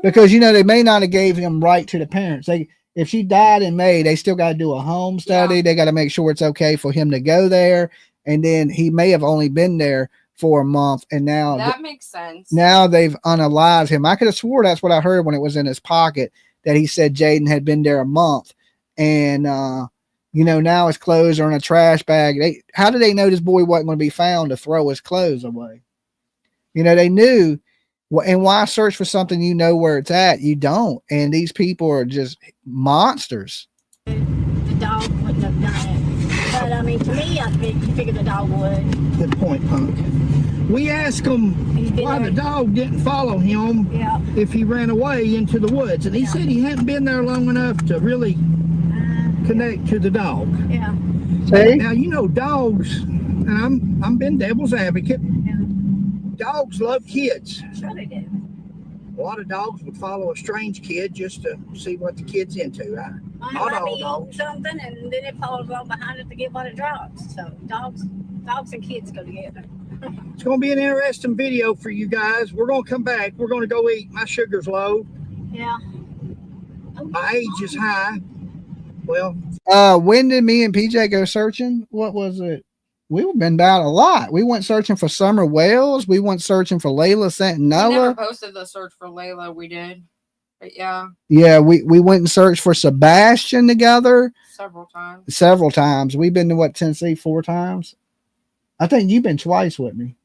Because they may not have gave him right to the parents. If she died in May, they still got to do a home study. Yeah. They got to make sure it's okay for him to go there. And then he may have only been there for a month, and now that makes sense. Now they've unalived him. I could have swore that's what I heard when it was in his pocket, that he said Jayden had been there a month, and now his clothes are in a trash bag. How did they know this boy wasn't going to be found to throw his clothes away? They knew. And why search for something where it's at? You don't. And these people are just monsters. The dog wouldn't have done it. But I mean, to me, I figured the dog would. Good point, Punk. We asked him why the dog didn't follow him if he ran away into the woods. And he said he hadn't been there long enough to really connect to the dog. Yeah. See? Now, dogs, and I'm been devil's advocate. Dogs love kids. Sure they do. A lot of dogs would follow a strange kid just to see what the kid's into. Not all dogs. Something, and then it follows along behind it to get what it drops. So dogs and kids go together. It's going to be an interesting video for you guys. We're going to come back. We're going to go eat. My sugar's low. Yeah. My age is high. Well. When did me and PJ go searching? What was it? We've been out a lot. We went searching for Summer Wales. We went searching for Layla Santanella. We never posted the search for Layla. We did. But yeah. Yeah, we went and searched for Sebastian together. Several times. We've been to Tennessee 4 times. I think you've been twice with me,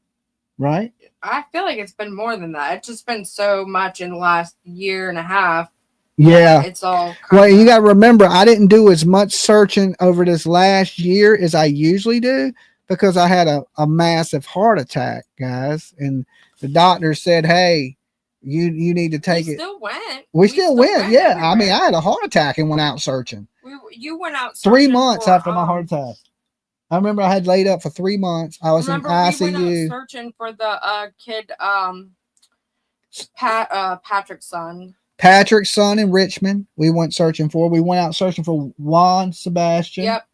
right? I feel like it's been more than that. It's just been so much in the last year and a half. Yeah. It's all. Well, you got to remember, I didn't do as much searching over this last year as I usually do, because I had a massive heart attack, guys. And the doctor said, hey, you need to take it. Still went. We still went. Yeah. Everywhere. I mean, I had a heart attack and went out searching. You went out 3 months after my heart attack. I remember I had laid up for 3 months. I was in ICU. We went out searching for the kid, Patrick's son. Patrick's son in Richmond, we went searching for. We went out searching for Juan Sebastian. Yep.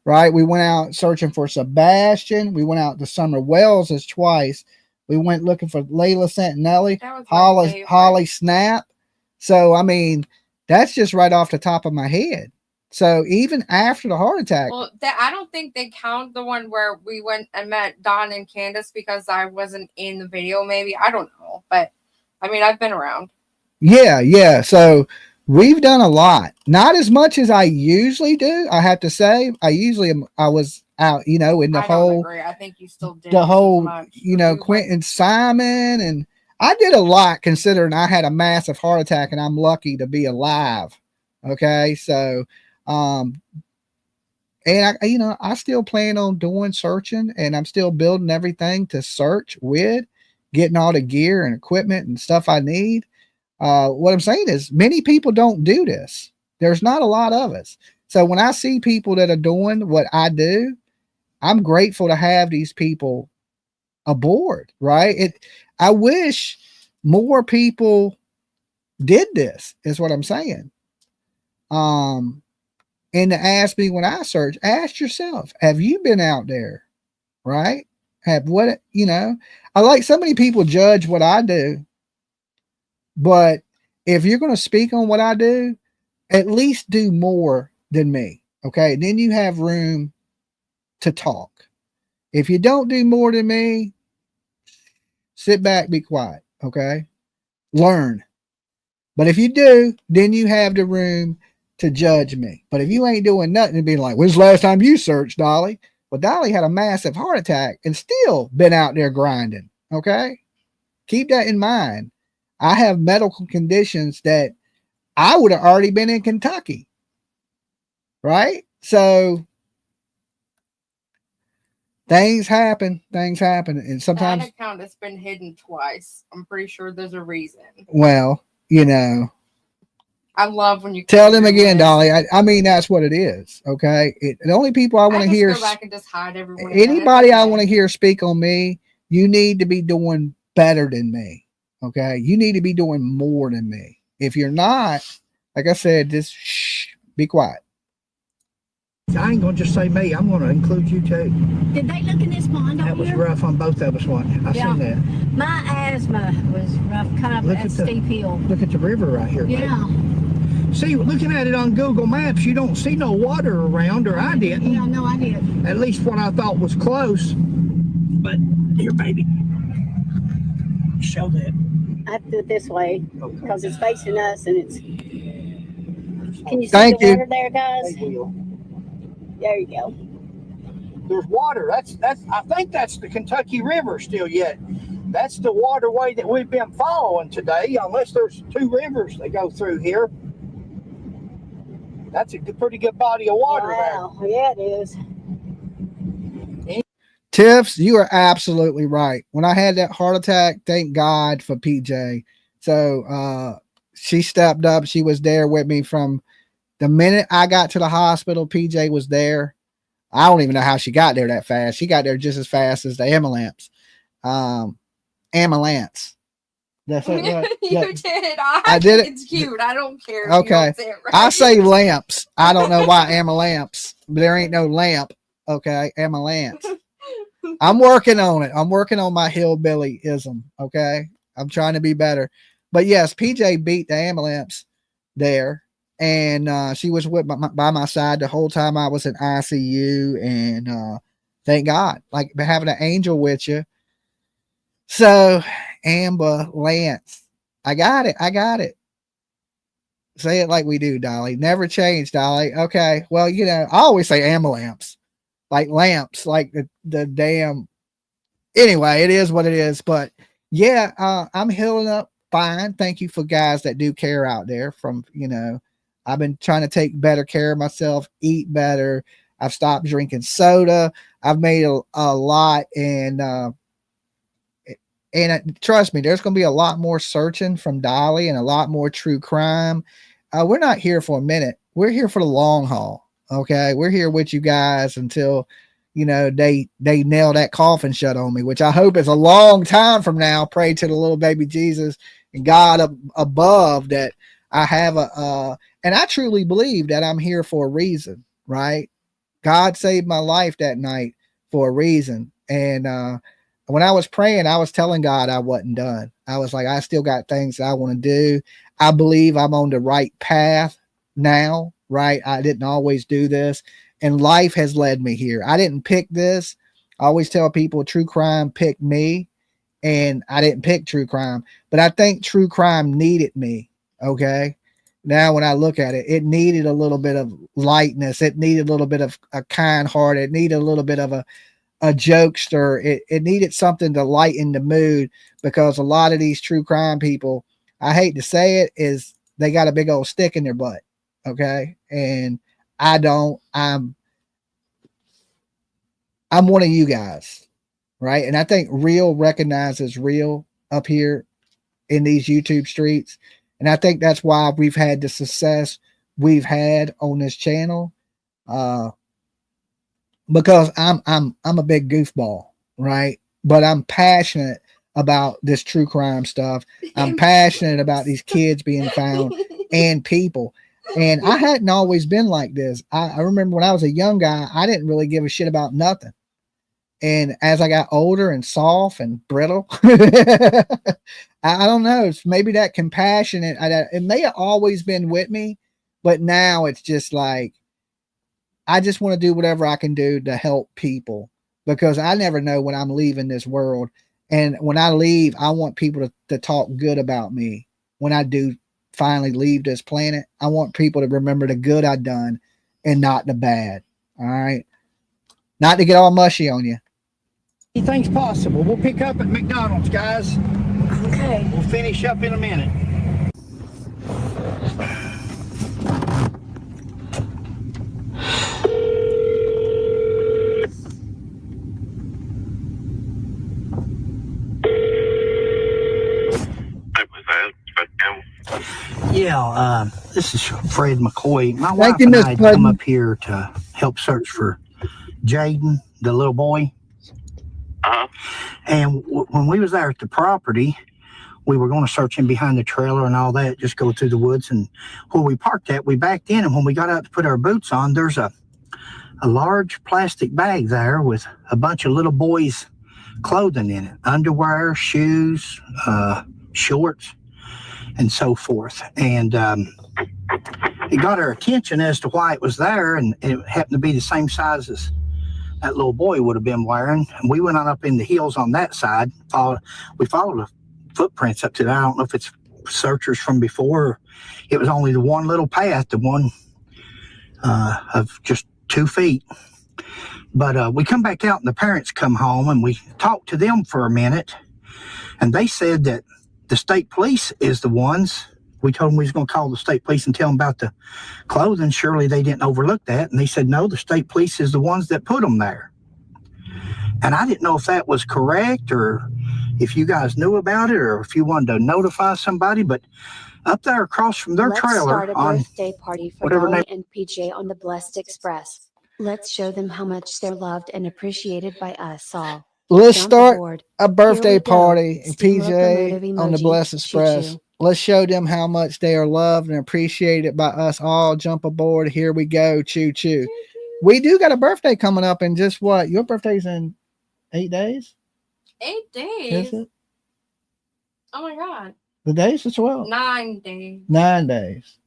Right. We went out searching for Sebastian. We went out to Summer Wells twice. We went looking for Layla Santinelli, Holly Snap. So, I mean, that's just right off the top of my head. So even after the heart attack. Well, I don't think they count the one where we went and met Don and Candace because I wasn't in the video, maybe. I don't know. But, I mean, I've been around. Yeah. So we've done a lot. Not as much as I usually do, I have to say. I was out, in the whole. Agree. I think you still did the whole, Quentin Simon. And I did a lot considering I had a massive heart attack and I'm lucky to be alive. Okay. So, and I still plan on doing searching, and I'm still building everything to search with, getting all the gear and equipment and stuff I need. What I'm saying is many people don't do this. There's not a lot of us. So when I see people that are doing what I do, I'm grateful to have these people aboard, right? I wish more people did this, is what I'm saying. And to ask me when I search, ask yourself, have you been out there? Right? I like so many people judge what I do. But if you're going to speak on what I do, at least do more than me. Okay. Then you have room to talk. If you don't do more than me, sit back, be quiet. Okay. Learn. But if you do, then you have the room to judge me. But if you ain't doing nothing and being like, when's the last time you searched, Dolly? Well, Dolly had a massive heart attack and still been out there grinding. Okay. Keep that in mind. I have medical conditions that I would have already been in Kentucky. Right? So things happen. And sometimes that account has been hidden twice. I'm pretty sure there's a reason. Well, I love when you tell them again, Dolly. I mean, that's what it is. Okay. The only people I want to hear, go back and just hide everyone. Anybody I want to hear speak on me, you need to be doing better than me. Okay. You need to be doing more than me. If you're not, like I said, just be quiet. I ain't gonna just say me. I'm gonna include you too. Did they look in this pond over That was here? rough on both of us, wasn't it? I seen that. My asthma was rough, kind of a steep hill. Look at the river right here. Yeah. Baby. See, looking at it on Google Maps, you don't see no water around, or I didn't. Yeah, no, I did. At least what I thought was close. But here, baby. Show that. I have to do it this way because it's facing us and it's. Can you see Thank the you. water there, guys? There you go. There's water. That's. I think that's the Kentucky River still yet. That's the waterway that we've been following today, unless there's two rivers that go through here. That's a pretty good body of water there. Yeah, it is. Tiffs, you are absolutely right. When I had that heart attack, thank God for PJ. So she stepped up. She was there with me from the minute I got to the hospital. PJ was there. I don't even know how she got there that fast. She got there just as fast as the ambulance. Ambulance. That's it. You did. I did it. It's cute. I don't care. Okay. If you don't say it right. I say lamps. I don't know why ambulance, but there ain't no lamp. Okay. Ambulance. I'm working on it. I'm working on my hillbillyism. Okay. I'm trying to be better. But yes, PJ beat the ambulance there. And she was by my side the whole time I was in ICU. And thank God, like having an angel with you. So, Amber Lance, I got it. Say it like we do, Dolly. Never change, Dolly. Okay. Well, I always say ambulance, like lamps, like the damn. Anyway, it is what it is. But yeah, I'm healing up fine. Thank you for guys that do care out there. I've been trying to take better care of myself, eat better. I've stopped drinking soda. I've made a lot, and trust me, there's going to be a lot more searching from Dolly and a lot more true crime. We're not here for a minute. We're here for the long haul. Okay. We're here with you guys until, they nail that coffin shut on me, which I hope is a long time from now. Pray to the little baby Jesus God above that I have and I truly believe that I'm here for a reason, right? God saved my life that night for a reason. And when I was praying, I was telling God I wasn't done. I was like, I still got things that I want to do. I believe I'm on the right path now, right? I didn't always do this, and life has led me here. I didn't pick this. I always tell people true crime picked me, and I didn't pick true crime, but I think true crime needed me. Okay. Now, when I look at it, it needed a little bit of lightness. It needed a little bit of a kind heart. It needed a little bit of a jokester. It needed something to lighten the mood, because a lot of these true crime people, I hate to say it, is they got a big old stick in their butt. Okay. And I don't, I'm one of you guys. Right. And I think real recognizes real up here in these YouTube streets. And I think that's why we've had the success we've had on this channel. Because I'm a big goofball, right? But I'm passionate about this true crime stuff. I'm passionate about these kids being found and people. And I hadn't always been like this. I remember when I was a young guy, I didn't really give a shit about nothing. And as I got older and soft and brittle, I don't know. It's maybe that compassionate. It may have always been with me, but now it's just like, I just want to do whatever I can do to help people, because I never know when I'm leaving this world. And when I leave, I want people to talk good about me. When I do finally leave this planet, I want people to remember the good I've done and not the bad. All right. Not to get all mushy on you. Anything's possible. We'll pick up at McDonald's, guys. Okay. We'll finish up in a minute. Yeah, this is Fred McCoy. My wife and I had come up here to help search for Jayden, the little boy. And when we was there at the property, we were going to search him behind the trailer and all that, just go through the woods. And where we parked at, we backed in. And when we got out to put our boots on, there's a large plastic bag there with a bunch of little boys' clothing in it, underwear, shoes, shorts, and so forth. And it got our attention as to why it was there, and it happened to be the same size as that little boy would have been wearing. And we went on up in the hills on that side. We followed the footprints up to that. I don't know if it's searchers from before, or it was only the one little path, the one of just 2 feet. But we come back out and the parents come home, and we talked to them for a minute, and they said that the state police is the ones. We told them we was going to call the state police and tell them about the clothing. Surely they didn't overlook that. And they said, no, the state police is the ones that put them there. And I didn't know if that was correct, or if you guys knew about it, or if you wanted to notify somebody. But up there across from their trailer, start a on birthday party for whatever Dolly name. and PJ on the Blessed Express. Let's show them how much they're loved and appreciated by us all. Let's Jump start aboard. a birthday Here we go. party in Steam PJ locomotive on the emoji. Blessed Express. Choo-choo. Let's show them how much they are loved and appreciated by us all. Jump aboard. Here we go. Choo choo. We do got a birthday coming up in just what? Your birthday's in 8 days? 8 days? Is it? Oh my God. The days is 12. 9 days. 9 days.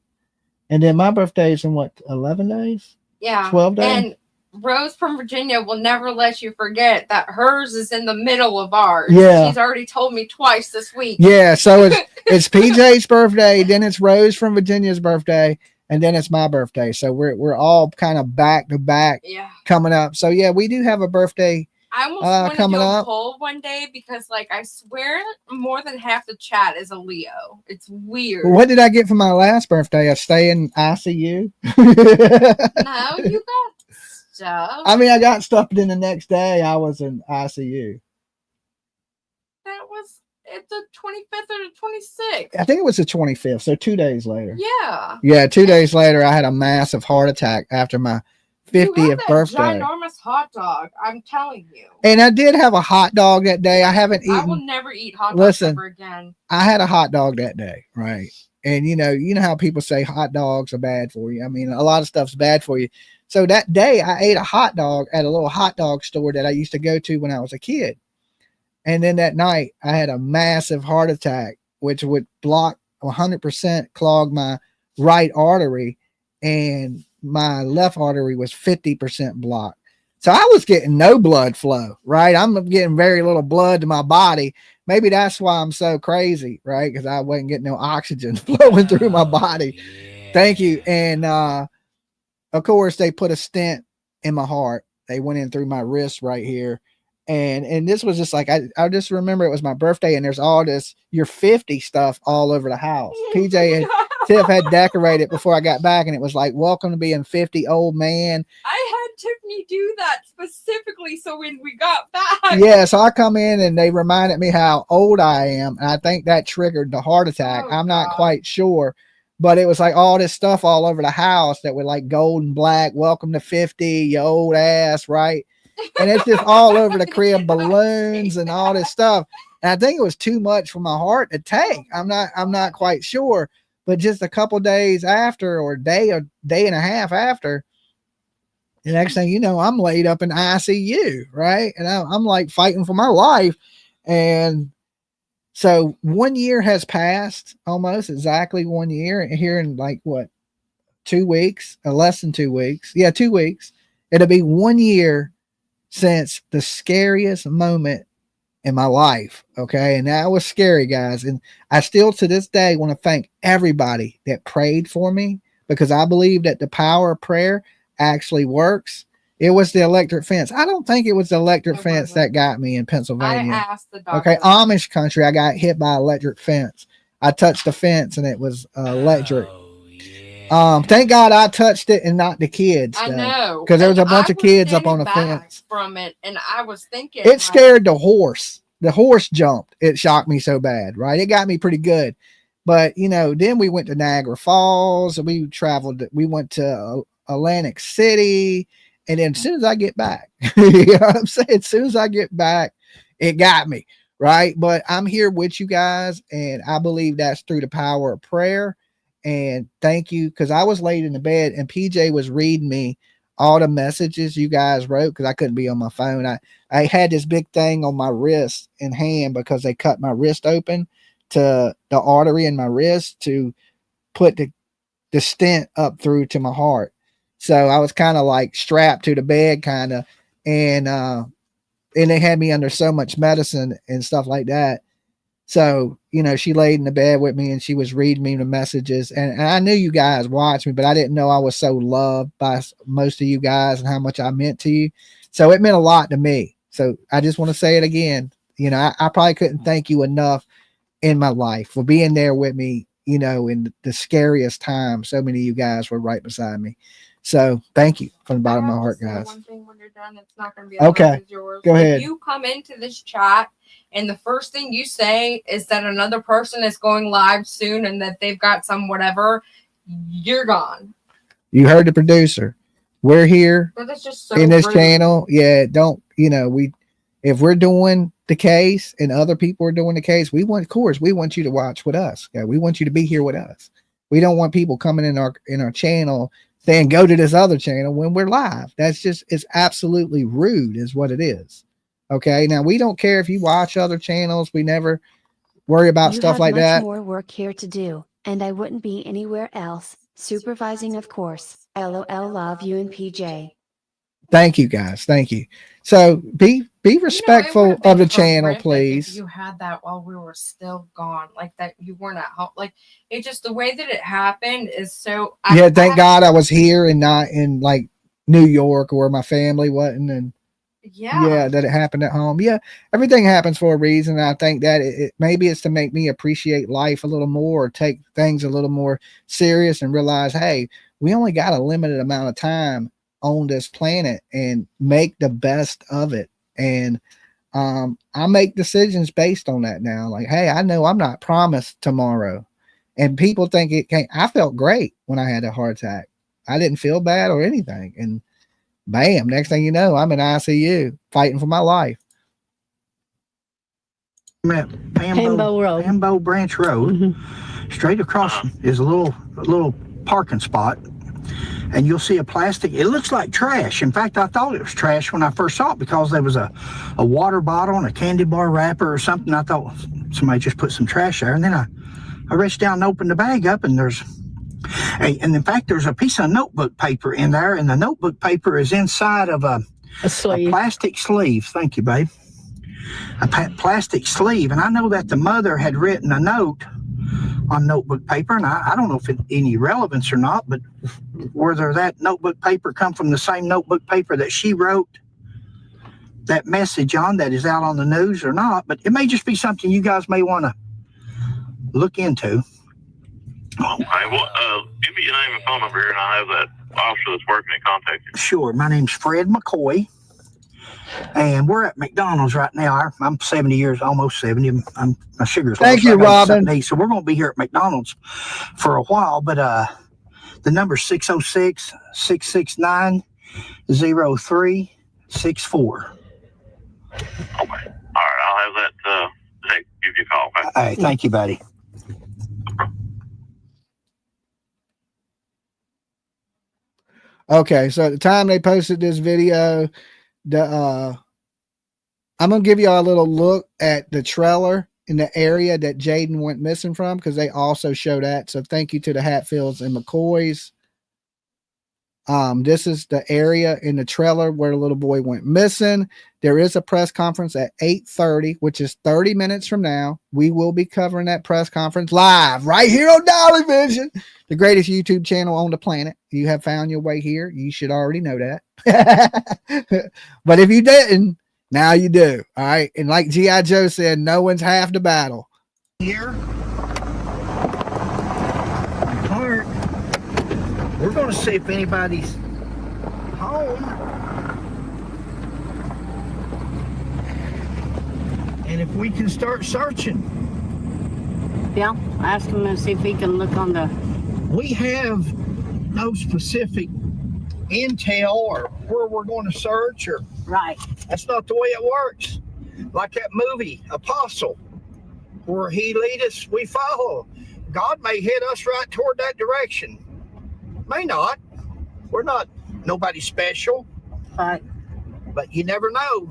And then my birthday's in what? 11 days? Yeah. 12 days? And Rose from Virginia will never let you forget that hers is in the middle of ours. Yeah. She's already told me twice this week. Yeah, so it's PJ's birthday, then it's Rose from Virginia's birthday, and then it's my birthday. So we're all kind of back to back coming up. So yeah, we do have a birthday I almost want to coming do a up. poll one day, because like I swear more than half the chat is a Leo. It's weird. What did I get for my last birthday? A stay in ICU? No, you got stuff. I mean, I got stuff, but then the next day I was in ICU. That was at the 25th or the 26th. I think it was the 25th, so 2 days later. Yeah. Yeah, 2 days later, I had a massive heart attack after my 50th birthday. Ginormous hot dog. I'm telling you. And I did have a hot dog that day. I haven't eaten. I will never eat hot dogs ever again. I had a hot dog that day, right? And you know how people say hot dogs are bad for you. I mean, a lot of stuff's bad for you. So that day I ate a hot dog at a little hot dog store that I used to go to when I was a kid. And then that night I had a massive heart attack, which would block 100% clog my right artery, and my left artery was 50% blocked. So I was getting no blood flow, right? I'm getting very little blood to my body. Maybe that's why I'm so crazy, right? Because I wasn't getting no oxygen flowing through my body. Thank you. And of course, they put a stent in my heart. They went in through my wrist right here. And this was just like, I just remember it was my birthday, and there's all this "you're 50" stuff all over the house. PJ and Tiff had decorated before I got back, and it was like, "Welcome to being 50, old man." I had Tiffany do that specifically so when we got back. Yeah, so I come in and they reminded me how old I am, and I think that triggered the heart attack. I'm not quite sure, but it was like all this stuff all over the house that were like gold and black. "Welcome to 50, you old ass," right? And it's just all over the crib, balloons and all this stuff. And I think it was too much for my heart to take. I'm not quite sure, but just a couple days after, or day and a half after, the next thing you know, I'm laid up in ICU, right? And I'm like fighting for my life. And so 1 year has passed, almost exactly 1 year, here in like what, 2 weeks, or less than 2 weeks. Yeah, 2 weeks. It'll be 1 year since the scariest moment in my life. Okay. And that was scary, guys. And I still to this day want to thank everybody that prayed for me, because I believe that the power of prayer actually works. It was the electric fence. I don't think it was the electric fence that got me in Pennsylvania. I asked the doctor. Okay. Amish country. I got hit by an electric fence. I touched the fence and it was electric. Thank God I touched it and not the kids. I know, because there was a bunch of kids up on the fence from it, and I was thinking it scared the horse. The horse jumped. It shocked me so bad, right? It got me pretty good. But then we went to Niagara Falls, and we traveled. We went to Atlantic City, and then as soon as I get back, you know what I'm saying? As soon as I get back, it got me, right? But I'm here with you guys, and I believe that's through the power of prayer. And thank you, because I was laid in the bed and PJ was reading me all the messages you guys wrote, because I couldn't be on my phone. I had this big thing on my wrist and hand because they cut my wrist open to the artery in my wrist to put the stent up through to my heart. So I was kind of like strapped to the bed kind of, and they had me under so much medicine and stuff like that. So, she laid in the bed with me and she was reading me the messages, and I knew you guys watched me, but I didn't know I was so loved by most of you guys and how much I meant to you. So it meant a lot to me. So I just want to say it again. I probably couldn't thank you enough in my life for being there with me, in the scariest time. So many of you guys were right beside me. So thank you from the bottom of my heart, guys. One thing when you're done, it's not going to be okay. Yours. Go ahead. If you come into this chat and the first thing you say is that another person is going live soon and that they've got some whatever, you're gone. You heard the producer. We're here that's just so in this rude. channel. Yeah, if we're doing the case and other people are doing the case, we want you to watch with us. Okay? We want you to be here with us. We don't want people coming in our channel saying go to this other channel when we're live. It's absolutely rude is what it is. Okay. Now we don't care if you watch other channels. We never worry about stuff like that. More work here to do, and I wouldn't be anywhere else. Supervising, of course. LOL, love you and PJ. Thank you guys. Thank you. So be respectful of the channel, please. If you had that while we were still gone, like that you weren't at home, like it just the way that it happened is so. Thank God I was here and not in like New York where my family wasn't, and that it happened at home. Yeah, everything happens for a reason. I think that maybe it's to make me appreciate life a little more, or take things a little more serious, and realize, hey, we only got a limited amount of time on this planet, and make the best of it. And I make decisions based on that now. Like, hey, I know I'm not promised tomorrow, and people think it can't. I felt great when I had a heart attack. I didn't feel bad or anything, and Bam. Next thing you know, I'm in ICU fighting for my life. I'm at Pambo Branch Road. Straight across is a little parking spot, and you'll see a plastic. It looks like trash. In fact, I thought it was trash when I first saw it because there was a water bottle and a candy bar wrapper or something. I thought somebody just put some trash there, and then I reached down and opened the bag up, and and in fact, there's a piece of notebook paper in there, and the notebook paper is inside of a plastic sleeve. Thank you, babe. A plastic sleeve, and I know that the mother had written a note on notebook paper, and I don't know if it any relevance or not, but whether that notebook paper come from the same notebook paper that she wrote that message on that is out on the news or not, but it may just be something you guys may want to look into. Okay, well, give me your name and phone number here, and I'll have that officer that's working in contact you. Sure. My name's Fred McCoy, and we're at McDonald's right now. I'm 70 years, almost 70. My sugar's low. Thank you, Robin. So we're going to be here at McDonald's for a while, but the number's 606-669-0364. Okay. All right, I'll have that give you a call. Okay? All right, thank you, buddy. Okay, so at the time they posted this video, I'm gonna give you a little look at the trailer in the area that Jayden went missing from, because they also show that. So thank you to the Hatfields and McCoys. This is the area in the trailer where the little boy went missing. There is a press conference at 8:30, which is 30 minutes from now. We will be covering that press conference live right here on Dolly Vision, the greatest YouTube channel on the planet. You have found your way here. You should already know that. But if you didn't, now you do. All right. And like G.I. Joe said, no one's half the battle. Here. Park. We're going to see if anybody's home. And if we can start searching. Yeah, ask him and see if he can look on the... We have no specific intel or where we're going to search, or right. That's not the way it works. Like that movie, Apostle, where he lead us, we follow. God may hit us right toward that direction. May not. We're not nobody special. Right. But you never know.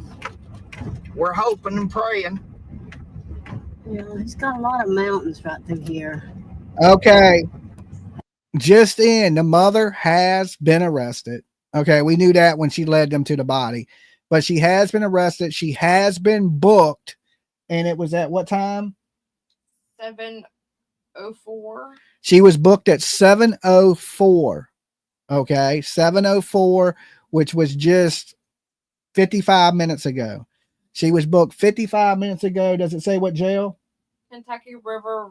We're hoping and praying. Yeah, he's got a lot of mountains right through here. Okay. Just in, the mother has been arrested. Okay, we knew that when she led them to the body. But she has been arrested. She has been booked. And it was at what time? 7:04. She was booked at 7:04. Okay, 7:04, which was just 55 minutes ago. She was booked 55 minutes ago. Does it say what jail? Kentucky River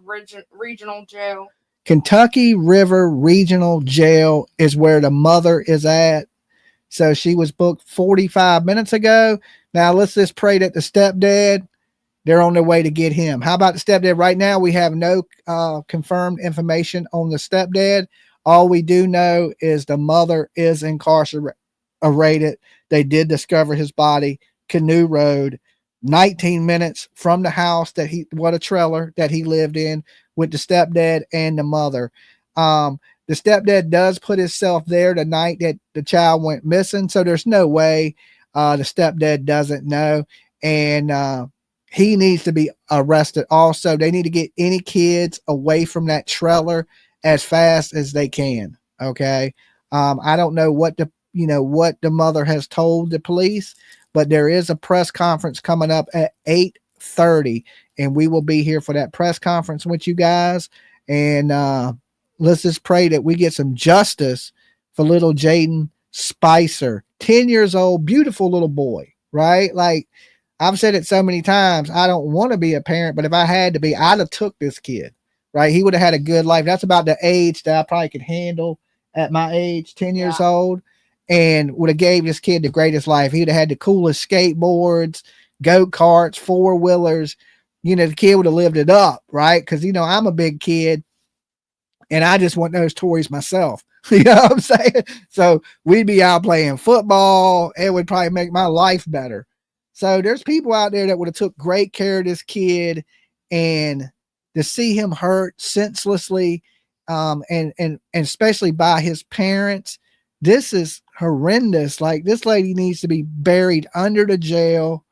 Regional Jail. Kentucky River Regional Jail is where the mother is at. So she was booked 45 minutes ago. Now let's just pray that the stepdad, they're on their way to get him. How about the stepdad? Right now, we have no confirmed information on the stepdad. All we do know is the mother is incarcerated. They did discover his body, Canoe Road, 19 minutes from the house what a trailer that he lived in with the stepdad and the mother. The stepdad does put himself there the night that the child went missing. So there's no way the stepdad doesn't know. And he needs to be arrested also. They need to get any kids away from that trailer as fast as they can. Okay. I don't know what the mother has told the police, but there is a press conference coming up at 8:30, and we will be here for that press conference with you guys. And let's just pray that we get some justice for little Jayden Spicer, 10 years old, beautiful little boy, right? Like I've said it so many times, I don't want to be a parent, but if I had to be, I'd have took this kid, right? He would have had a good life. That's about the age that I probably could handle at my age, 10 years old, and would have gave this kid the greatest life. He'd have had the coolest skateboards, go-karts, four-wheelers. The kid would have lived it up, right? Because, I'm a big kid, and I just want those toys myself. You know what I'm saying? So we'd be out playing football. It would probably make my life better. So there's people out there that would have took great care of this kid, and to see him hurt senselessly, and especially by his parents, this is horrendous. Like, this lady needs to be buried under the jail.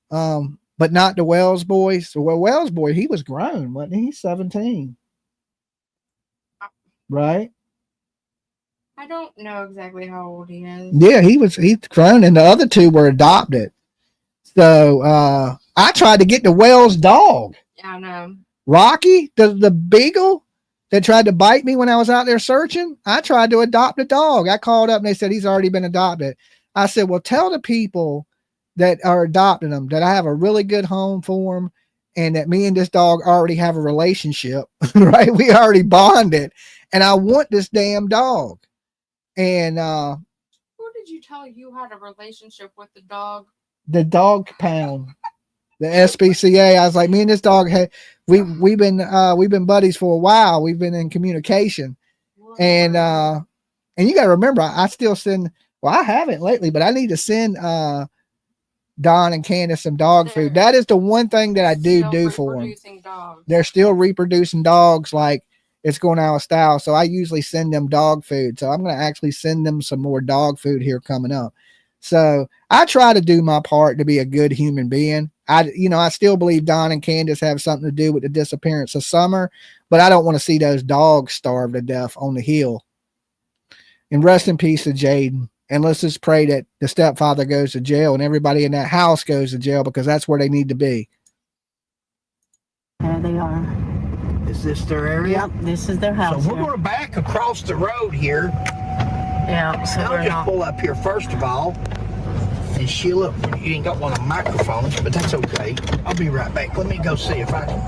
But not the Wells boy. So, well, Wells boy, he was grown, wasn't he? 17. Right? I don't know exactly how old he is. Yeah, he's grown, and the other two were adopted. So I tried to get the Wells dog. Yeah, I know. Rocky, the beagle that tried to bite me when I was out there searching. I tried to adopt a dog. I called up and they said he's already been adopted. I said, well, tell the people that are adopting them that I have a really good home for them, and that me and this dog already have a relationship. Right? We already bonded, and I want this damn dog. And who did you tell you had a relationship with the dog? The dog pound, the SPCA. I was like, me and this dog we've been buddies for a while. We've been in communication. And you got to remember, I still send, well, I haven't lately, but I need to send Don and Candace some dog food. That is the one thing that I do for them. They're still reproducing dogs like it's going out of style. So I usually send them dog food. So I'm going to actually send them some more dog food here coming up. So I try to do my part to be a good human being. I still believe Don and Candace have something to do with the disappearance of Summer, but I don't want to see those dogs starve to death on the hill. And rest in peace to Jayden. And let's just pray that the stepfather goes to jail and everybody in that house goes to jail, because that's where they need to be. There they are. Is this their area? Yep, this is their house. So we're going back across the road here. Yeah, so I'll just pull up here first of all. And Sheila, you ain't got one of the microphones, but that's okay. I'll be right back. Let me go see if I can.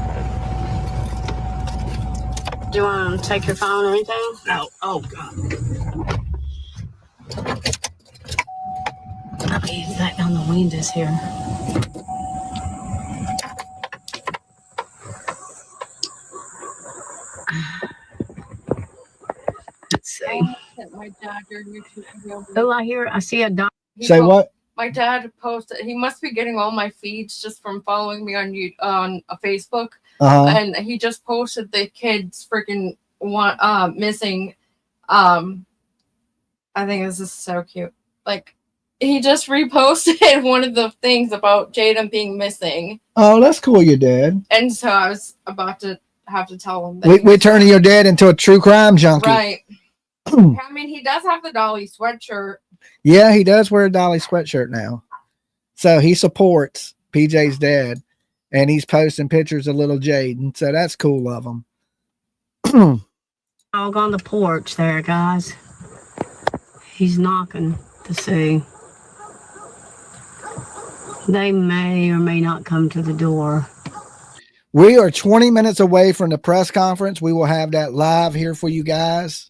Do you want to take your phone or anything? No. Oh, God. I'll be back on the windows here. Let's see. Oh, I see a dog. Say what? My dad posted. He must be getting all my feeds just from following me on Facebook. And he just posted the kids freaking missing. I think this is so cute. Like, he just reposted one of the things about Jayden being missing. Oh, that's cool, your dad. And so I was about to have to tell him that We're turning your dad into a true crime junkie. right. I mean, he does have the Dolly sweatshirt. Yeah, he does wear a Dolly sweatshirt now. So he supports PJ's dad, and he's posting pictures of little Jayden. So that's cool of him. Dog on the porch there, guys. He's knocking to see. They may or may not come to the door. We are 20 minutes away from the press conference. We will have that live here for you guys.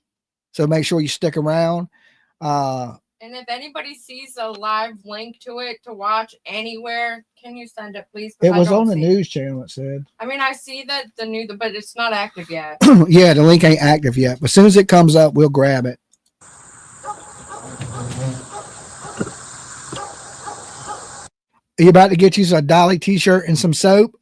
So make sure you stick around. And if anybody sees a live link to it to watch anywhere, can you send it, please? It was on the news channel, it said. I mean, I see that but it's not active yet. Yeah, the link ain't active yet. But as soon as it comes up, we'll grab it. Are you about to get you a Dolly t-shirt and some soap?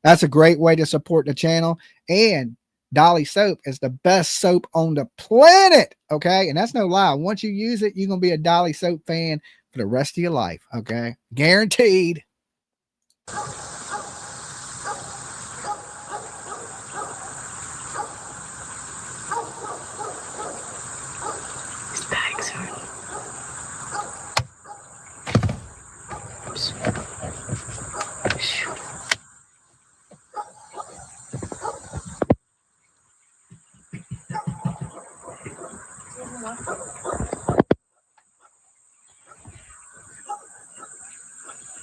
That's a great way to support the channel. And Dolly soap is the best soap on the planet. Okay. And that's no lie. Once you use it, you're going to be a Dolly soap fan for the rest of your life. Okay. Guaranteed.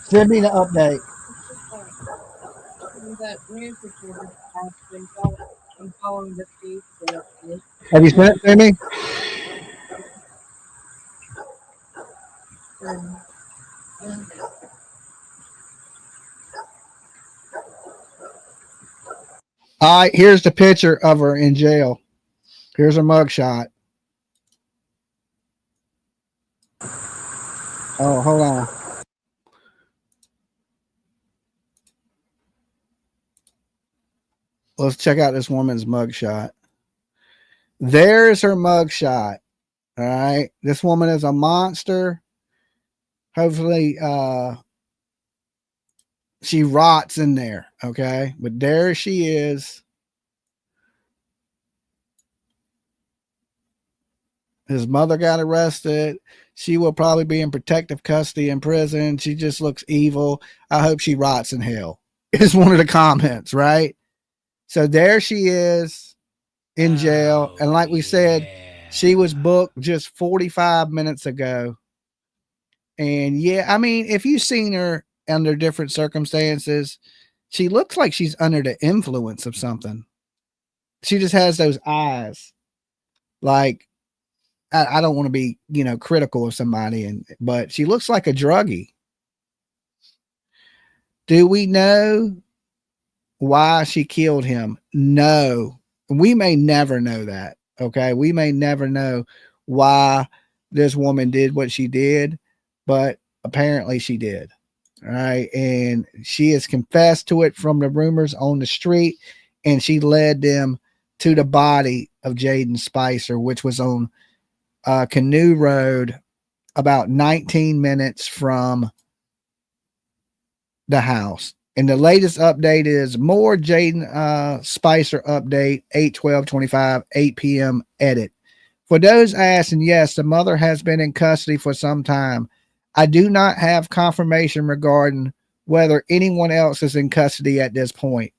Send me the update. That news reporter has been following the feed. Have you sent it to me? All right, here's the picture of her in jail. Here's her mugshot. Oh, hold on. Let's check out this woman's mugshot. There's her mugshot. All right. This woman is a monster. Hopefully, she rots in there. Okay. But there she is. His mother got arrested. She will probably be in protective custody in prison. She just looks evil. I hope she rots in hell. Is one of the comments, right? So there she is in jail. And like we said, she was booked just 45 minutes ago. And yeah, I mean, if you've seen her under different circumstances, she looks like she's under the influence of something. She just has those eyes. Like, I don't want to be, critical of somebody, but she looks like a druggie. Do we know why she killed him? No. We may never know that. Okay. We may never know why this woman did what she did, but apparently she did. All right. And she has confessed to it from the rumors on the street, and she led them to the body of Jayden Spicer, which was on Canoe Road, about 19 minutes from the house. And the latest update is more Jayden Spicer update, 8/12/25, 8 p.m. edit. For those asking, yes, the mother has been in custody for some time. I do not have confirmation regarding whether anyone else is in custody at this point.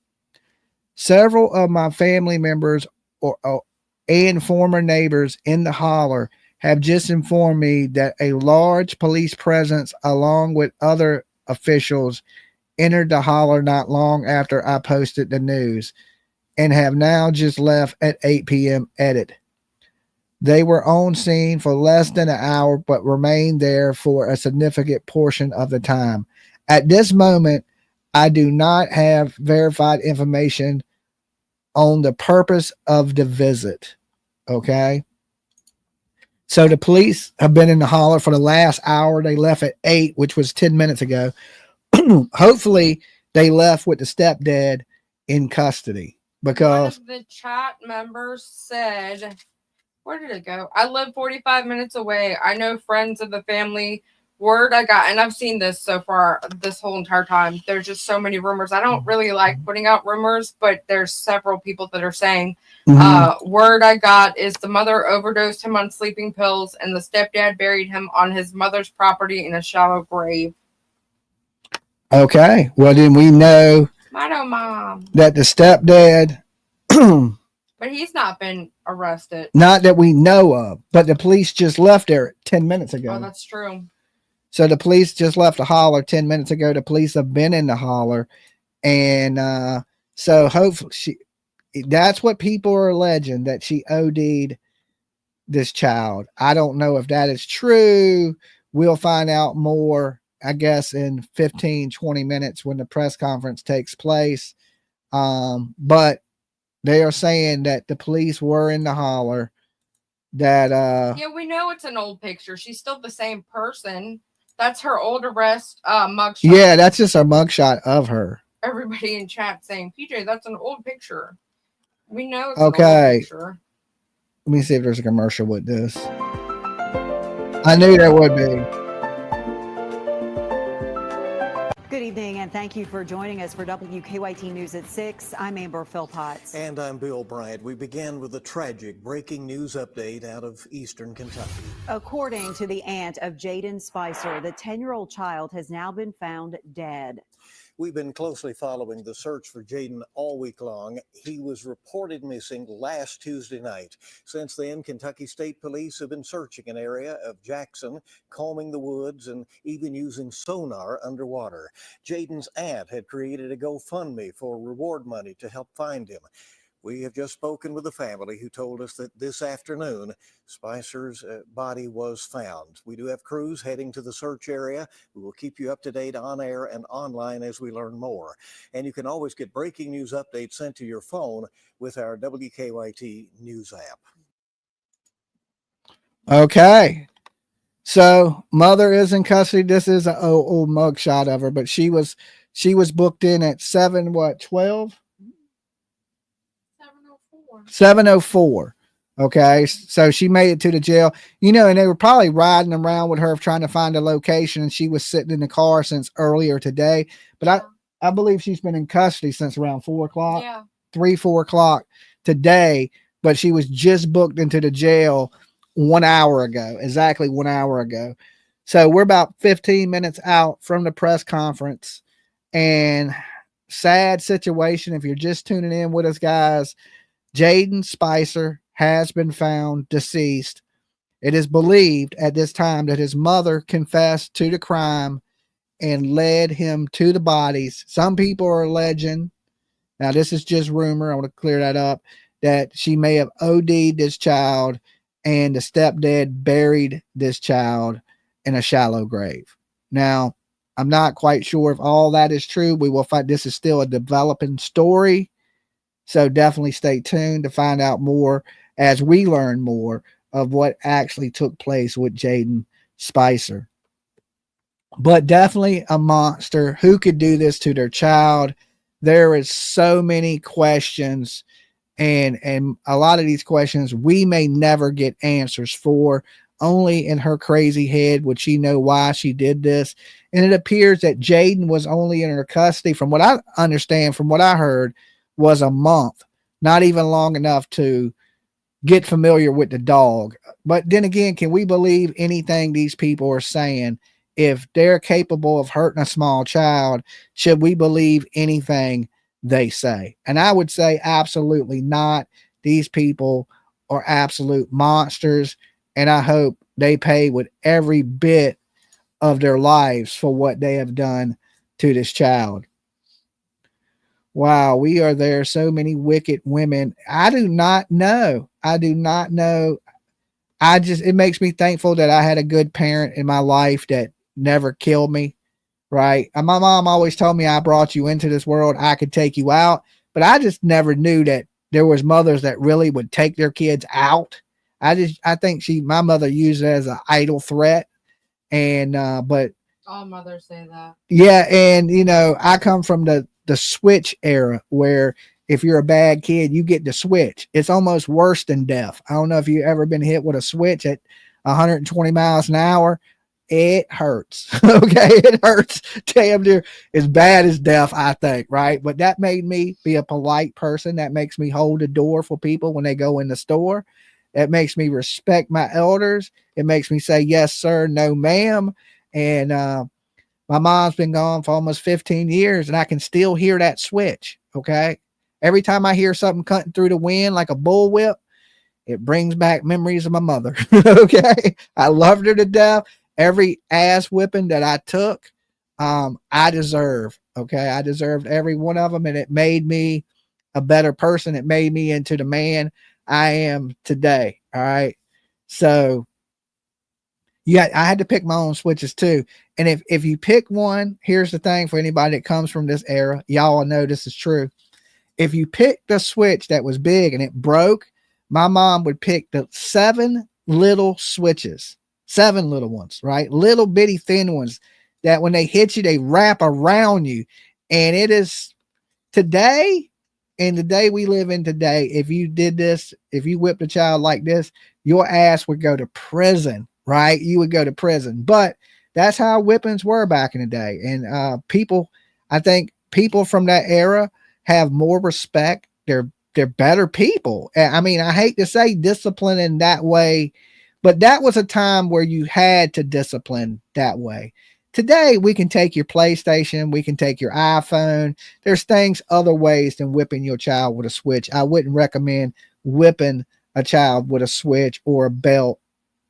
Several of my family members and former neighbors in the holler have just informed me that a large police presence, along with other officials, entered the holler not long after I posted the news and have now just left at 8 p.m. edit. They were on scene for less than an hour, but remained there for a significant portion of the time. At this moment, I do not have verified information on the purpose of the visit. Okay. So the police have been in the holler for the last hour. They left at 8, which was 10 minutes ago. Hopefully they left with the stepdad in custody, because one of the chat members said, where did it go? I live 45 minutes away. I know friends of the family. Word I got, and I've seen this so far this whole entire time. There's just so many rumors. I don't really like putting out rumors, but there's several people that are saying, word I got is the mother overdosed him on sleeping pills, and the stepdad buried him on his mother's property in a shallow grave. Okay. Well, then we know Mom. that the stepdad, but he's not been arrested. Not that we know of, but the police just left there 10 minutes ago. Oh, that's true. So the police just left the holler 10 minutes ago. The police have been in the holler. And so hopefully that's what people are alleging, that she OD'd this child. I don't know if that is true. We'll find out more, I guess, in 15, 20 minutes when the press conference takes place. But they are saying that the police were in the holler. That yeah, we know it's an old picture. She's still the same person. That's her old arrest mugshot. Yeah, that's just a mugshot of her. Everybody in chat saying, PJ, that's an old picture. We know it's okay. an old picture. Let me see if there's a commercial with this. I knew there would be. Good evening, and thank you for joining us for WKYT News at 6. I'm Amber Philpotts. And I'm Bill Bryant. We begin with a tragic breaking news update out of eastern Kentucky. According to the aunt of Jayden Spicer, the 10-year-old child has now been found dead. We've been closely following the search for Jayden all week long. He was reported missing last Tuesday night. Since then, Kentucky State Police have been searching an area of Jackson, combing the woods, and even using sonar underwater. Jayden's aunt had created a GoFundMe for reward money to help find him. We have just spoken with the family, who told us that this afternoon, Spicer's body was found. We do have crews heading to the search area. We will keep you up to date on air and online as we learn more. And you can always get breaking news updates sent to your phone with our WKYT News app. Okay. So mother is in custody. This is an old mug shot of her, but she was booked in at 12? 7:04. Okay. So she made it to the jail, and they were probably riding around with her trying to find a location, and she was sitting in the car since earlier today. But I believe she's been in custody since around 4:00. Yeah. 4 o'clock today, but she was just booked into the jail 1 hour ago, exactly 1 hour ago. So we're about 15 minutes out from the press conference, and sad situation. If you're just tuning in with us, guys, Jayden Spicer has been found deceased. It is believed at this time that his mother confessed to the crime and led him to the bodies. Some people are alleging, now this is just rumor, I want to clear that up, that she may have OD'd this child and the stepdad buried this child in a shallow grave. Now, I'm not quite sure if all that is true. We will find, this is still a developing story. So definitely stay tuned to find out more as we learn more of what actually took place with Jayden Spicer. But definitely a monster. Who could do this to their child? There is so many questions, and a lot of these questions we may never get answers for. Only in her crazy head would she know why she did this. And it appears that Jayden was only in her custody, from what I understand, from what I heard, was a month, not even long enough to get familiar with the dog. But then again, can we believe anything these people are saying? If they're capable of hurting a small child, should we believe anything they say? And I would say absolutely not. These people are absolute monsters, and I hope they pay with every bit of their lives for what they have done to this child. Wow, we are there. So many wicked women. I do not know. It makes me thankful that I had a good parent in my life that never killed me. Right. And my mom always told me, I brought you into this world, I could take you out. But I just never knew that there was mothers that really would take their kids out. I think my mother used it as an idle threat. And, but all mothers say that. Yeah. And, I come from the switch era where if you're a bad kid, you get the switch. It's almost worse than death. I don't know if you've ever been hit with a switch at 120 miles an hour. It hurts. Okay. It hurts damn near as bad as death, I think. Right. But that made me be a polite person. That makes me hold the door for people when they go in the store. It makes me respect my elders. It makes me say, yes, sir, no, ma'am. And, my mom's been gone for almost 15 years, and I can still hear that switch. Okay. Every time I hear something cutting through the wind like a bullwhip, it brings back memories of my mother. Okay. I loved her to death. Every ass whipping that I took, I deserve. Okay. I deserved every one of them, and it made me a better person. It made me into the man I am today. All right. So, yeah, I had to pick my own switches too. And if you pick one, here's the thing for anybody that comes from this era, y'all know this is true. If you pick the switch that was big and it broke, my mom would pick the 7 little switches, 7 little ones, right? Little bitty thin ones that when they hit you, they wrap around you. And it is today, in the day we live in today, if you did this, if you whipped a child like this, your ass would go to prison. Right? You would go to prison. But that's how whippings were back in the day. And I think people from that era have more respect. They're better people. I mean, I hate to say discipline in that way, but that was a time where you had to discipline that way. Today, we can take your PlayStation, we can take your iPhone. There's things other ways than whipping your child with a switch. I wouldn't recommend whipping a child with a switch or a belt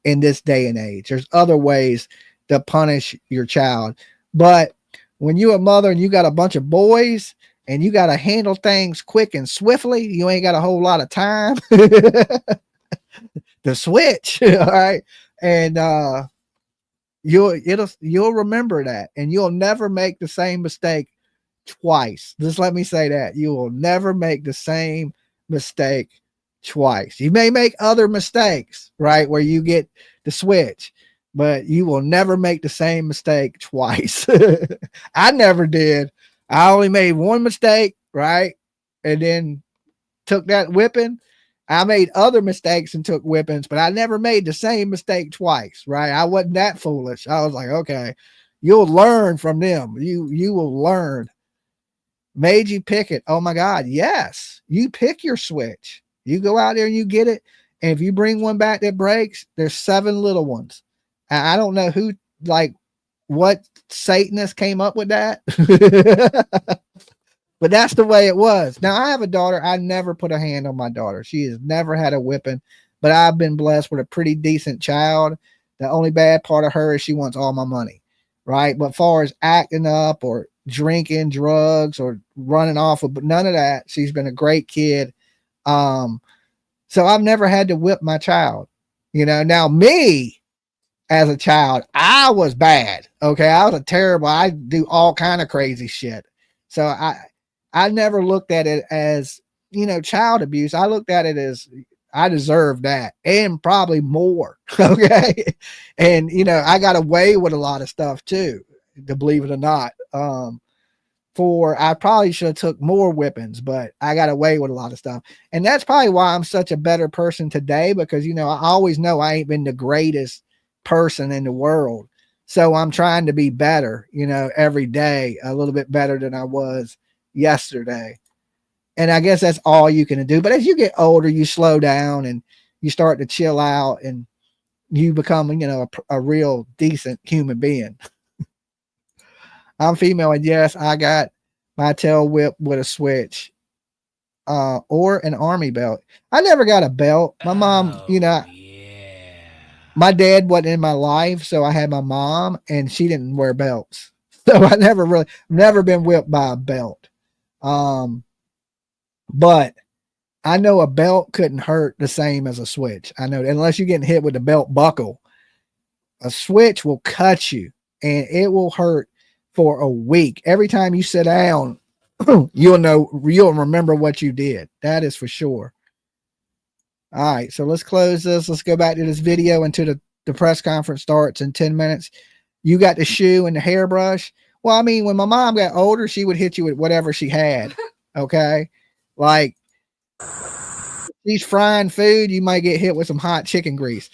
in this day and age. There's other ways to punish your child. But when you're a mother and you got a bunch of boys and you got to handle things quick and swiftly, you ain't got a whole lot of time to switch. All right. And you'll remember that, and you'll never make the same mistake twice. Just let me say that. You will never make the same mistake twice. You may make other mistakes, right, where you get the switch, but you will never make the same mistake twice. I never did. I only made one mistake, right, and then took that whipping. I made other mistakes and took whippings, but I never made the same mistake twice, right? I wasn't that foolish. I was like, okay, you'll learn from them. You will learn. Made you pick it. Oh my God, yes. You pick your switch. You go out there and you get it. And if you bring one back that breaks, there's 7 little ones. I don't know who, like, what Satanist came up with that. But that's the way it was. Now, I have a daughter. I never put a hand on my daughter. She has never had a whipping, but I've been blessed with a pretty decent child. The only bad part of her is she wants all my money, right? But as far as acting up or drinking drugs or running off, but none of that. She's been a great kid. So I've never had to whip my child. Now me as a child, I was bad. Okay. I was I do all kind of crazy shit. So I never looked at it as, child abuse. I looked at it as I deserve that and probably more. Okay. And, I got away with a lot of stuff too, to believe it or not. I probably should have took more whippings, but I got away with a lot of stuff. And that's probably why I'm such a better person today, because, I always know I ain't been the greatest person in the world. So I'm trying to be better, every day, a little bit better than I was yesterday. And I guess that's all you can do. But as you get older, you slow down and you start to chill out and you become, a real decent human being. I'm female, and yes, I got my tail whipped with a switch, or an army belt. I never got a belt. My mom, my dad wasn't in my life, so I had my mom, and she didn't wear belts. So I never been whipped by a belt. But I know a belt couldn't hurt the same as a switch. I know, unless you're getting hit with the belt buckle, a switch will cut you and it will hurt for a week. Every time you sit down, you'll remember what you did. That is for sure. All right, so let's close this. Let's go back to this video until the press conference starts in 10 minutes. You got the shoe and the hairbrush. Well, I mean, when my mom got older, she would hit you with whatever she had. Okay. Like, she's frying food, you might get hit with some hot chicken grease.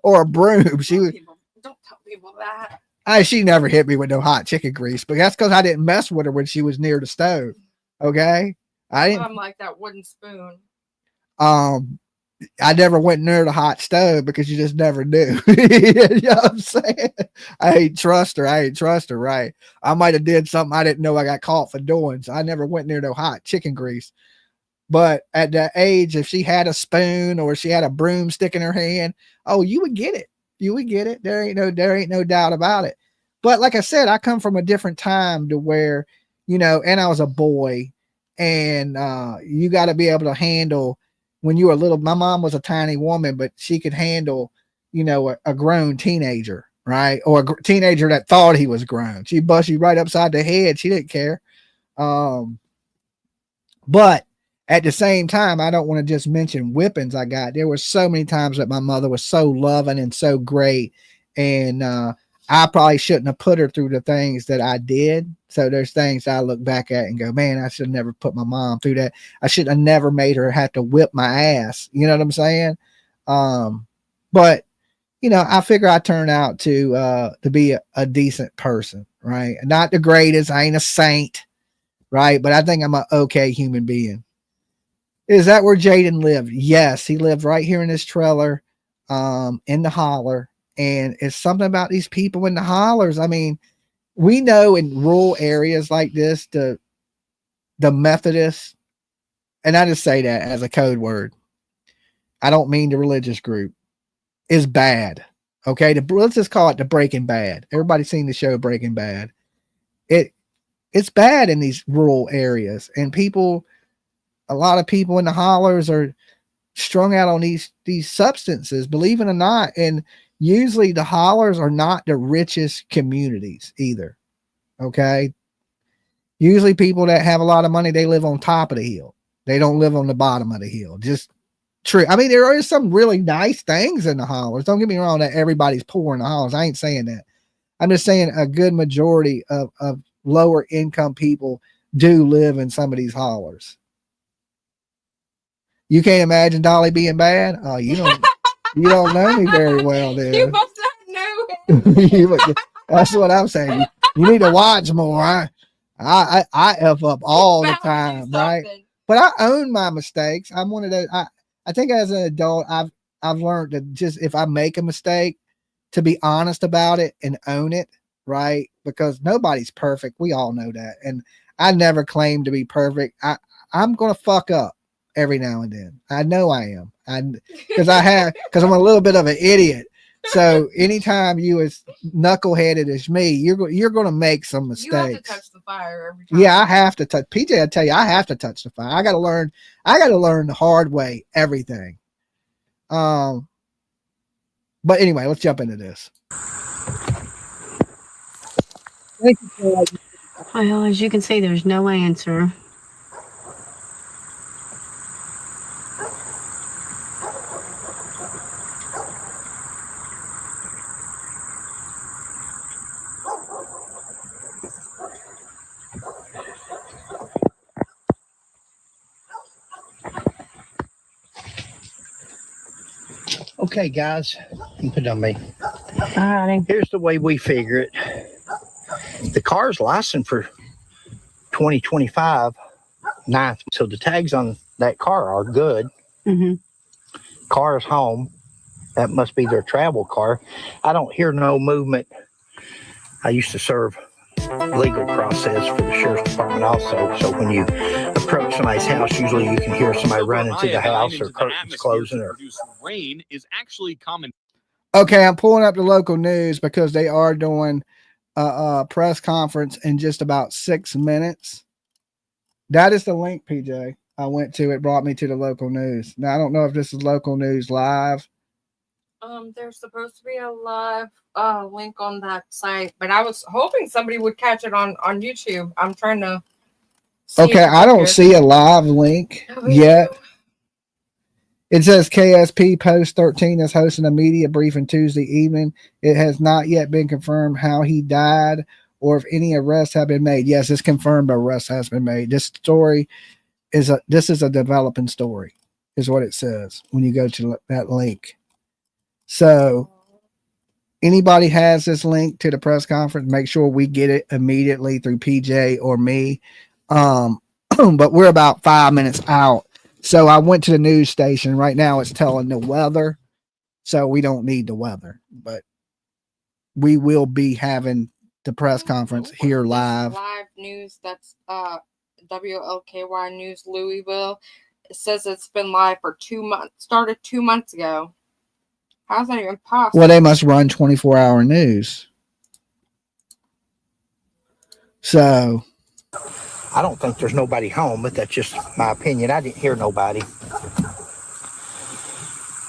Or a broom. Don't tell people that. She never hit me with no hot chicken grease, but that's because I didn't mess with her when she was near the stove. Okay. I'm like that wooden spoon. I never went near the hot stove because you just never knew. You know what I'm saying? I ain't trust her, right? I might have did something I didn't know I got caught for doing, so I never went near no hot chicken grease. But at that age, if she had a spoon or she had a broomstick in her hand, oh, you would get it. You would get it. There ain't no doubt about it. But like I said, I come from a different time to where, and I was a boy, and you got to be able to handle. When you were little, my mom was a tiny woman, but she could handle, a grown teenager, right? Or a teenager that thought he was grown. She'd bust you right upside the head. She didn't care. But at the same time, I don't want to just mention whippings I got. There were so many times that my mother was so loving and so great. And I probably shouldn't have put her through the things that I did. So there's things I look back at and go, man, I should have never put my mom through that. I should have never made her have to whip my ass. You know what I'm saying? But I figure I turn out to be a decent person, right? Not the greatest. I ain't a saint, right? But I think I'm an okay human being. Is that where Jayden lived? Yes, he lived right here in this trailer, in the holler. And it's something about these people in the hollers. I mean, we know in rural areas like this, the Methodists, and I just say that as a code word, I don't mean the religious group, is bad. Okay, let's just call it the Breaking Bad. Everybody's seen the show Breaking Bad. It's bad in these rural areas, and a lot of people in the hollers are strung out on these substances, believe it or not. And usually the hollers are not the richest communities either. Okay. Usually people that have a lot of money, they live on top of the hill. They don't live on the bottom of the hill. Just true. I mean, there are some really nice things in the hollers. Don't get me wrong that everybody's poor in the hollers. I ain't saying that. I'm just saying a good majority of lower income people do live in some of these hollers. You can't imagine Dolly being bad? Oh, you don't know me very well, dude. You must not know. That's what I'm saying. You need to watch more. I F up all the time, right? But I own my mistakes. I'm one of those. I think as an adult, I've learned that just if I make a mistake, to be honest about it and own it, right? Because nobody's perfect. We all know that. And I never claim to be perfect. I'm gonna fuck up every now and then. I know I am. Because I'm a little bit of an idiot. So anytime you as knuckleheaded as me, you're going to make some mistakes. You have to touch the fire every time. Yeah, I have to touch. PJ, I tell you, I have to touch the fire. I got to learn the hard way everything. But anyway, let's jump into this. Well, as you can see, there's no answer. Okay, guys, put it on me. All right. Here's the way we figure it. The car's licensed for 2025 9th, so the tags on that car are good. Mm-hmm. Car is home. That must be their travel car. I don't hear no movement. I used to serve legal process for the sheriff's department also. So when you approach somebody's house, usually you can hear somebody running to the house or curtains closing. Or rain is actually common. Okay, I'm pulling up the local news because they are doing a press conference in just about 6 minutes. That is the link, PJ. I went to. It brought me to the local news. Now I don't know if this is local news live. There's supposed to be a live link on that site, but I was hoping somebody would catch it on YouTube. I'm trying to see. Okay, I don't see a live link yet. It says KSP Post 13 is hosting a media briefing Tuesday evening. It has not yet been confirmed how he died or if any arrests have been made. Yes, it's confirmed arrest has been made. This is a developing story, is what it says when you go to that link. So anybody has this link to the press conference, make sure we get it immediately through PJ or me. But we're about 5 minutes out. So I went to the news station. Right now it's telling the weather. So we don't need the weather, but we will be having the press conference here live. Live news. That's WLKY News Louisville. It says it's been live for 2 months. Started 2 months ago. How's that even possible? Well, they must run 24-hour news. So I don't think there's nobody home, but that's just my opinion. I didn't hear nobody.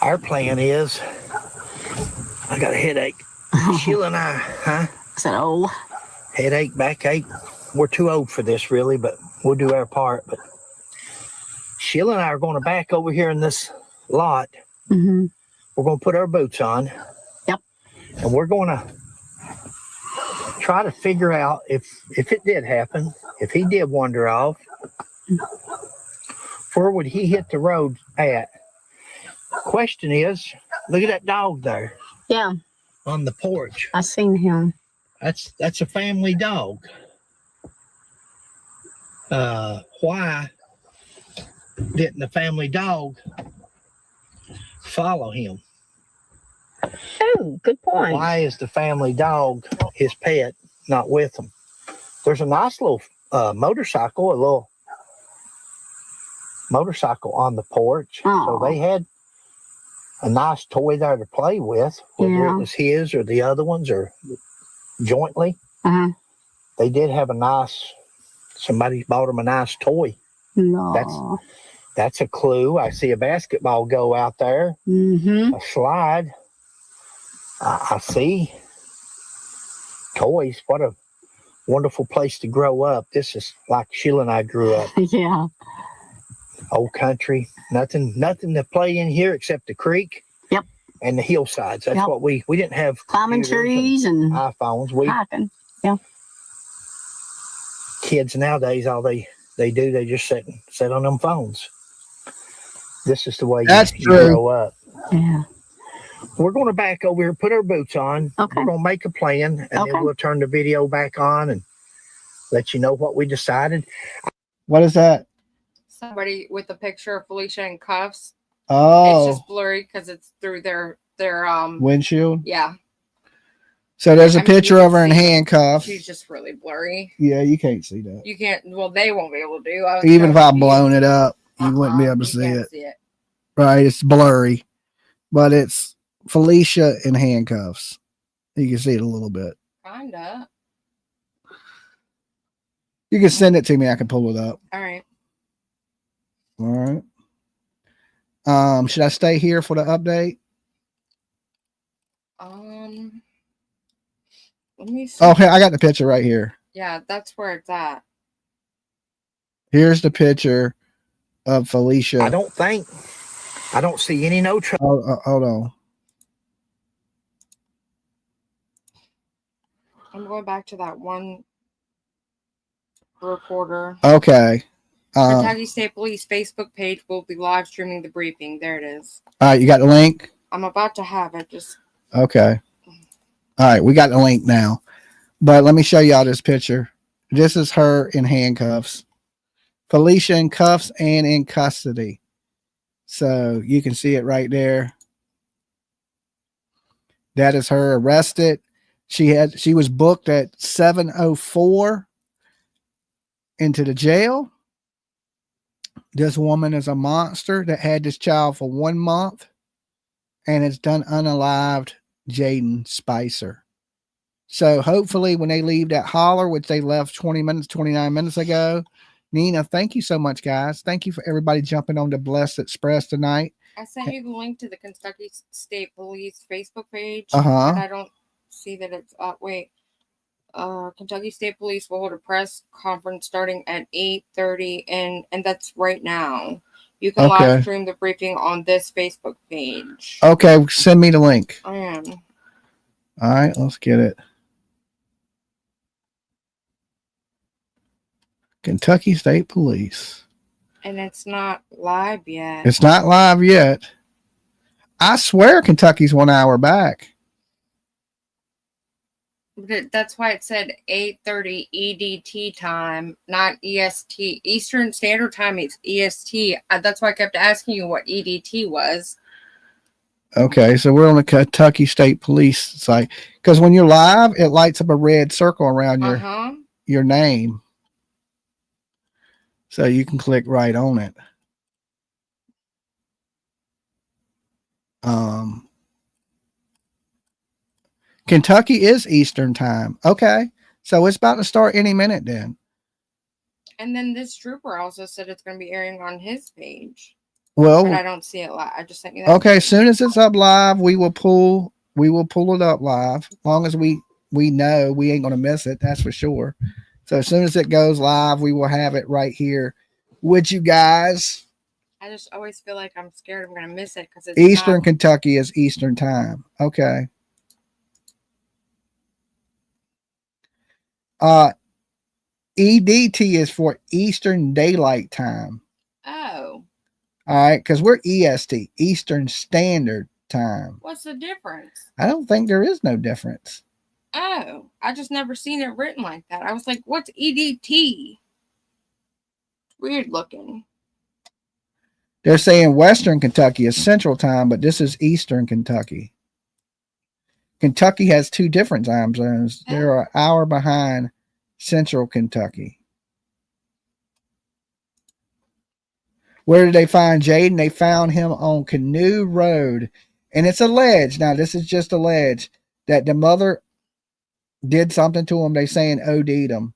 Our plan is, I got a headache. Sheila and I, huh? Is that old? Headache, backache. We're too old for this, really, but we'll do our part. But Sheila and I are going to back over here in this lot. Mm-hmm. We're going to put our boots on. Yep. And we're going to try to figure out if it did happen, if he did wander off, where would he hit the road at? Question is, look at that dog there. Yeah. On the porch. I seen him. That's a family dog. Why didn't the family dog follow him? Oh, good point. Why is the family dog, his pet, not with him? There's a nice little motorcycle, a little motorcycle on the porch. Aww. So they had a nice toy there to play with, whether it was his or the other ones or jointly. Uh-huh. They did have somebody bought them a nice toy. No. That's a clue. I see a basketball go out there, Mm-hmm. a slide. I see toys. What a wonderful place to grow up. This is like Sheila and I grew up. Yeah. old country. Nothing to play in here except the creek. Yep. And the hillsides. That's Yep. what we didn't have Climbing trees and iPhones. hiking. Yeah. Kids nowadays, all they do, they just sit on them phones. This is the way you grow up. Yeah. We're going to back over here, put our boots on. Okay. We're going to make a plan, and then we'll turn the video back on and let you know what we decided. What is that? Somebody with a picture of Felicia in cuffs. Oh. It's just blurry because it's through their windshield. Yeah. So there's a I mean, picture of her in handcuffs. She's just really blurry. Yeah, you can't see that. You can't. Well, they won't be able to do. Even if I've blown it up, you wouldn't be able to see it. Right, it's blurry, but it's Felicia in handcuffs. You can see it a little bit. Kinda. You can send it to me. I can pull it up. All right. All right. Should I stay here for the update? Let me see. Okay, I got the picture right here. Yeah, that's where it's at. Here's the picture of Felicia. I don't see any no trouble. Hold on. I'm going back to that one reporter. Okay. Kentucky State Police Facebook page will be live streaming the briefing. There it is. All right, you got the link? I'm about to have it. Just Okay. All right, we got the link now. But let me show y'all this picture. This is her in handcuffs. Felicia in cuffs and in custody. So you can see it right there. That is her arrested. She was booked at 7:04 into the jail. This woman is a monster that had this child for 1 month and has done unalived Jayden Spicer. So hopefully when they leave that holler, which they left 29 minutes ago, Nina, thank you so much, guys. Thank you for everybody jumping on the Blessed Express tonight. I sent you the link to the Kentucky State Police Facebook page. Uh-huh. But I don't see that it's wait. Kentucky State Police will hold a press conference starting at 8:30, and that's right now. You can live stream the briefing on this Facebook page. Okay, send me the link. I am. All right, let's get it. Kentucky State Police. And it's not live yet. It's not live yet. I swear Kentucky's 1 hour back. That's why it said 8:30 EDT time, not EST. Eastern Standard Time is EST. That's why I kept asking you what EDT was. Okay, so we're on the Kentucky State Police site. Because when you're live, it lights up a red circle around your name. So you can click right on it. Kentucky is Eastern time. Okay. So it's about to start any minute then. And then this trooper also said it's going to be airing on his page. Well, but I don't see it live. I just sent you that. Okay, as soon as it's up live, we will pull it up live. As long as we know we ain't going to miss it, that's for sure. So as soon as it goes live, we will have it right here with you guys. I just always feel like I'm scared I'm going to miss it because it's Eastern Kentucky is Eastern time. Okay. EDT is for Eastern Daylight Time. Oh. All right, because we're EST, Eastern Standard Time. What's the difference? I don't think there is no difference. Oh, I just never seen it written like that. I was like, what's EDT? Weird looking. They're saying Western Kentucky is Central Time, but this is Eastern Kentucky. Kentucky has two different time zones. They're an hour behind Central Kentucky. Where did they find Jayden? They found him on Canoe Road. And it's alleged, now this is just alleged, that the mother did something to him. They saying OD'd him.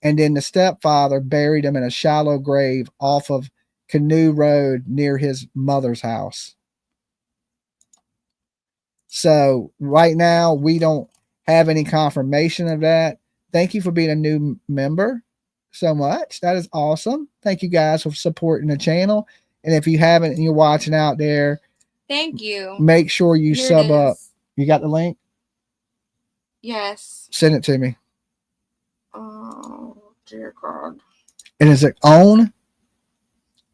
And then the stepfather buried him in a shallow grave off of Canoe Road near his mother's house. So right now, we don't have any confirmation of that. Thank you for being a new member. so much. That is awesome. Thank you guys for supporting the channel. And if you haven't and you're watching out there, thank you. Make sure you Here sub it up. is. You got the link? Yes. Send it to me. Oh, dear God. And is it on?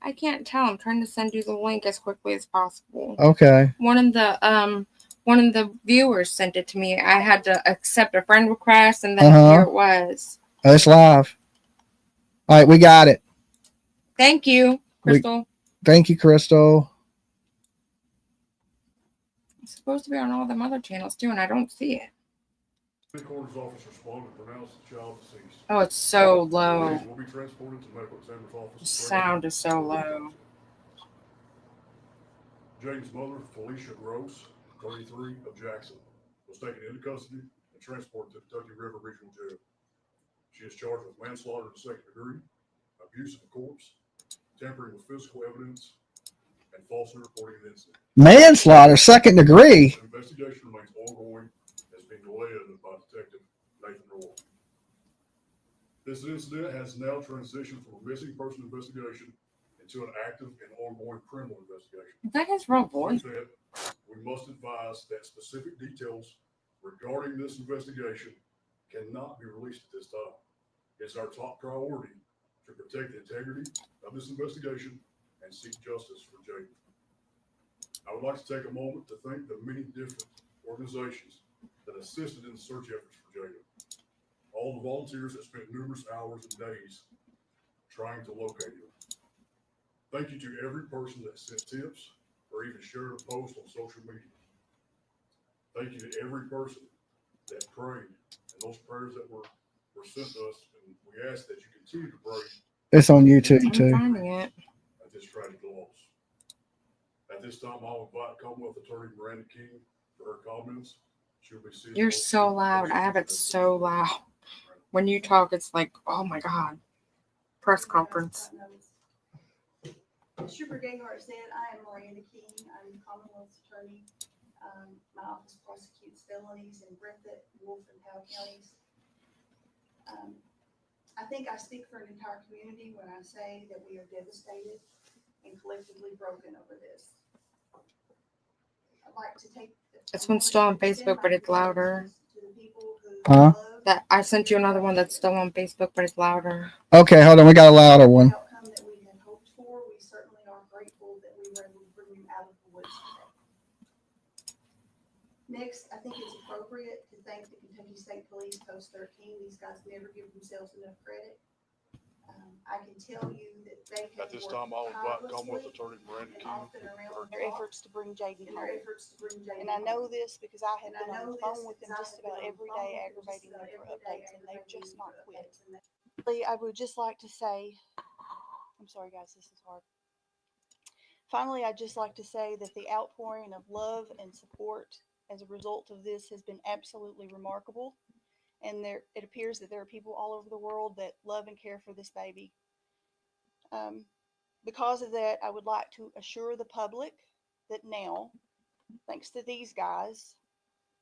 I can't tell. I'm trying to send you the link as quickly as possible. Okay. One of the viewers sent it to me. I had to accept a friend request, and then here it was. Oh, it's live. All right, we got it. Thank you, Crystal. Thank you, Crystal. It's supposed to be on all them other channels too, and I don't see it. Coroner's office responded and pronounced the child deceased. Oh, it's so low. Will be transported to medical examiner's office. The sound is so low. Jayden's mother, Felicia Gross, 33, of Jackson, was taken into custody and transported to Kentucky River Regional Jail. She is charged with manslaughter in the second degree, abuse of a corpse, tampering with physical evidence, and falsely reporting an incident. Manslaughter, second degree. The investigation remains ongoing, has been led by Detective Nathan Roy. This incident has now transitioned from a missing person investigation into an active and ongoing criminal investigation. Is that his real voice? With that, we must advise that specific details regarding this investigation cannot be released at this time. It's our top priority to protect the integrity of this investigation and seek justice for Jayden. I would like to take a moment to thank the many different organizations that assisted in the search efforts for Jayden. All the volunteers that spent numerous hours and days trying to locate him. Thank you to every person that sent tips or even shared a post on social media. Thank you to every person that prayed, and those prayers that were sent to us, and we ask that you continue to pray. It's on YouTube too. I'm finding it. At this tragic loss. At this time, I'll invite Commonwealth Attorney Miranda King for her comments. She'll be seated. You're so loud. I have it so loud. When you talk, it's like, oh my God. Press conference. As Trooper Gayhart said, I am Miranda King. I'm Commonwealth's attorney. My office prosecutes felonies in Breathitt, Wolf, and Powell counties. I think I speak for an entire community when I say that we are devastated and collectively broken over this. I'd like to take This one's still on Facebook, but it's louder. Huh? That I sent you another one that's still on Facebook, but it's louder. Okay, hold on. We got a louder one. We certainly are grateful that we were able to bring you out of the woods today. Next, I think it's appropriate to thank the Kentucky State Police Post 13. These guys never give themselves enough credit. I can tell you that they have At this time, I'll invite Commonwealth Attorney Miranda King for her their efforts to bring Jayden home. And I know this because I have been on the phone with them just about every day, aggravating them for updates, and they've just not quit. I would just like to say, I'm sorry guys, this is hard. Finally, I'd just like to say that the outpouring of love and support as a result of this has been absolutely remarkable. And it appears that there are people all over the world that love and care for this baby. Because of that, I would like to assure the public that now, thanks to these guys,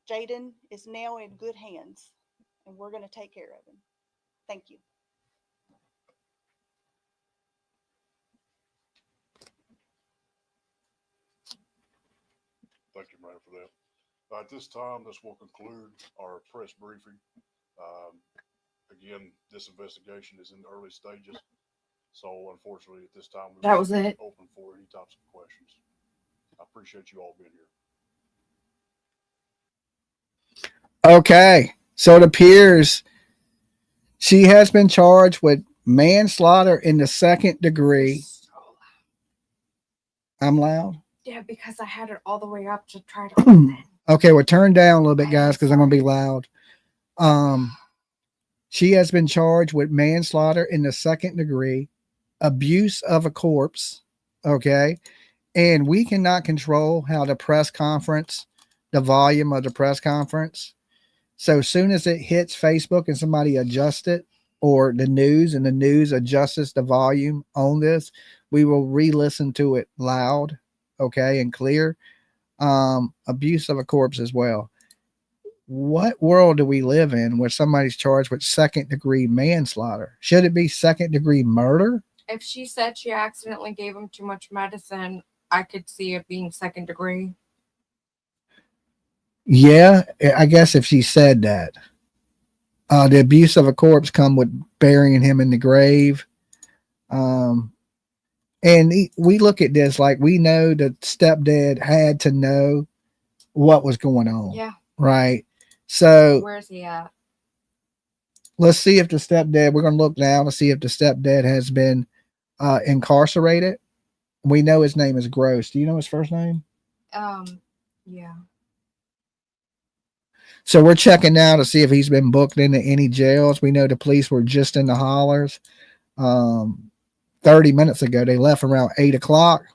Jayden is now in good hands, and we're going to take care of him. Thank you. Thank you, Miranda, for that. At this time, this will conclude our press briefing. Again, this investigation is in the early stages, so unfortunately, at this time, That was it. Open for any types of questions. I appreciate you all being here. Okay, so it appears she has been charged with manslaughter in the second degree. I'm loud. Yeah, because I had it all the way up to try to. Okay, well, turn down a little bit, guys, because I'm going to be loud. She has been charged with manslaughter in the second degree, abuse of a corpse. Okay, and we cannot control how the press conference, the volume of the press conference. So as soon as it hits Facebook and somebody adjusts it, or the news and the news adjusts the volume on this, we will re-listen to it loud, okay, and clear. Abuse of a corpse as well. what world do we live in where somebody's charged with second-degree manslaughter? Should it be second-degree murder? If she said she accidentally gave him too much medicine, I could see it being second degree. Yeah, I guess if she said that. The abuse of a corpse come with burying him in the grave. And we look at this like we know the stepdad had to know what was going on. Yeah. Right. So where's he at? Let's see if the stepdad, we're going to look now to see if the stepdad has been incarcerated. We know his name is Gross. Do you know his first name? Yeah. So we're checking now to see if he's been booked into any jails. We know the police were just in the hollers 30 minutes ago. They left around 8 o'clock.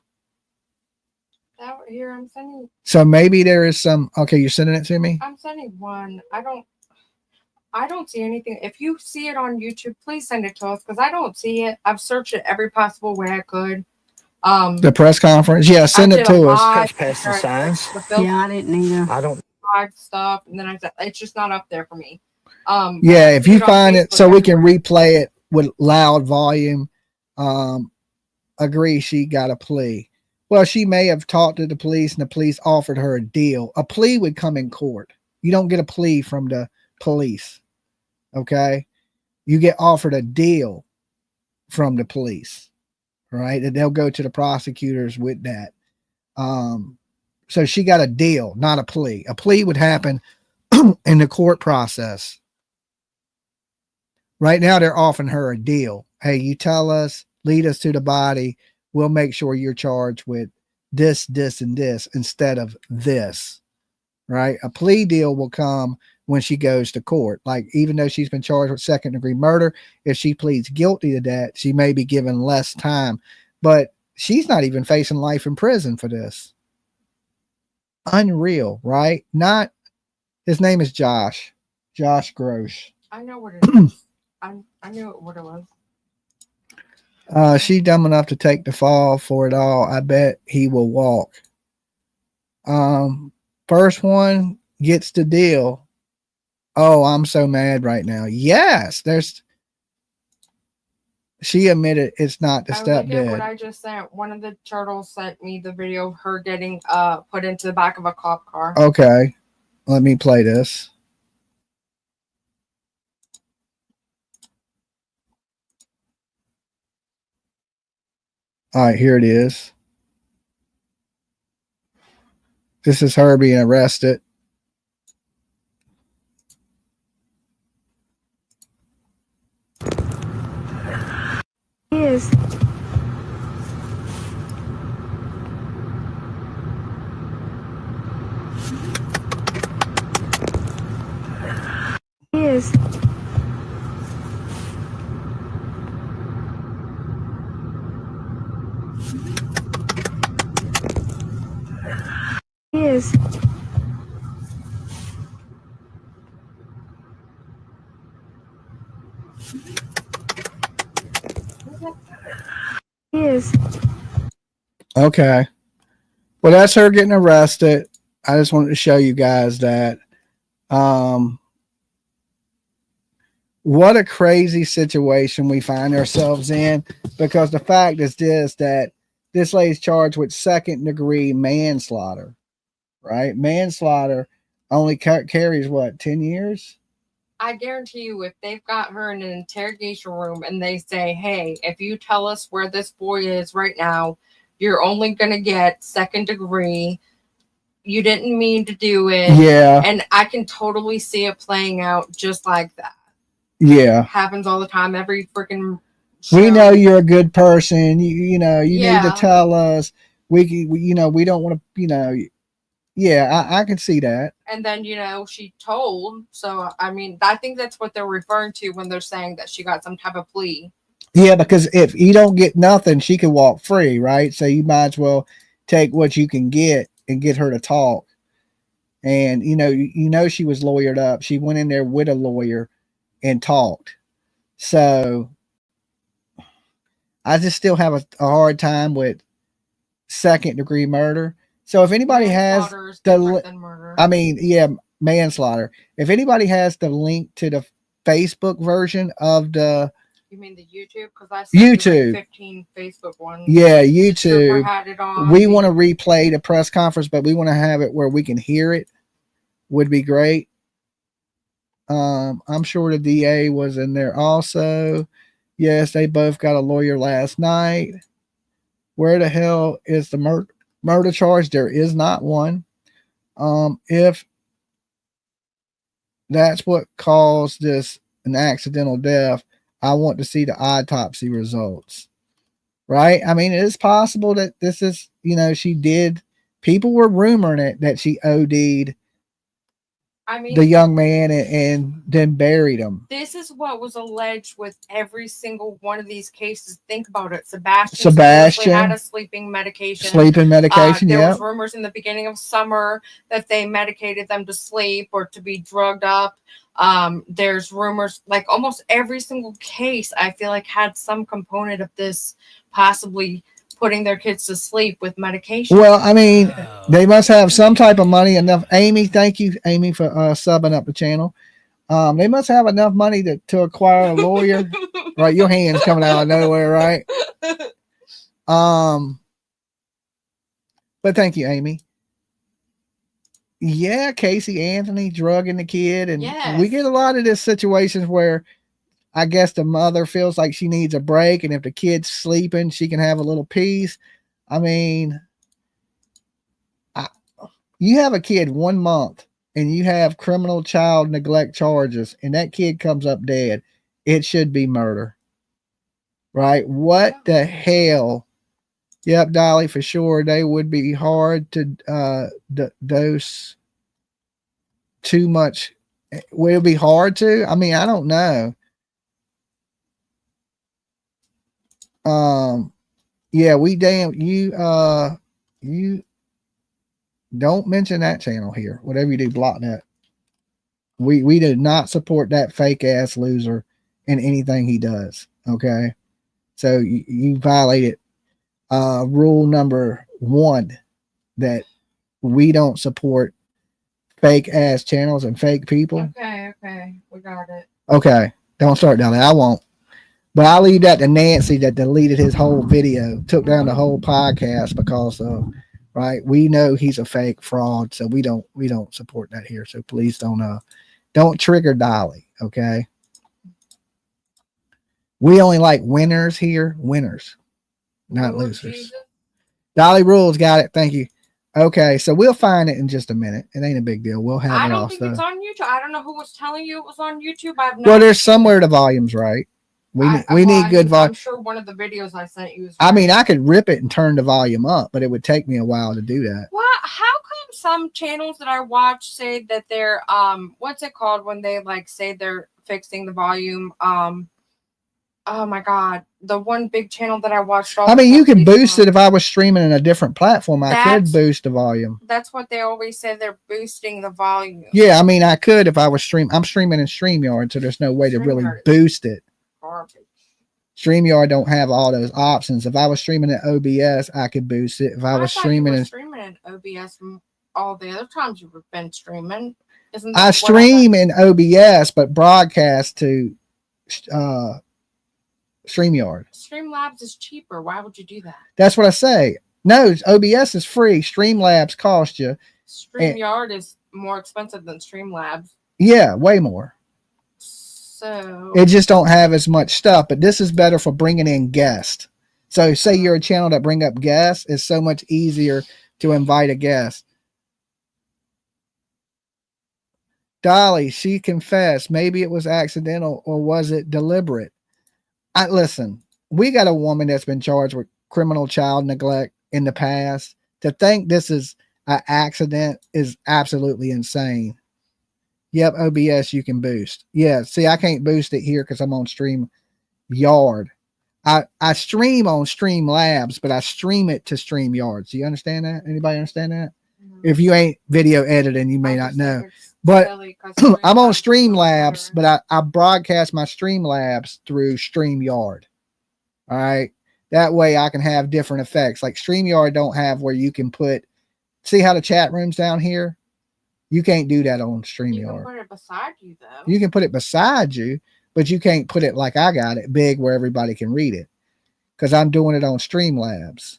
Here, I'm sending. So maybe there is some. Okay, you're sending it to me? I'm sending one. I don't see anything. If you see it on YouTube, please send it to us because I don't see it. I've searched it every possible way I could. The press conference. Yeah, send it to us. Pesticides. Yeah, I didn't either. I don't. Stuff, and then I said it's just not up there for me. Yeah, if you find it so we can replay it with loud volume. Agree, she got a plea. Well, she may have talked to the police and the police offered her a deal. A plea would come in court. You don't get a plea from the police. Okay. You get offered a deal from the police, right? And they'll go to the prosecutors with that. So she got a deal, not a plea. A plea would happen in the court process. Right now, they're offering her a deal. Hey, you tell us, lead us to the body. We'll make sure you're charged with this, this, and this instead of this, right? A plea deal will come when she goes to court. Like, even though she's been charged with second-degree murder, if she pleads guilty to that, she may be given less time. But she's not even facing life in prison for this. Unreal, right? Not, his name is Josh Gross. I know what it is. I knew what it was. She dumb enough to take the fall for it all. I bet he will walk. First one gets the deal. Oh, I'm so mad right now. Yes, she admitted it's not the stepdad. What I just sent, one of the turtles sent me the video of her getting put into the back of a cop car. Okay, let me play this. All right, here it is. This is her being arrested. Yes. Yes. Yes. Yes. Okay. Well, that's her getting arrested. I just wanted to show you guys that. What a crazy situation we find ourselves in, because the fact is that this lady's charged with second-degree manslaughter, right? Manslaughter only carries what, 10 years? I guarantee you, if they've got her in an interrogation room and they say, hey, if you tell us where this boy is right now, you're only going to get second degree. You didn't mean to do it. Yeah. And I can totally see it playing out just like that. Yeah. Happens all the time. Every freaking show. We know you're a good person. You need to tell us. We don't want to, yeah, I can see that. And then, she told. So, I mean, I think that's what they're referring to when they're saying that she got some type of plea. Yeah, because if you don't get nothing, she can walk free, right? So you might as well take what you can get and get her to talk. And, she was lawyered up. She went in there with a lawyer and talked. So I just still have a hard time with second-degree murder. So if anybody has I mean, yeah, manslaughter. If anybody has the link to the Facebook version of the You mean the YouTube? Because I sent YouTube, you like 15 Facebook ones. yeah, The trooper YouTube. had it on. We want to replay the press conference, but we want to have it where we can hear it. Would be great. I'm sure the DA was in there also. Yes, they both got a lawyer last night. Where the hell is the murder charge? There is not one. If that's what caused this an accidental death, I want to see the autopsy results. Right? I mean, it is possible that this is, she did. People were rumoring it that she OD'd the young man and then buried him. This is what was alleged with every single one of these cases. Think about it. Sebastian had a sleeping medication. There was rumors in the beginning of summer that they medicated them to sleep or to be drugged up. There's rumors, like almost every single case, I feel like had some component of this possibly putting their kids to sleep with medication. Well, I mean, they must have some type of money enough. Amy, thank you, Amy, for subbing up the channel. They must have enough money to acquire a lawyer. Right, your hand's coming out of nowhere, right? But thank you, Amy. Yeah, Casey Anthony drugging the kid, and we get a lot of these situations where I guess the mother feels like she needs a break, and if the kid's sleeping, she can have a little peace. I mean, you have a kid 1 month, and you have criminal child neglect charges, and that kid comes up dead. It should be murder, right? What the hell? Yep, Dolly, for sure. They would be hard to dose too much. Would it be hard to? I mean, I don't know. Yeah, you don't mention that channel here. Whatever you do, block that. We do not support that fake ass loser in anything he does. Okay. So you violated rule number 1, that we don't support fake ass channels and fake people. Okay, we got it. Okay, don't start down there. I won't. But I'll leave that to Nancy that deleted his whole video, took down the whole podcast because of, right? We know he's a fake fraud, so we don't support that here. So please don't trigger Dolly, okay? We only like winners here, winners, not losers. Jesus. Dolly Rules got it. Thank you. Okay, so we'll find it in just a minute. It ain't a big deal. We'll have it. I don't think it's on YouTube. I don't know who was telling you it was on YouTube. Well, there's somewhere the volume's right. We need good volume. I'm sure one of the videos I sent you is right. I mean, I could rip it and turn the volume up, but it would take me a while to do that. Well, how come some channels that I watch say that they're what's it called when they like say they're fixing the volume? Oh my God, the one big channel that I watched. I mean, you could boost it if I was streaming in a different platform. I could boost the volume. That's what they always say. They're boosting the volume. Yeah, I mean, I could if I was streaming. I'm streaming in StreamYard, so there's no way to really boost it. Garbage. StreamYard don't have all those options. If I was streaming in OBS, I could boost it. If I was streaming in OBS all the other times you've been streaming, isn't that I stream in OBS, but broadcast to StreamYard. Streamlabs is cheaper. Why would you do that? That's what I say. No, OBS is free. Streamlabs cost you. StreamYard is more expensive than Streamlabs. Yeah, way more. So it just don't have as much stuff, but this is better for bringing in guests. So say you're a channel that bring up guests, it's so much easier to invite a guest. Dolly, she confessed. Maybe it was accidental, or was it deliberate? Listen, we got a woman that's been charged with criminal child neglect in the past. To think this is an accident is absolutely insane. Yep, OBS you can boost. Yeah, see, I can't boost it here because I'm on StreamYard. I stream on Streamlabs, but I stream it to StreamYard. So you understand that? Anybody understand that? Mm-hmm. If you ain't video editing, you may not know. But I'm on Streamlabs, but I broadcast my Streamlabs through StreamYard. All right. That way I can have different effects. Like StreamYard don't have where you can put, see how the chat room's down here? You can't do that on You StreamYard. can put it beside you though. You can put it beside you, but you can't put it like I got it big where everybody can read it. Because I'm doing it on Streamlabs.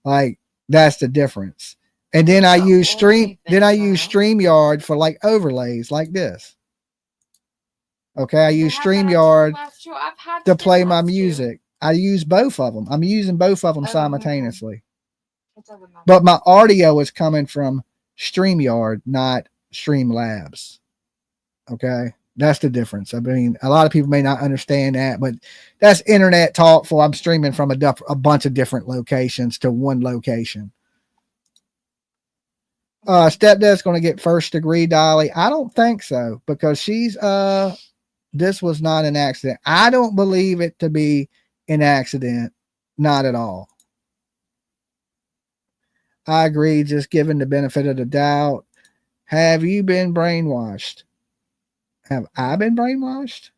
Like that's the difference. And then I use StreamYard for like overlays like this. Okay, I use StreamYard to play my music. I use both of them. I'm using both of them simultaneously. But my audio is coming from StreamYard, not Streamlabs. Okay, that's the difference. I mean, a lot of people may not understand that, but that's internet talk for I'm streaming from a bunch of different locations to one location. Stepdad's going to get first degree, Dolly. I don't think so, because she's this was not an accident. I don't believe it to be an accident. Not at all. I agree, just given the benefit of the doubt. Have you been brainwashed? Have I been brainwashed?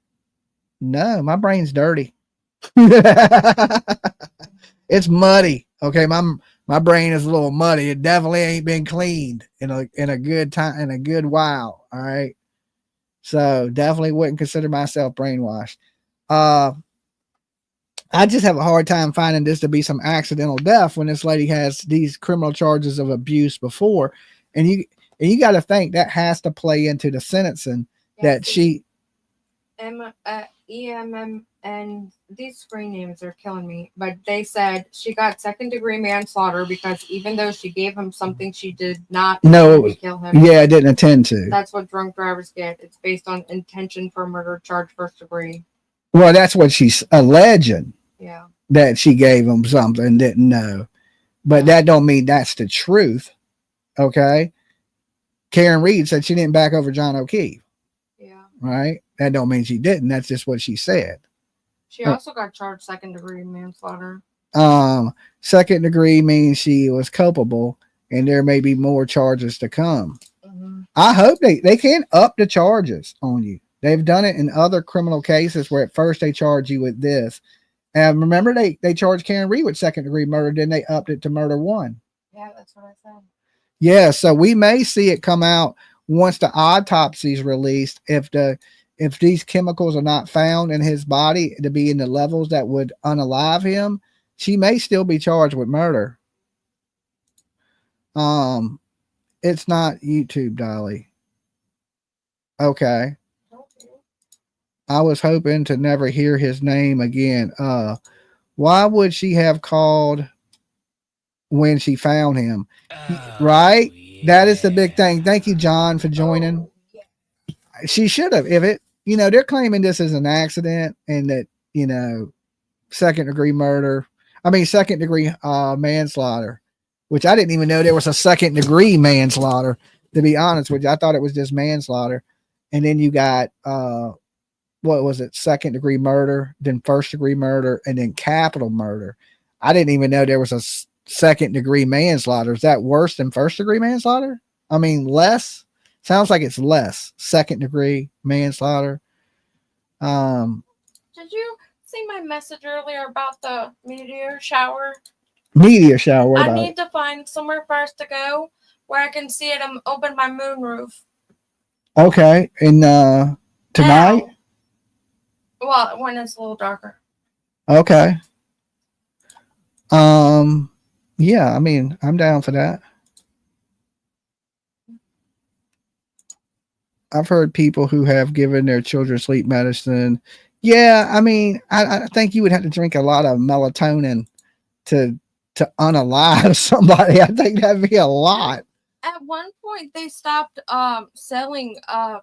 No, my brain's dirty. It's muddy. Okay, my brain is a little muddy. It definitely ain't been cleaned in a good time, in a good while. All right. So definitely wouldn't consider myself brainwashed. I just have a hard time finding this to be some accidental death when this lady has these criminal charges of abuse before. And you got to think that has to play into the sentencing that she EMM, and these screen names are killing me, but they said she got second-degree manslaughter because even though she gave him something, she did not intend to kill him. Yeah, I didn't intend to. That's what drunk drivers get. It's based on intention for murder, charge first degree. Well, that's what she's alleging. Yeah. That she gave him something and didn't know. But that don't mean that's the truth. Okay. Karen Reed said she didn't back over John O'Keefe. Yeah. Right? That don't mean she didn't. That's just what she said. She also got charged second-degree manslaughter. Second degree means she was culpable, and there may be more charges to come. Mm-hmm. I hope they can up the charges on you. They've done it in other criminal cases where at first they charge you with this. And remember, they charged Karen Reed with second-degree murder, then they upped it to murder one. Yeah, that's what I said. Yeah, so we may see it come out once the autopsy is released. If these chemicals are not found in his body to be in the levels that would unalive him, she may still be charged with murder. It's not YouTube, Dolly. Okay. I was hoping to never hear his name again. Why would she have called when she found him? Right? Yeah. That is the big thing. Thank you, John, for joining. She should have. If it, they're claiming this is an accident and that, second degree manslaughter, which I didn't even know there was a second degree manslaughter, to be honest with you. I thought it was just manslaughter. And then you got, what was it? Second degree murder, then first degree murder, and then capital murder. I didn't even know there was a second degree manslaughter. Is that worse than first degree manslaughter? I mean, less. Sounds like it's less. Second degree manslaughter. Did you see my message earlier about the meteor shower? Meteor shower. I need to find somewhere for us to go where I can see it and open my moonroof. Okay. And tonight? Well, when it's a little darker. Okay. Yeah, I mean, I'm down for that. I've heard people who have given their children sleep medicine. Yeah, I mean, I think you would have to drink a lot of melatonin to unalive somebody. I think that'd be a lot. At one point, they stopped selling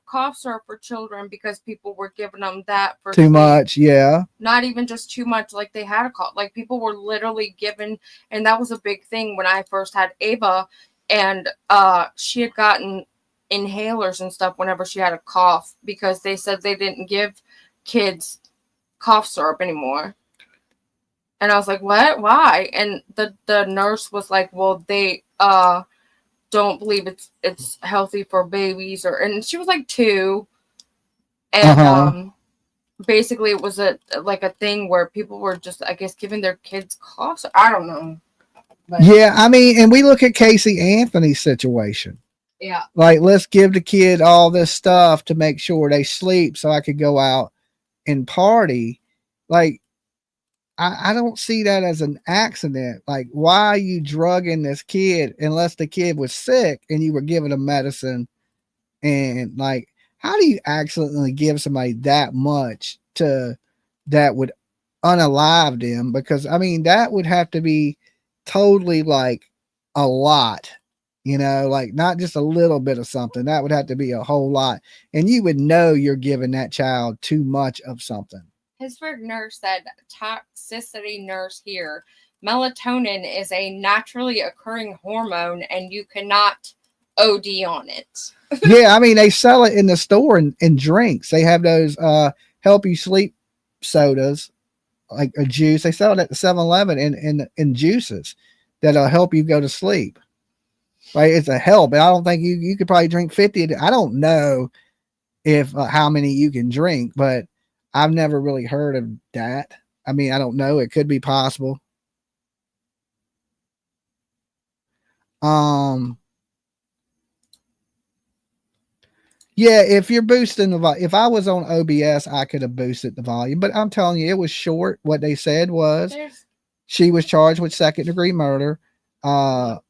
cough syrup for children because people were giving them that for too much. Yeah, not even just too much. Like they had a cough. Like people were literally given, and that was a big thing when I first had Ava, and she had gotten inhalers and stuff whenever she had a cough because they said they didn't give kids cough syrup anymore. And I was like, what? Why? And the nurse was like, well, they don't believe it's healthy for babies, and she was like 2, and basically it was a thing where people were just, I guess, giving their kids coughs. I don't know. But. Yeah, I mean, and we look at Casey Anthony's situation. Yeah. Like, let's give the kid all this stuff to make sure they sleep so I could go out and party. Like, I don't see that as an accident. Like, why are you drugging this kid unless the kid was sick and you were giving him medicine? And like, how do you accidentally give somebody that much to that would unalive them? Because I mean, that would have to be totally like a lot, like not just a little bit of something. That would have to be a whole lot. And you would know you're giving that child too much of something. Pittsburgh nurse said, toxicity nurse here. Melatonin is a naturally occurring hormone and you cannot OD on it. Yeah, I mean, they sell it in the store in drinks. They have those help you sleep sodas, like a juice. They sell it at the 7-Eleven in juices that'll help you go to sleep. Right? It's a help. And I don't think you could probably drink 50. I don't know if how many you can drink, but I've never really heard of that. I mean, I don't know. It could be possible. Yeah, if you're boosting the volume, if I was on OBS, I could have boosted the volume. But I'm telling you, it was short. What they said was she was charged with second-degree murder. I'll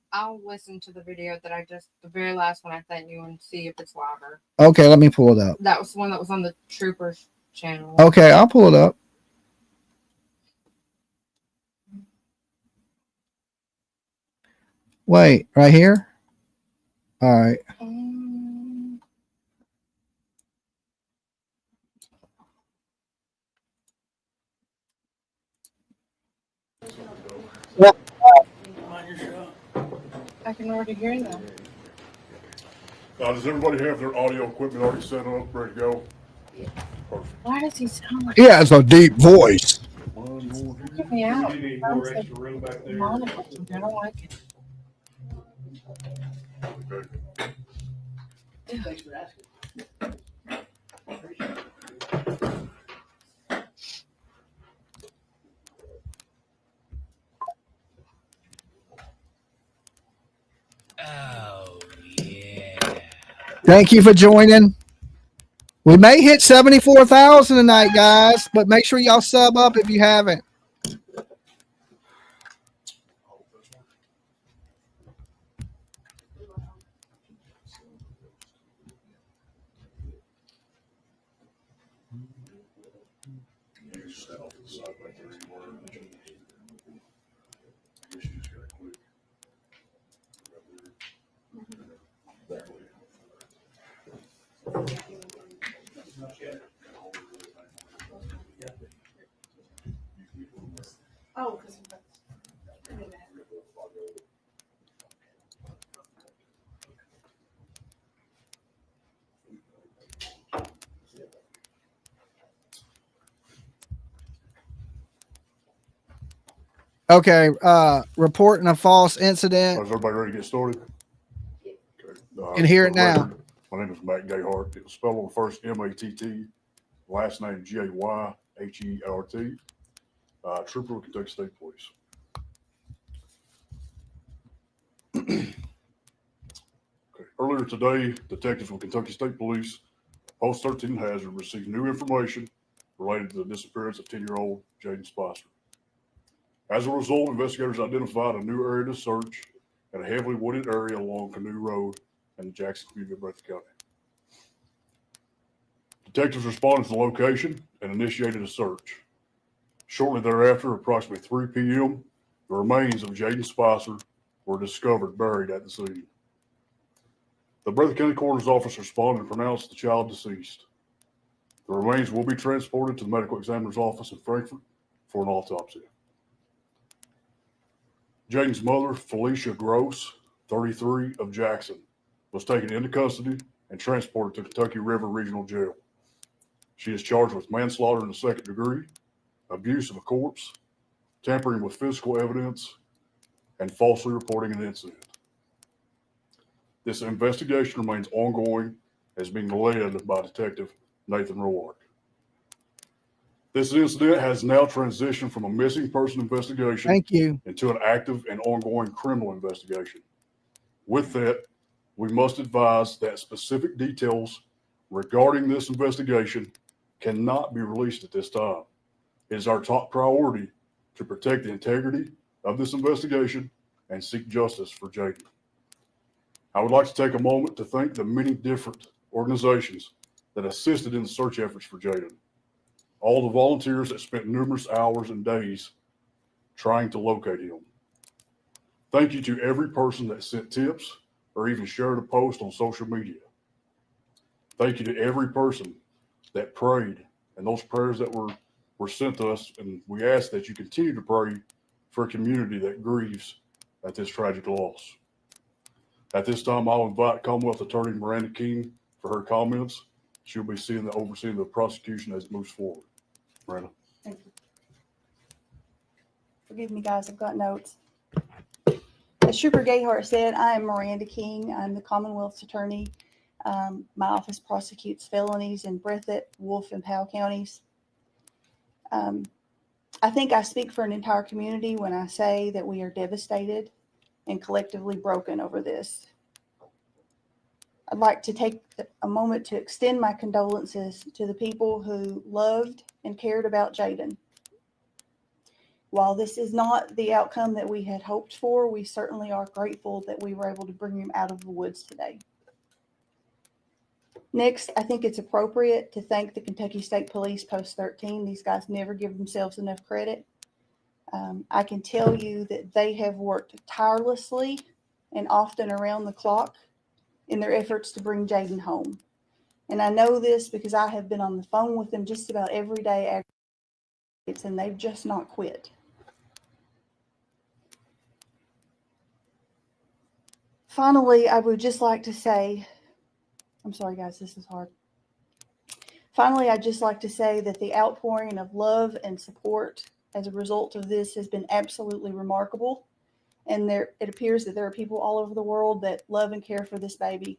listen to the video that the very last one I sent you and see if it's louder. Okay, let me pull it up. That was the one that was on the Troopers channel. Okay, I'll pull it up. Wait, right here? All right. I can already hear them. Does everybody have their audio equipment already set up, ready to go? Yeah. Perfect. Why does he sound like He has a deep voice. Get me out. Do you need more extra room back there? I don't like it. Okay. Thanks for asking. Oh, yeah. Thank you for joining. We may hit 74,000 tonight, guys, but make sure y'all sub up if you haven't. Oh, because Okay, reporting a false incident. Is everybody ready to get started? Okay. Can hear it now. My name is Matt Gayhart. It was spelled on the first M-A-T-T, last name G-A-Y-H-E-R-T. Trooper with Kentucky State Police. Okay. Earlier today, detectives with Kentucky State Police, Post 13 Hazard, received new information related to the disappearance of 10-year-old Jayden Spicer. As a result, investigators identified a new area to search in a heavily wooded area along Canoe Road in the Jackson community of Breathitt County. Detectives responded to the location and initiated a search. Shortly thereafter, approximately 3 p.m., the remains of Jayden Spicer were discovered buried at the scene. The Breathitt County Coroner's Office responded and pronounced the child deceased. The remains will be transported to the medical examiner's office in Frankfort for an autopsy. Jayden's mother, Felicia Gross, 33, of Jackson, was taken into custody and transported to Kentucky River Regional Jail. She is charged with manslaughter in the second degree, abuse of a corpse, tampering with physical evidence, and falsely reporting an incident. This investigation remains ongoing and is being led by Detective Nathan Roark. This incident has now transitioned from a missing person investigation Thank you. into an active and ongoing criminal investigation. With that, we must advise that specific details regarding this investigation cannot be released at this time. It is our top priority to protect the integrity of this investigation and seek justice for Jayden. I would like to take a moment to thank the many different organizations that assisted in the search efforts for Jayden. All the volunteers that spent numerous hours and days trying to locate him. Thank you to every person that sent tips or even shared a post on social media. Thank you to every person that prayed and those prayers that were sent to us. And we ask that you continue to pray for a community that grieves at this tragic loss. At this time, I'll invite Commonwealth Attorney Miranda King for her comments. She'll be overseeing the prosecution as it moves forward. Miranda. Thank you. Forgive me, guys, I've got notes. As Trooper Gayhart said, I am Miranda King. I'm the Commonwealth's attorney. My office prosecutes felonies in Breathitt, Wolfe, and Powell counties. I think I speak for an entire community when I say that we are devastated and collectively broken over this. I'd like to take a moment to extend my condolences to the people who loved and cared about Jayden. While this is not the outcome that we had hoped for, we certainly are grateful that we were able to bring him out of the woods today. Next, I think it's appropriate to thank the Kentucky State Police Post 13. These guys never give themselves enough credit. I can tell you that they have worked tirelessly and often around the clock in their efforts to bring Jayden home. And I know this because I have been on the phone with them just about every day, and they've just not quit. Finally, I would just like to say, I'm sorry guys, this is hard. Finally, I'd just like to say that the outpouring of love and support as a result of this has been absolutely remarkable. And it appears that there are people all over the world that love and care for this baby.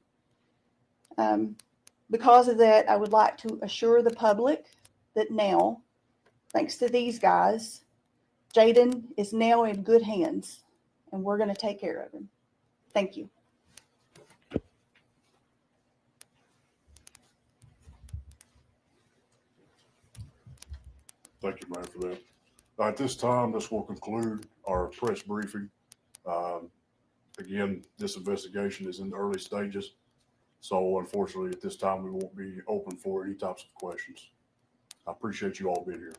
Because of that, I would like to assure the public that now, thanks to these guys, Jayden is now in good hands, and we're going to take care of him. Thank you. Thank you, man, for that. At this time, this will conclude our press briefing. Again, this investigation is in the early stages. So unfortunately, at this time, we won't be open for any types of questions. I appreciate you all being here.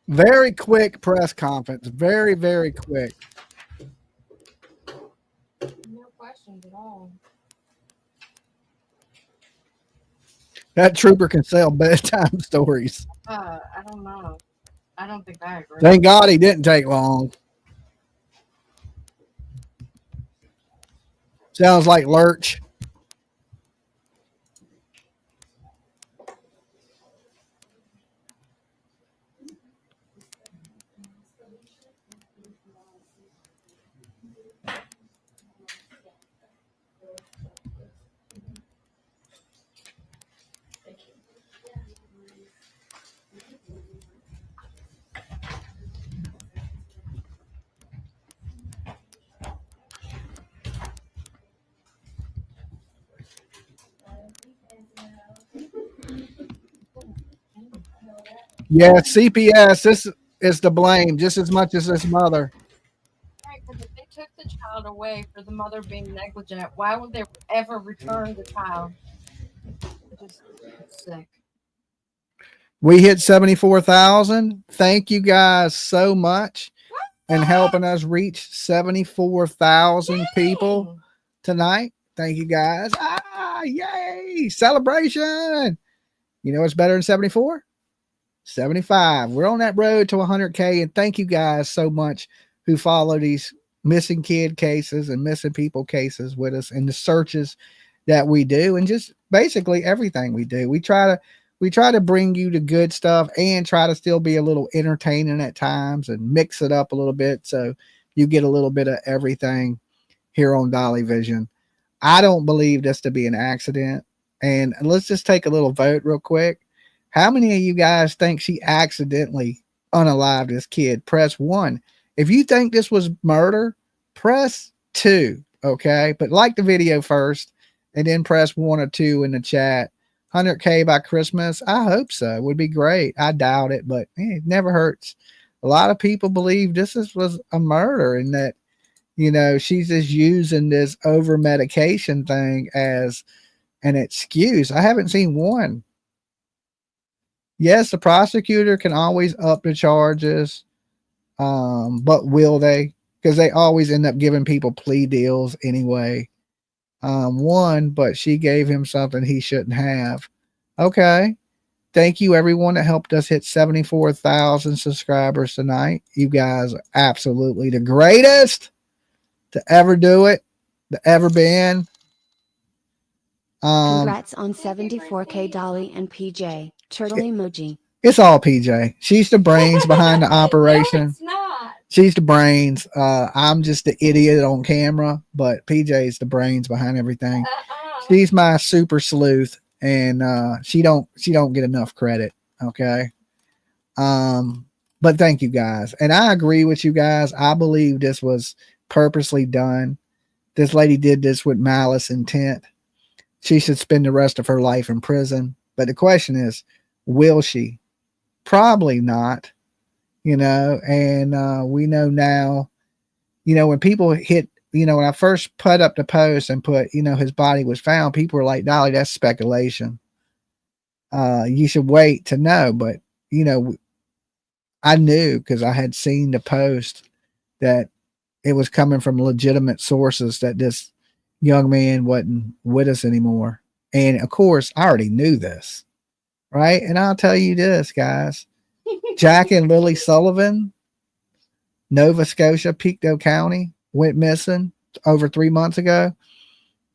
Very quick press conference. Very, very quick. No questions at all. That trooper can sell bedtime stories. I don't know. I don't think I agree. Thank God he didn't take long. Sounds like Lurch. Yeah, CPS, this is to blame just as much as his mother. Right, because if they took the child away for the mother being negligent, why would they ever return the child? Just sick. We hit 74,000. Thank you guys so much and helping us reach 74,000 people tonight. Thank you guys. Yay! Celebration. You know what's better than 74? 75. We're on that road to 100K, and thank you guys so much who follow these missing kid cases and missing people cases with us in the searches that we do, and just basically everything we do. We try to bring you the good stuff and try to still be a little entertaining at times and mix it up a little bit so you get a little bit of everything here on Dolly Vision. I don't believe this to be an accident, and let's just take a little vote real quick. How many of you guys think she accidentally unalived this kid? Press 1. If you think this was murder, press 2. Okay. But like the video first and then press 1 or 2 in the chat. 100K by Christmas. I hope so. It would be great. I doubt it, but it never hurts. A lot of people believe this was a murder and that, you know, she's just using this over medication thing as an excuse. I haven't seen one. Yes, the prosecutor can always up the charges, but will they? Because they always end up giving people plea deals anyway. One, but she gave him something he shouldn't have. Okay. Thank you, everyone that helped us hit 74,000 subscribers tonight. You guys are absolutely the greatest to ever do it, to ever been. Congrats on 74K, Dolly and PJ. Turtle emoji. It's all PJ. She's the brains behind the operation. No, it's not. She's the brains. I'm just the idiot on camera, but PJ's the brains behind everything. She's my super sleuth, and she don't get enough credit. Okay. But thank you guys. And I agree with you guys. I believe this was purposely done. This lady did this with malice intent. She should spend the rest of her life in prison. But the question is, will she? Probably not, you know, and we know now, you know, when people hit, you know, when I first put up the post and put, you know, his body was found, people were like, Dolly, that's speculation. You should wait to know. But, you know, I knew because I had seen the post that it was coming from legitimate sources that this young man wasn't with us anymore. And of course, I already knew this. Right. And I'll tell you this, guys. Jack and Lily Sullivan, Nova Scotia, Pictou County, went missing over 3 months ago.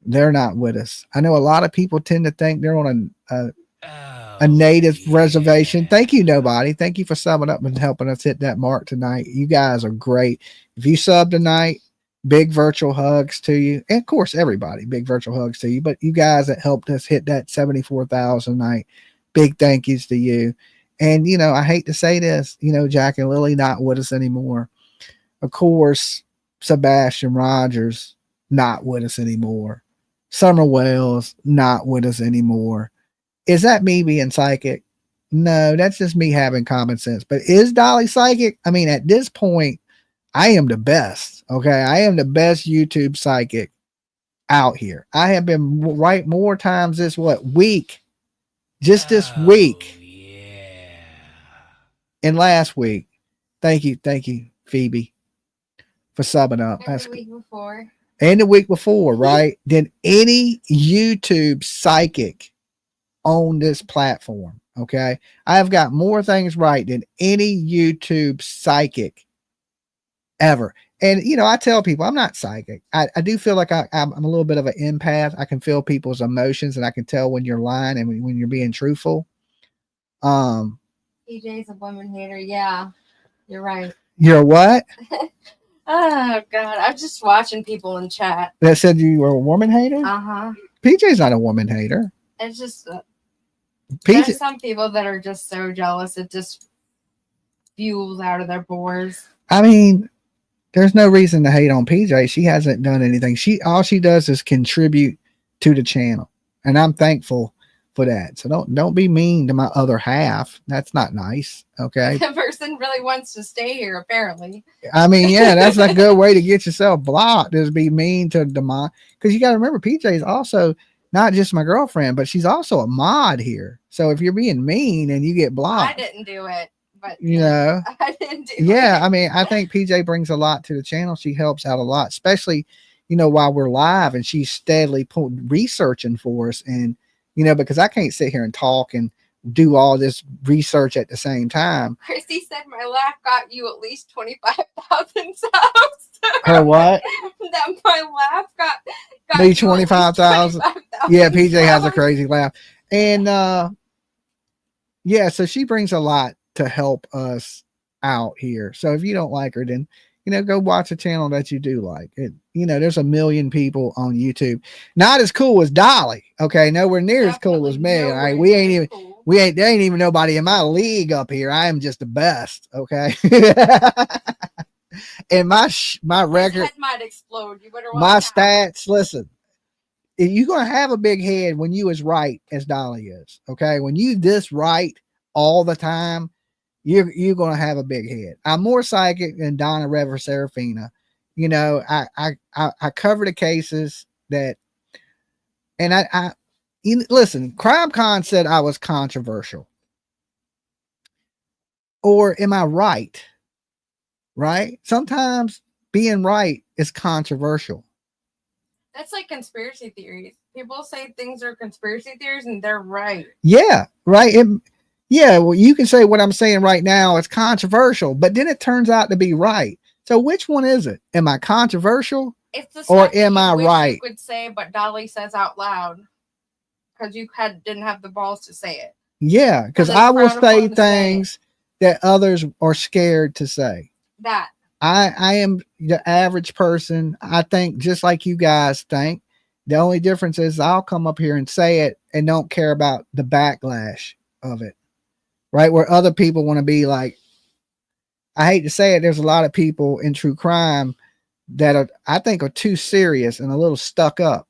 They're not with us. I know a lot of people tend to think they're on a native reservation. Thank you, nobody. Thank you for subbing up and helping us hit that mark tonight. You guys are great. If you sub tonight, big virtual hugs to you. And of course, everybody, big virtual hugs to you. But you guys that helped us hit that 74,000 night, big thank yous to you. And, you know, I hate to say this, you know, Jack and Lily not with us anymore. Of course, Sebastian Rogers not with us anymore. Summer Wells not with us anymore. Is that me being psychic? No, that's just me having common sense. But is Dolly psychic? I mean, at this point, I am the best. Okay. I am the best YouTube psychic out here. I have been right more times this week. Just this week. Yeah. And last week. Thank you, Phoebe, for subbing up. And the week before. And the week before, right? Than any YouTube psychic on this platform. Okay. I've got more things right than any YouTube psychic ever. And, you know, I tell people I'm not psychic. I do feel like I'm a little bit of an empath. I can feel people's emotions and I can tell when you're lying and when you're being truthful. PJ's a woman hater. Yeah, you're right. You're what? Oh, God. I'm just watching people in chat. That said you were a woman hater? Uh-huh. PJ's not a woman hater. It's just, PJ, there's some people that are just so jealous. It just fuels out of their pores. I mean, there's no reason to hate on PJ. She hasn't done anything. All she does is contribute to the channel. And I'm thankful for that. So don't be mean to my other half. That's not nice. Okay. The person really wants to stay here, apparently. I mean, yeah, that's a good way to get yourself blocked, is be mean to the mod. Because you got to remember, PJ is also not just my girlfriend, but she's also a mod here. So if you're being mean and you get blocked. I didn't do it. But you know, I didn't do yeah, I mean, I think PJ brings a lot to the channel. She helps out a lot, especially, you know, while we're live, and she's steadily researching for us. And, you know, because I can't sit here and talk and do all this research at the same time. Christy said my laugh got you at least 25,000 subs. Her what? That my laugh got me 25,000. Yeah, PJ has a crazy laugh. And yeah, so she brings a lot to help us out here. So if you don't like her, then, you know, go watch a channel that you do like. It, you know, there's 1 million people on YouTube. Not as cool as Dolly. Okay, nowhere near as cool as me. All right, we there ain't even nobody in my league up here. I am just the best. Okay. And my record, His head might explode. You better my watch out. stats, listen, you're going to have a big head when you as right as Dolly is. Okay. When you this right all the time, you're going to have a big head. I'm more psychic than Donna Rever Serafina. You know, I cover the cases that, and listen, CrimeCon said I was controversial. Or am I right? Right? Sometimes being right is controversial. That's like conspiracy theories. People say things are conspiracy theories and they're right. Yeah, right. Yeah, well, you can say what I'm saying right now is controversial, but then it turns out to be right. So which one is it? Am I controversial? It's the or stuff am that you I wish right? you could say, but Dolly says out loud because you didn't have the balls to say it. Yeah, because I will say things that others are scared to say. That I am the average person. I think just like you guys think. The only difference is I'll come up here and say it and don't care about the backlash of it. Right? Where other people want to be like, I hate to say it, there's a lot of people in true crime that I think are too serious and a little stuck up.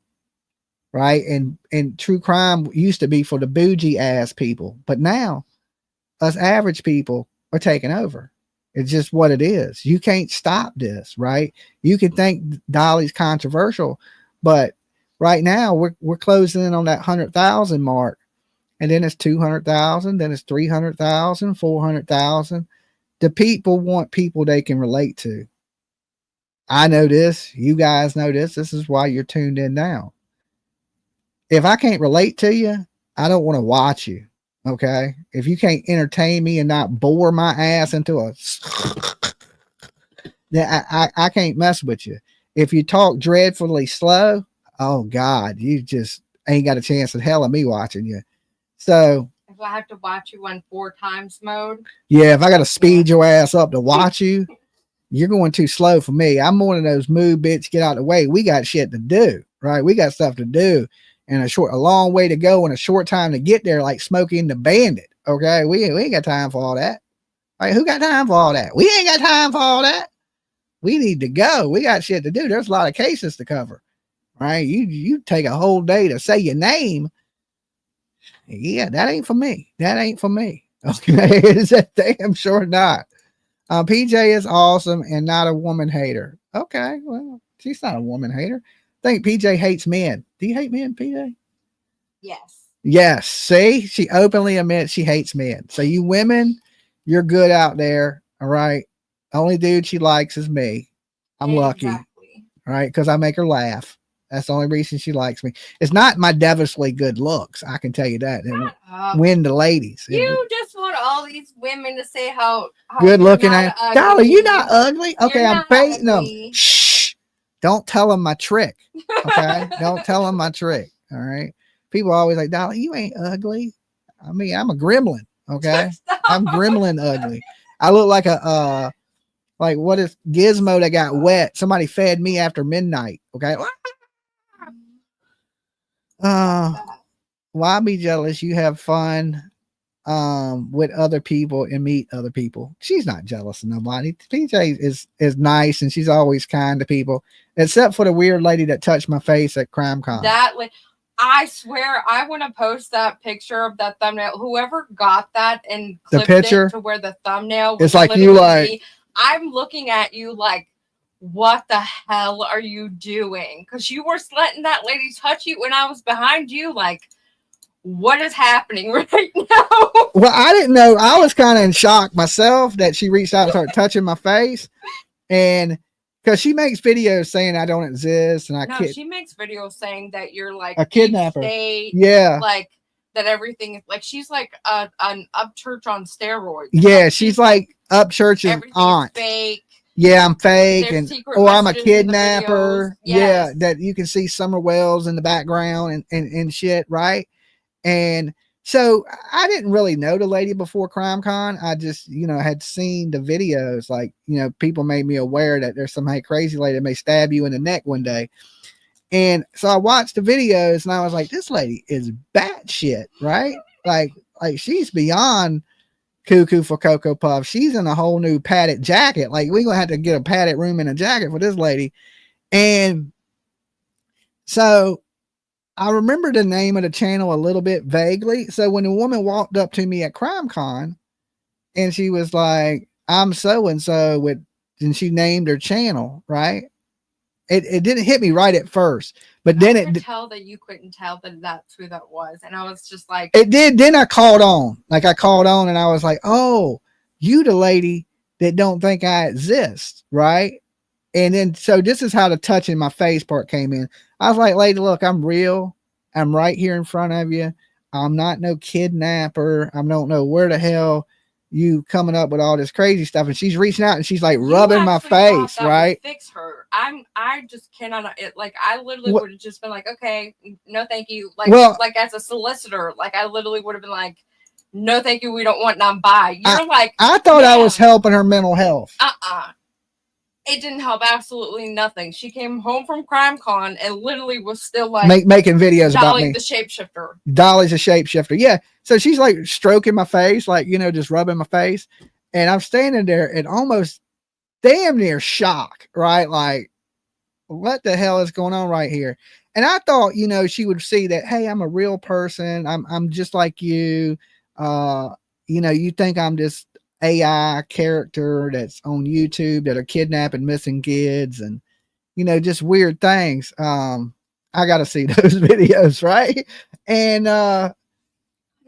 Right? And true crime used to be for the bougie ass people, but now us average people are taking over. It's just what it is. You can't stop this, right? You can think Dolly's controversial, but right now we're closing in on that 100,000 mark, and then it's 200,000, then it's 300,000, 400,000. The people want people they can relate to. I know this. You guys know this. This is why you're tuned in now. If I can't relate to you, I don't want to watch you. Okay. If you can't entertain me and not bore my ass into a, then I can't mess with you. If you talk dreadfully slow, oh God, you just ain't got a chance in hell of me watching you. So if I have to watch you on 4 times mode. Yeah. If I got to speed your ass up to watch you, you're going too slow for me. I'm one of those move bitch, get out of the way. We got shit to do, right? We got stuff to do. And a long way to go and a short time to get there, like Smokey and the Bandit. Okay, we ain't got time for all that. Like, who got time for all that? We ain't got time for all that. We need to go. We got shit to do. There's a lot of cases to cover. Right? You take a whole day to say your name. Yeah, that ain't for me. That ain't for me. Okay, it's a damn sure not. PJ is awesome and not a woman hater. Okay, well, she's not a woman hater. I think PJ hates men. Do you hate men, PJ? Yes. Yes. See, she openly admits she hates men. So you women, you're good out there. All right. Only dude she likes is me. I'm lucky. All right. Because I make her laugh. That's the only reason she likes me. It's not my devilishly good looks. I can tell you that. Win the ladies. You just want all these women to say how good looking at Dolly, you're not ugly. Okay, I'm baiting them. Shh. Don't tell them my trick. Okay. Don't tell them my trick. All right. People are always like, Dolly, you ain't ugly. I mean, I'm a gremlin. Okay. I'm gremlin ugly. I look like a like what is Gizmo that got wet? Somebody fed me after midnight. Okay. Why be jealous? You have fun with other people and meet other people. She's not jealous of nobody. PJ is nice and she's always kind to people, except for the weird lady that touched my face at CrimeCon. I swear I want to post that picture of that thumbnail. Whoever got that and the clipped picture it to where the thumbnail it's like you like me, I'm looking at you like, what the hell are you doing? Because you were letting that lady touch you when I was behind you. Like, what is happening right now? Well, I didn't know. I was kind of in shock myself that she reached out and started touching my face. And because she makes videos saying I don't exist. And she makes videos saying that you're like a kidnapper. State, yeah. Like that everything is like she's like an up church on steroids. Yeah, like, she's like up church's aunt. Fake. Yeah, I'm fake, I'm a kidnapper. Yes. Yeah, that you can see Summer Wells in the background and shit, right? And so I didn't really know the lady before CrimeCon. I just, had seen the videos. Like, people made me aware that there's some crazy lady that may stab you in the neck one day. And so I watched the videos and I was like, this lady is batshit, right? Like, like she's beyond cuckoo for Cocoa Puff. She's in a whole new padded jacket. Like we're gonna have to get a padded room and a jacket for this lady. And so I remember the name of the channel a little bit vaguely. So when the woman walked up to me at CrimeCon and she was like, I'm so-and-so with, and she named her channel, right? It didn't hit me right at first, but then I could tell that you couldn't tell that that's who that was. And I was just like, it did. Then I called on, and I was like, oh, you the lady that don't think I exist, right? And then, so this is how the touch in my face part came in. I was like, lady, look, I'm real. I'm right here in front of you. I'm not no kidnapper. I don't know where the hell you coming up with all this crazy stuff. And she's reaching out and she's like rubbing my face, right? Fix her. I just cannot. Like I literally would have just been like, okay, no, thank you. Like, like as a solicitor, like I literally would have been like, no, thank you. We don't want none by. You're like, I thought I was helping her mental health. It didn't help absolutely nothing. She came home from CrimeCon and literally was still like making videos about me. Dolly the shapeshifter. Dolly's a shapeshifter. Yeah. So she's like stroking my face, like, you know, just rubbing my face. And I'm standing there and almost damn near shock, right? Like, what the hell is going on right here? And I thought, you know, she would see that, hey, I'm a real person. I'm just like you. You know, you think I'm this AI character that's on YouTube that are kidnapping missing kids and, you know, just weird things. I got to see those videos, right? And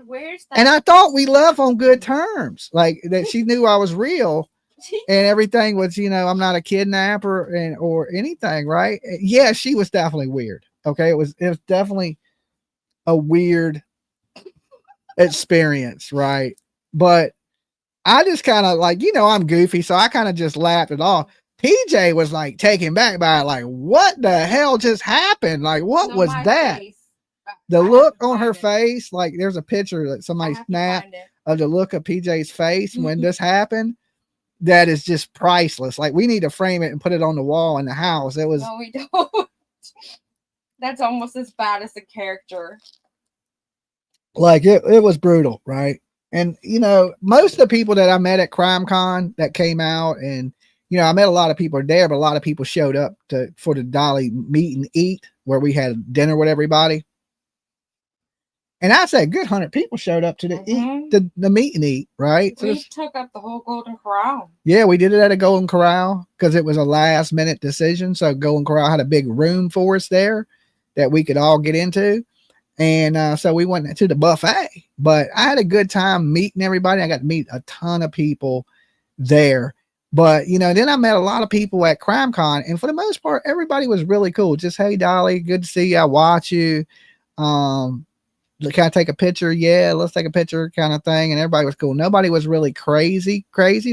where's that? And I thought we left on good terms, like that she knew I was real and everything was, you know, I'm not a kidnapper and or anything, right? Yeah, she was definitely weird. Okay, it was definitely a weird experience, right? But I just kind of like, you know, I'm goofy, so I kind of just laughed it off. PJ was like taken back by it, like, what the hell just happened? Like, what was that? The look on her face, like there's a picture that somebody snapped of the look of PJ's face when this happened. That is just priceless. Like we need to frame it and put it on the wall in the house. It was no, we don't. That's almost as bad as the character. Like it was brutal, right? And you know, most of the people that I met at CrimeCon that came out, and you know, I met a lot of people there, but a lot of people showed up for the Dolly meet and eat where we had dinner with everybody. And I said, good 100 people showed up to the meet and eat, right? We took up the whole Golden Corral. Yeah, we did it at a Golden Corral because it was a last minute decision. So Golden Corral had a big room for us there that we could all get into. And so we went to the buffet, but I had a good time meeting everybody. I got to meet a ton of people there. But, you know, then I met a lot of people at CrimeCon, and for the most part, everybody was really cool. Just, hey, Dolly, good to see you. I watch you. Can I take a picture? Yeah, let's take a picture kind of thing. And everybody was cool. Nobody was really crazy,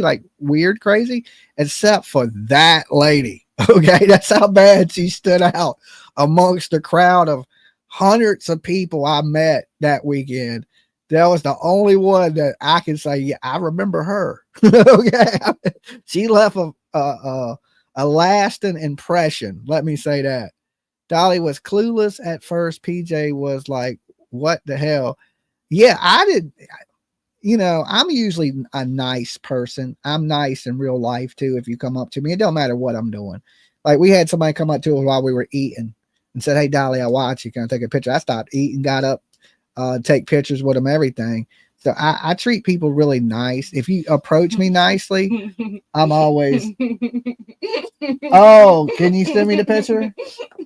like weird crazy, except for that lady. Okay, that's how bad she stood out amongst the crowd of hundreds of people I met that weekend. That was the only one that I can say, yeah, I remember her. Okay, she left a lasting impression. Let me say that. Dolly was clueless at first. PJ was like, what the hell? Yeah, I did. You know, I'm usually a nice person. I'm nice in real life too. If you come up to me, it don't matter what I'm doing. Like we had somebody come up to us while we were eating and said, hey, Dolly, I watch you. Can I take a picture? I stopped eating, got up, take pictures with them, everything. So I treat people really nice. If you approach me nicely, I'm always, oh, can you send me the picture?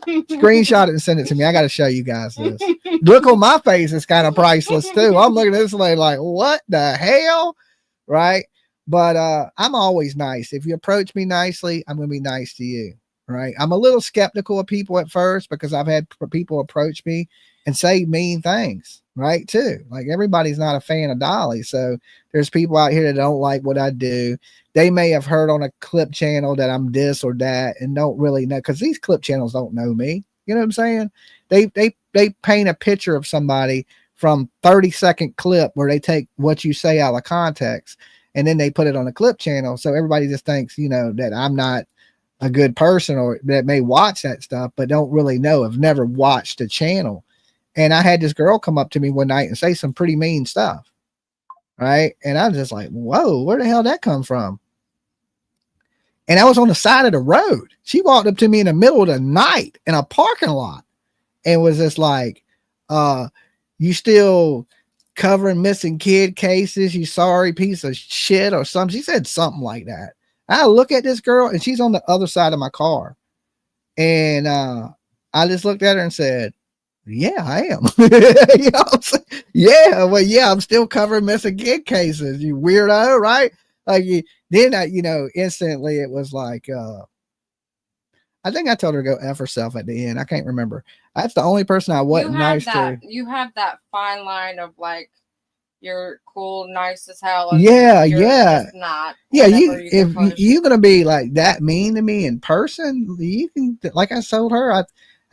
Screenshot it and send it to me. I got to show you guys this. Look on my face is kind of priceless too. I'm looking at this lady like, what the hell? Right? But I'm always nice. If you approach me nicely, I'm going to be nice to you. Right? I'm a little skeptical of people at first because I've had people approach me and say mean things, right? Too. Like everybody's not a fan of Dolly. So there's people out here that don't like what I do. They may have heard on a clip channel that I'm this or that and don't really know, because these clip channels don't know me. You know what I'm saying? They paint a picture of somebody from 30-second clip where they take what you say out of context and then they put it on a clip channel. So everybody just thinks, you know, that I'm not a good person or that may watch that stuff, but don't really know. I've never watched the channel. And I had this girl come up to me one night and say some pretty mean stuff. right? And I was just like, whoa, where the hell did that come from? And I was on the side of the road. She walked up to me in the middle of the night in a parking lot and was just like, you still covering missing kid cases, you sorry piece of shit or something. She said something like that. I look at this girl and she's on the other side of my car. And I just looked at her and said, yeah, I am. You know what I'm saying? Yeah, well, yeah, I'm still covering missing kid cases, you weirdo, right? Like then I, instantly it was like, I think I told her to go F herself at the end. I can't remember. That's the only person I wasn't nice to. You have that fine line of like, you're cool, nice as hell. And Yeah, you're yeah. just not. Yeah, if you're gonna be like that mean to me in person, you can, like I told her, I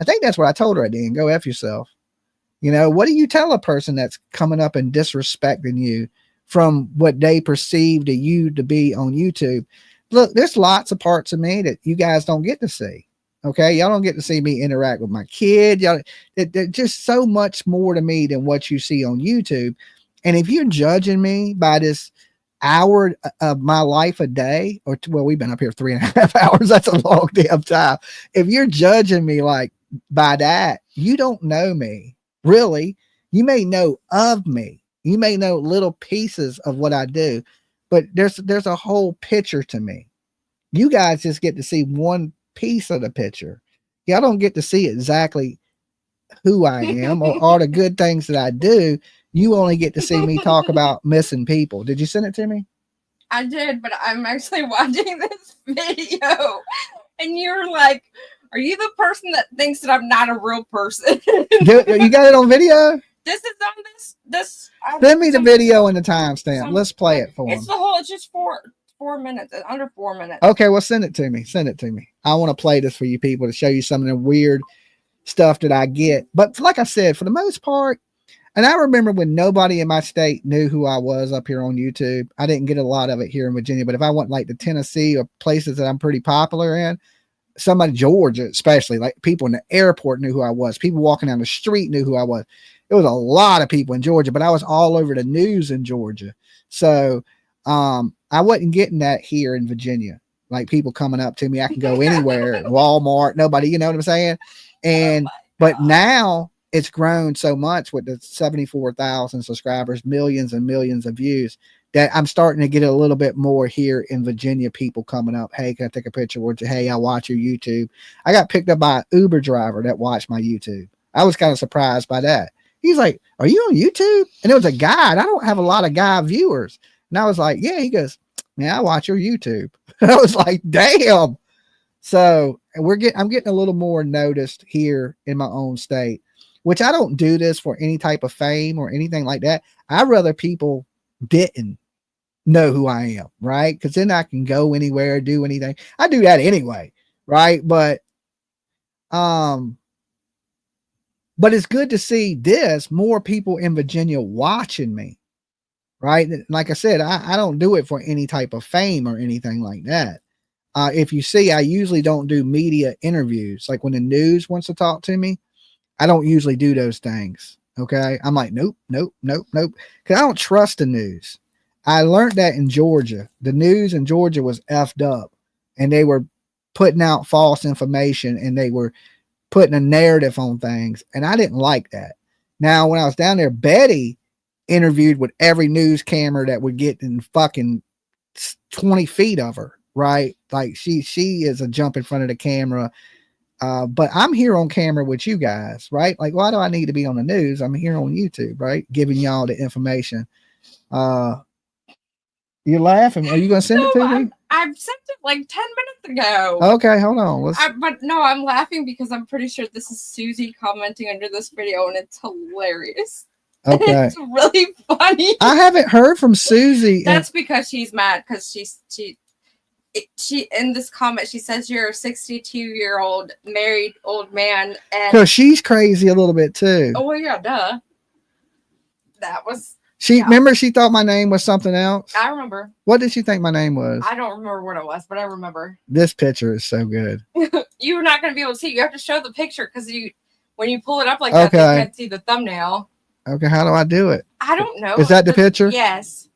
think that's what I told her at the end. Go F yourself. What do you tell a person that's coming up and disrespecting you from what they perceive to you to be on YouTube? Look, there's lots of parts of me that you guys don't get to see. Okay, y'all don't get to see me interact with my kid. Y'all, there's just so much more to me than what you see on YouTube. And if you're judging me by this hour of my life a day, or well, we've been up here 3.5 hours. That's a long damn time. If you're judging me like by that, you don't know me. Really, you may know of me. You may know little pieces of what I do, but there's a whole picture to me. You guys just get to see one piece of the picture. Y'all don't get to see exactly who I am or all the good things that I do. You only get to see me talk about missing people. Did you send it to me? I did, but I'm actually watching this video, and you're like, are you the person that thinks that I'm not a real person? You got it on video? This is on this. Send me the video and the timestamp. Let's play it for It's them. it's just 4 minutes, under 4 minutes. Okay, well, send it to me. Send it to me. I want to play this for you people to show you some of the weird stuff that I get. But like I said, for the most part, and I remember when nobody in my state knew who I was up here on YouTube. I didn't get a lot of it here in Virginia, but if I went like to Tennessee or places that I'm pretty popular in, somebody, Georgia especially, like people in the airport knew who I was. People walking down the street knew who I was. It was a lot of people in Georgia, but I was all over the news in Georgia. So I wasn't getting that here in Virginia. Like people coming up to me, I can go anywhere, Walmart, nobody, you know what I'm saying? But now it's grown so much with the 74,000 subscribers, millions and millions of views, that I'm starting to get a little bit more here in Virginia. People coming up, hey, can I take a picture with you? Hey, I watch your YouTube. I got picked up by an Uber driver that watched my YouTube. I was kind of surprised by that. He's like, are you on YouTube? And it was a guy. And I don't have a lot of guy viewers. And I was like, yeah. He goes, man, I watch your YouTube. I was like, damn. So I'm getting a little more noticed here in my own state, which I don't do this for any type of fame or anything like that. I'd rather people didn't know who I am, right? Because then I can go anywhere, do anything. I do that anyway, right? But it's good to see this more people in Virginia watching me, right? Like I said, I don't do it for any type of fame or anything like that. If you see, I usually don't do media interviews. Like when the news wants to talk to me, I don't usually do those things. Okay. I'm like, nope. Cause I don't trust the news. I learned that in Georgia. The news in Georgia was effed up and they were putting out false information and they were putting a narrative on things. And I didn't like that. Now, when I was down there, Betty interviewed with every news camera that would get in fucking 20 feet of her, right? Like she is a jump in front of the camera. But I'm here on camera with you guys, right? Like, why do I need to be on the news? I'm here on YouTube, right? Giving y'all the information. You're laughing. Are you going to send it to me? I've sent it like 10 minutes ago. Okay, hold on. But no, I'm laughing because I'm pretty sure this is Susie commenting under this video and it's hilarious. Okay. It's really funny. I haven't heard from Susie. That's because she's mad because she in this comment she says you're a 62-year-old married old man, and because she's crazy a little bit too. Oh well, yeah, duh. That was Remember she thought my name was something else. I remember. What did she think my name was? I don't remember what it was, but I remember. This picture is so good. You're not going to be able to see. You have to show the picture because when you pull it up like that, you can't see the thumbnail. Okay, how do I do it? I don't know. Is that the picture? Yes.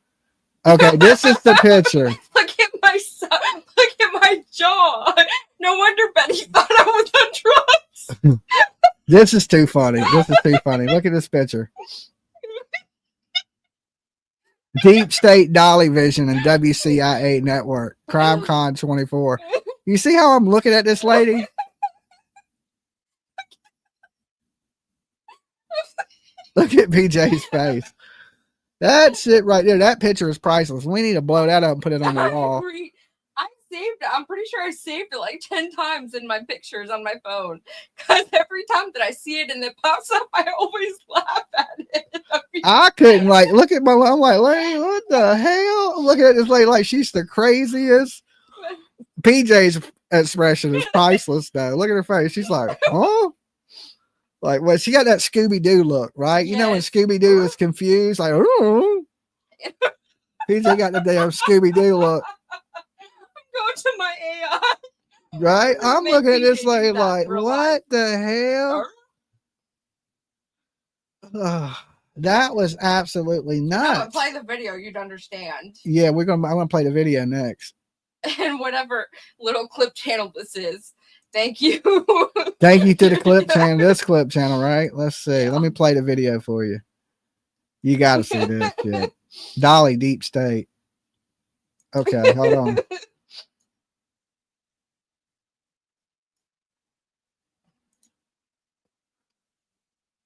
Okay, this is the picture. Look at my look at my jaw. No wonder Betty thought I was on drugs. This is too funny. This is too funny. Look at this picture. Deep State Dolly Vision and WCIA Network. CrimeCon 24. You see how I'm looking at this lady? Look at PJ's face. That's it right there. That picture is priceless. We need to blow that up and put it on the wall. I saved it. I'm pretty sure I saved it like 10 times in my pictures on my phone. Because every time that I see it and it pops up, I always laugh at it. I couldn't look at my. I'm like, lady, what the hell? I'm looking at this lady like she's the craziest. PJ's expression is priceless though. Look at her face. She's like, huh? Like, well, she got that Scooby Doo look, right? You know when Scooby Doo is confused, like, oh. PJ got the damn Scooby Doo look. Go to my AI. Right? I'm looking at this lady like, what the hell? That was absolutely nuts. No, play the video, you'd understand. Yeah, I'm gonna play the video next. And whatever little clip channel this is. Thank you. Thank you to the clip channel. This clip channel, right? Let's see. Yeah. Let me play the video for you. You got to see this shit. Dolly Deep State. Okay, hold on.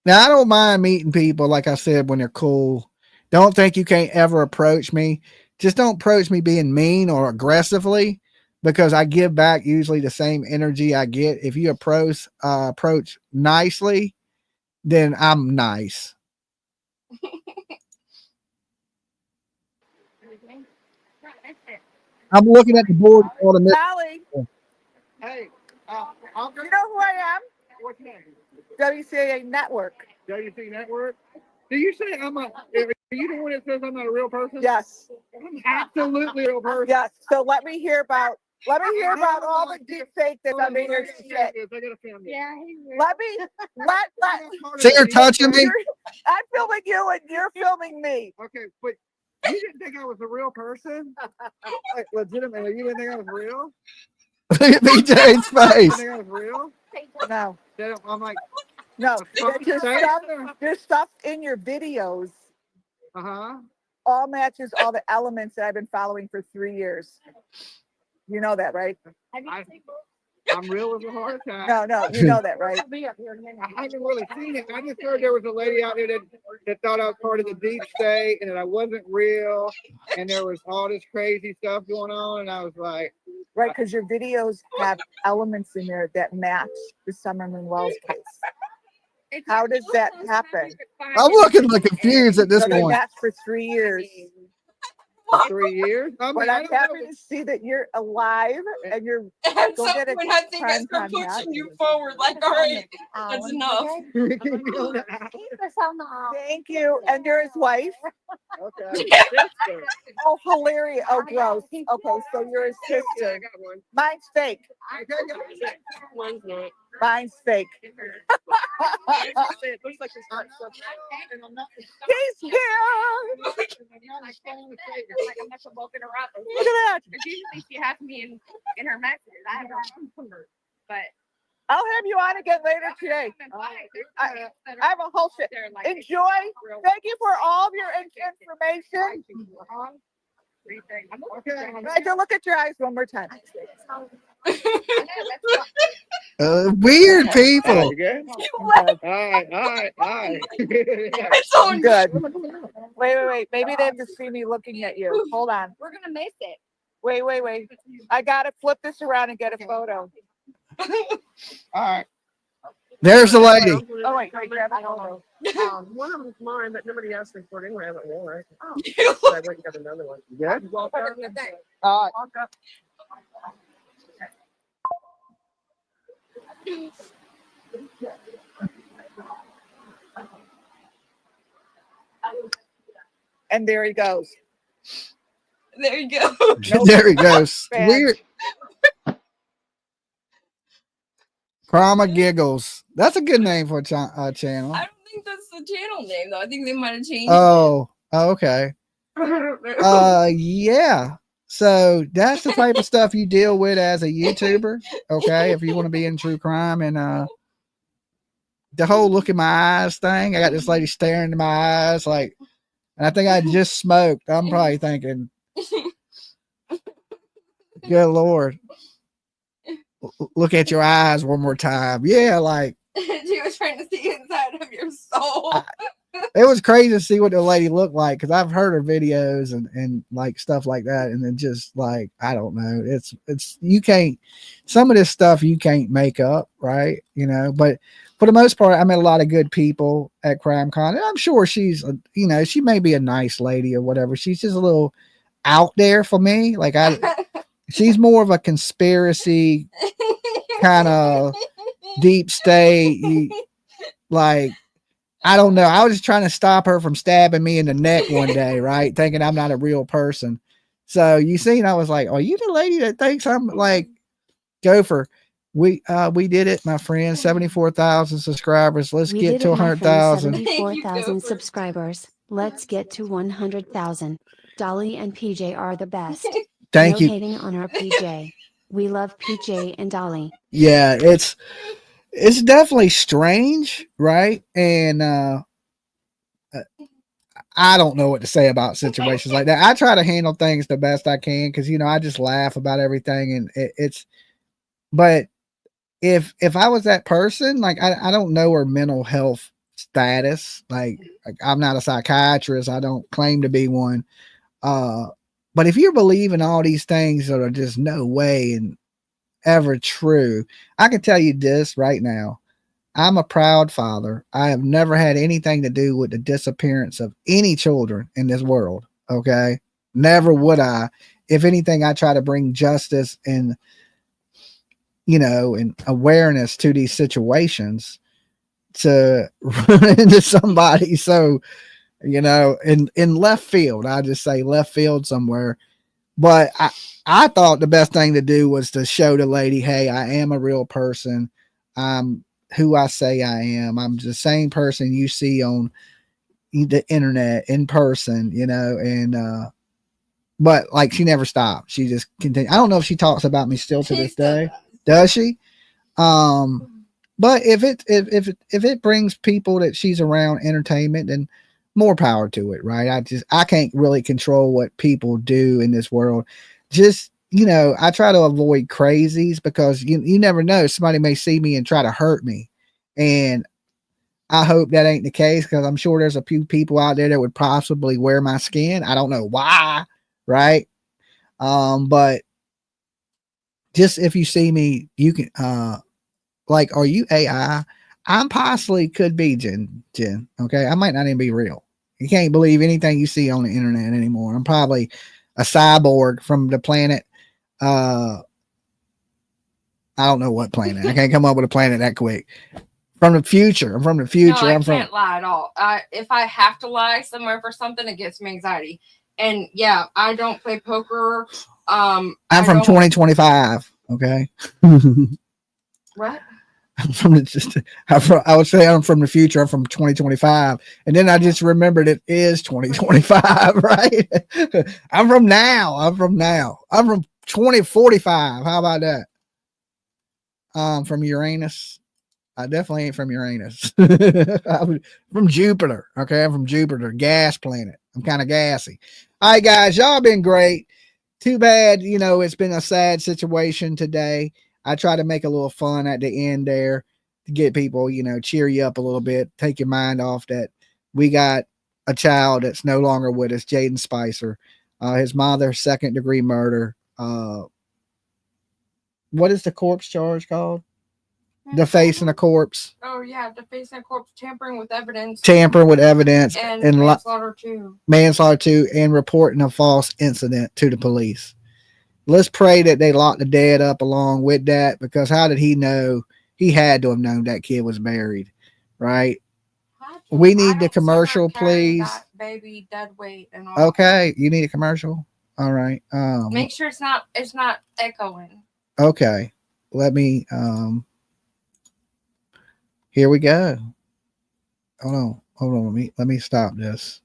Now, I don't mind meeting people, like I said, when they're cool. Don't think you can't ever approach me. Just don't approach me being mean or aggressively, because I give back usually the same energy I get. If you approach nicely, then I'm nice. I'm looking at the board. Dolly. Hey, you know who I am? What's your name? WCA Network. WCA Network? Do you say are you the one that says I'm not a real person? Yes. I'm absolutely a real person. Yes. So let me hear about all the deep fake that I'm in your shit. I gotta film you. Yeah. See her touching me? I'm filming you and you're filming me. Okay, but you didn't think I was a real person? Like, legitimately, you didn't think I was real? Look at BJ's face. You think I was real? No. I'm like, no. There's stuff in your videos. All matches all the elements that I've been following for 3 years. You know that, right? I'm real as a heart attack. No, you know that, right? I haven't really seen it. I just heard there was a lady out there that thought I was part of the deep state and that I wasn't real, and there was all this crazy stuff going on, and I was like, right, because your videos have elements in there that match the Summerlin Wells case. How does that happen? I'm looking like confused at this point. Match for 3 years. For 3 years? But I'm happy to see that you're alive and you're at some point I think I start pushing you forward, like, all right, that's enough. Thank you. And you're his wife? Okay. Oh, hilarious. Oh, gross. Okay, so you're his sister. Mine's fake. Mine's fake. It looks like he's here. Like I'm not supposed to interrupt. Look at that. Because usually she has me in her messages. I have her number, but I'll have you on again later today. I have a whole shit. Enjoy. Thank you for all of your information. I can look at your eyes one more time. Weird people. All right. I'm good. Wait. Maybe they have to see me looking at you. Hold on. we're gonna miss it. Wait. I gotta flip this around and get a photo. All right. There's the lady. Oh wait, grab a photo. One of them's mine, but nobody asked me for it anyway. I haven't worn it. Oh. I went and got another one. Good. Walk up. Walk up. And there he goes. There you go. There he goes. Weird. Krama Giggles. That's a good name for a channel. I don't think that's the channel name, though. I think they might have changed it. Oh, okay. Yeah. So that's the type of stuff you deal with as a YouTuber. Okay. If you want to be in true crime and the whole look in my eyes thing, I got this lady staring into my eyes like, and I think I just smoked. I'm probably thinking, good Lord, look at your eyes one more time. Yeah. Like, She was trying to see inside of your soul. it was crazy to see what the lady looked like because I've heard her videos and like stuff like that, and then just like I don't know, it's you can't, some of this stuff you can't make up, right? You know, but for the most part, I met a lot of good people at CrimeCon, and I'm sure she's you know, she may be a nice lady or whatever. She's just a little out there for me. Like she's more of a conspiracy kind of deep state, like. I don't know. I was just trying to stop her from stabbing me in the neck one day, right? Thinking I'm not a real person. So you seen, I was like, "Are you the lady that thinks I'm like Gopher?" We did it, my friend. 74,000 subscribers. Let's We get did to it, my friend. 100,000. 74,000 subscribers. Let's get to 100,000. Dolly and PJ are the best. Thank no you. hating on our PJ. We love PJ and Dolly. Yeah, it's definitely strange, right? And I don't know what to say about situations like that. I try to handle things the best I can because, you know, I just laugh about everything, and it's, but if I was that person, like I don't know her mental health status. Like I'm not a psychiatrist. I don't claim to be one. But if you're believing all these things that are just no way and ever true, I can tell you this right now. I'm a proud father. I have never had anything to do with the disappearance of any children in this world. Okay. Never would I. If anything, I try to bring justice and, you know, and awareness to these situations to run into somebody. So, you know, in left field, I just say left field somewhere. But I thought the best thing to do was to show the lady, hey, I am a real person. I'm who I say I am. I'm the same person you see on the internet in person, you know, and but like she never stopped. She just continued. I don't know if she talks about me still to this day. Does she? But if it brings people that she's around entertainment, then more power to it, right? I can't really control what people do in this world. Just, you know, I try to avoid crazies because you never know, somebody may see me and try to hurt me, and I hope that ain't the case because I'm sure there's a few people out there that would possibly wear my skin. I don't know why, right? But just if you see me, you can like, are you AI? I'm possibly could be Jen. Okay. I might not even be real. You can't believe anything you see on the internet anymore. I'm probably a cyborg from the planet. I don't know what planet. I can't come up with a planet that quick. From the future. I'm from the future. No, I can't lie at all. If I have to lie somewhere for something, it gives me anxiety. And yeah, I don't play poker. I'm from 2025. Okay. What? I would say I'm from the future. I'm from 2025, and then I just remembered it is 2025, right? I'm from now. I'm from 2045. How about that? From Uranus. I definitely ain't from Uranus. I'm from Jupiter. Okay, I'm from Jupiter, gas planet. I'm kind of gassy. All right, guys, y'all been great. Too bad, you know, it's been a sad situation today. I try to make a little fun at the end there to get people, you know, cheer you up a little bit, take your mind off that we got a child that's no longer with us, Jayden Spicer. His mother, 2nd-degree murder. What is the corpse charge called? Defacing a corpse. Oh yeah, defacing a corpse, tampering with evidence. And manslaughter too. Manslaughter too, and reporting a false incident to the police. Let's pray that they lock the dad up along with that, because how did he know? He had to have known that kid was buried, right? We need the commercial, please. Baby dead weight and all. Okay, you need a commercial. All right. Make sure it's not echoing. Okay, let me. Here we go. Hold on. Let me stop this.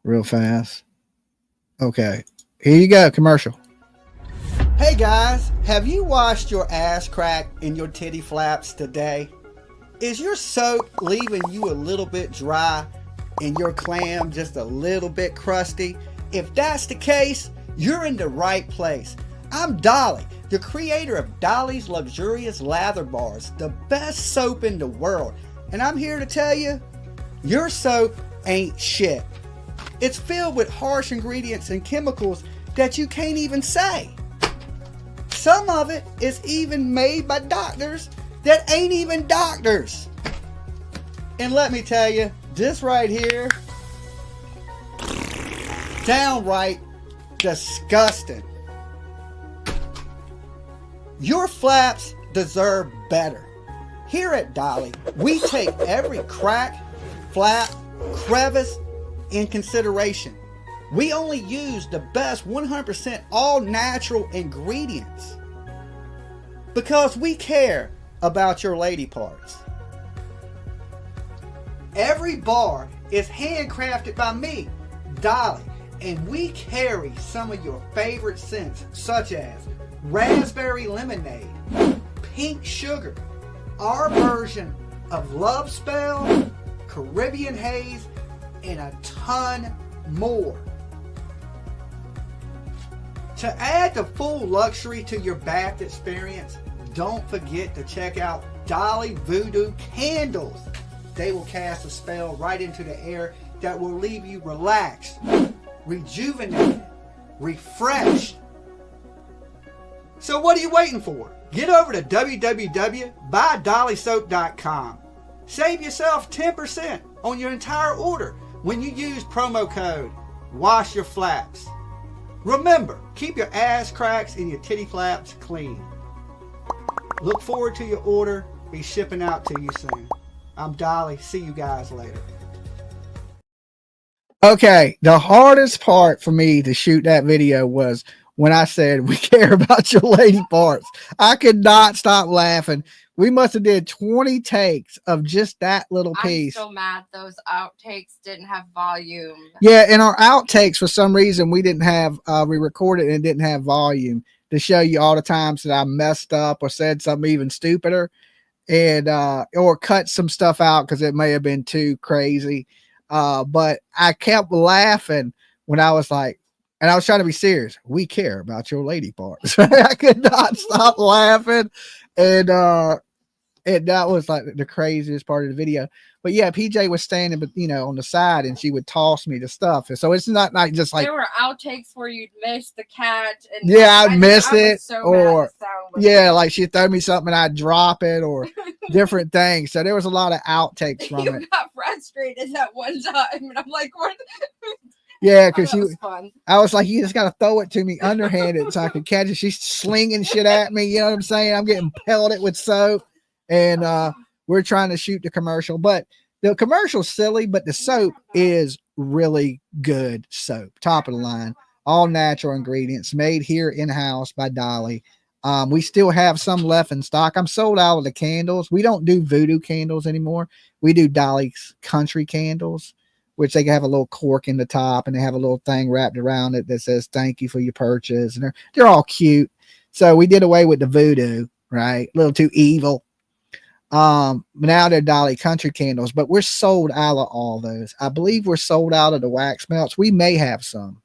real fast. Okay, here you go, commercial. Hey guys, have you washed your ass crack and your titty flaps today? Is your soap leaving you a little bit dry and your clam just a little bit crusty? If that's the case, you're in the right place. I'm Dolly, the creator of Dolly's Luxurious Lather Bars, the best soap in the world. And I'm here to tell you, your soap ain't shit. It's filled with harsh ingredients and chemicals that you can't even say. Some of it is even made by doctors that ain't even doctors. And let me tell you, this right here, downright disgusting. Your flaps deserve better. Here at Dolly, we take every crack, flap, crevice in consideration. We only use the best 100% all natural ingredients because we care about your lady parts. Every bar is handcrafted by me, Dolly, and we carry some of your favorite scents such as raspberry lemonade, pink sugar, our version of love spell, Caribbean haze, and a ton more. To add the full luxury to your bath experience, don't forget to check out Dolly Voodoo Candles. They will cast a spell right into the air that will leave you relaxed, rejuvenated, refreshed. So what are you waiting for? Get over to www.buydollysoap.com. Save yourself 10% on your entire order when you use promo code WASHYOURFLAPS. Remember, keep your ass cracks and your titty flaps clean. Look forward to your order. Be shipping out to you soon. I'm Dolly. See you guys later. Okay, the hardest part for me to shoot that video was when I said we care about your lady parts. I could not stop laughing. We must have did 20 takes of just that little piece. I'm so mad those outtakes didn't have volume. Yeah, in our outtakes, for some reason, we didn't have, we recorded and it didn't have volume to show you all the times that I messed up or said something even stupider and, or cut some stuff out because it may have been too crazy. But I kept laughing when I was like, and I was trying to be serious. We care about your lady parts. I could not stop laughing. And that was like the craziest part of the video. But yeah, PJ was standing, but on the side, and she would toss me the stuff. And so it's not just like there were outtakes where you'd miss the cat. And yeah, I'd miss it, so or yeah, like she'd throw me something, I'd drop it, or different things. So there was a lot of outtakes from you it. got frustrated that one time, and I'm like, what? Yeah, because I was like, you just got to throw it to me underhanded so I could catch it. She's slinging shit at me. You know what I'm saying? I'm getting pelted with soap, and we're trying to shoot the commercial. But the commercial's silly, but the soap is really good soap. Top of the line, all natural ingredients, made here in-house by Dolly. We still have some left in stock. I'm sold out of the candles. We don't do voodoo candles anymore. We do Dolly's country candles, which they have a little cork in the top and they have a little thing wrapped around it that says thank you for your purchase, and they're all cute. So we did away with the voodoo, right? A little too evil. Now they're Dolly country candles, but we're sold out of all those. I believe we're sold out of the wax melts. We may have some,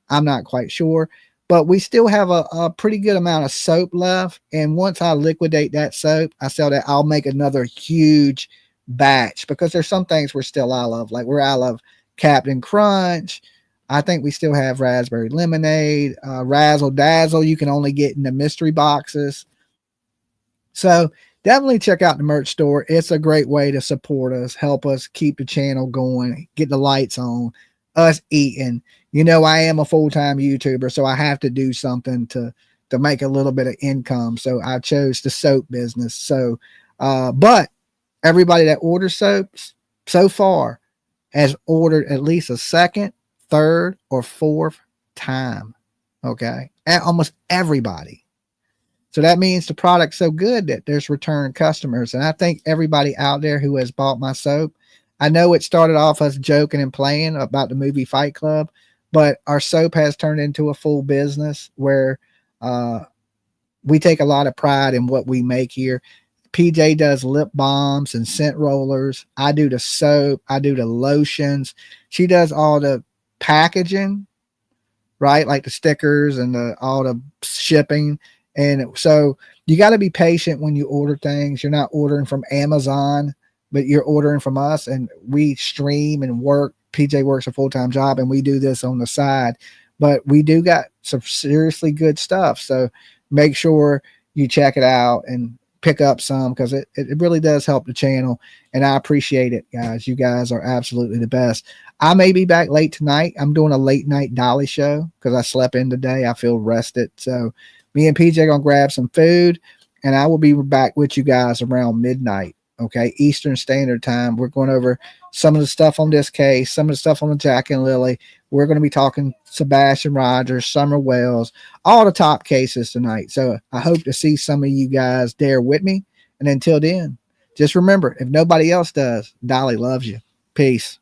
I'm not quite sure, but we still have a pretty good amount of soap left. And once I liquidate that soap, I sell that, I'll make another huge batch, because there's some things we're still out of, like we're out of Captain Crunch. I think we still have raspberry lemonade, razzle dazzle you can only get in the mystery boxes. So definitely check out the merch store. It's a great way to support us, help us keep the channel going, get the lights on, us eating. I am a full-time YouTuber, so I have to do something to make a little bit of income. So I chose the soap business. So but everybody that orders soaps so far has ordered at least a second, third, or fourth time. Okay. And almost everybody. So that means the product's so good that there's return customers. And I think everybody out there who has bought my soap, I know it started off us joking and playing about the movie Fight Club, but our soap has turned into a full business where we take a lot of pride in what we make here. PJ does lip balms and scent rollers. I do the soap. I do the lotions. She does all the packaging, right? Like the stickers and all the shipping. And so you got to be patient when you order things. You're not ordering from Amazon, but you're ordering from us, and we stream and work. PJ works a full-time job, and we do this on the side, but we do got some seriously good stuff. So make sure you check it out and pick up some, because it really does help the channel, and I appreciate it, guys. You guys are absolutely the best. I may be back late tonight. I'm doing a late night Dolly show because I slept in today. I feel rested. So me and PJ gonna grab some food, and I will be back with you guys around midnight. Okay, Eastern Standard Time. We're going over some of the stuff on this case, some of the stuff on the Jack and Lily. We're going to be talking Sebastian Rogers, Summer Wells, all the top cases tonight. So I hope to see some of you guys there with me. And until then, just remember, if nobody else does, Dolly loves you. Peace.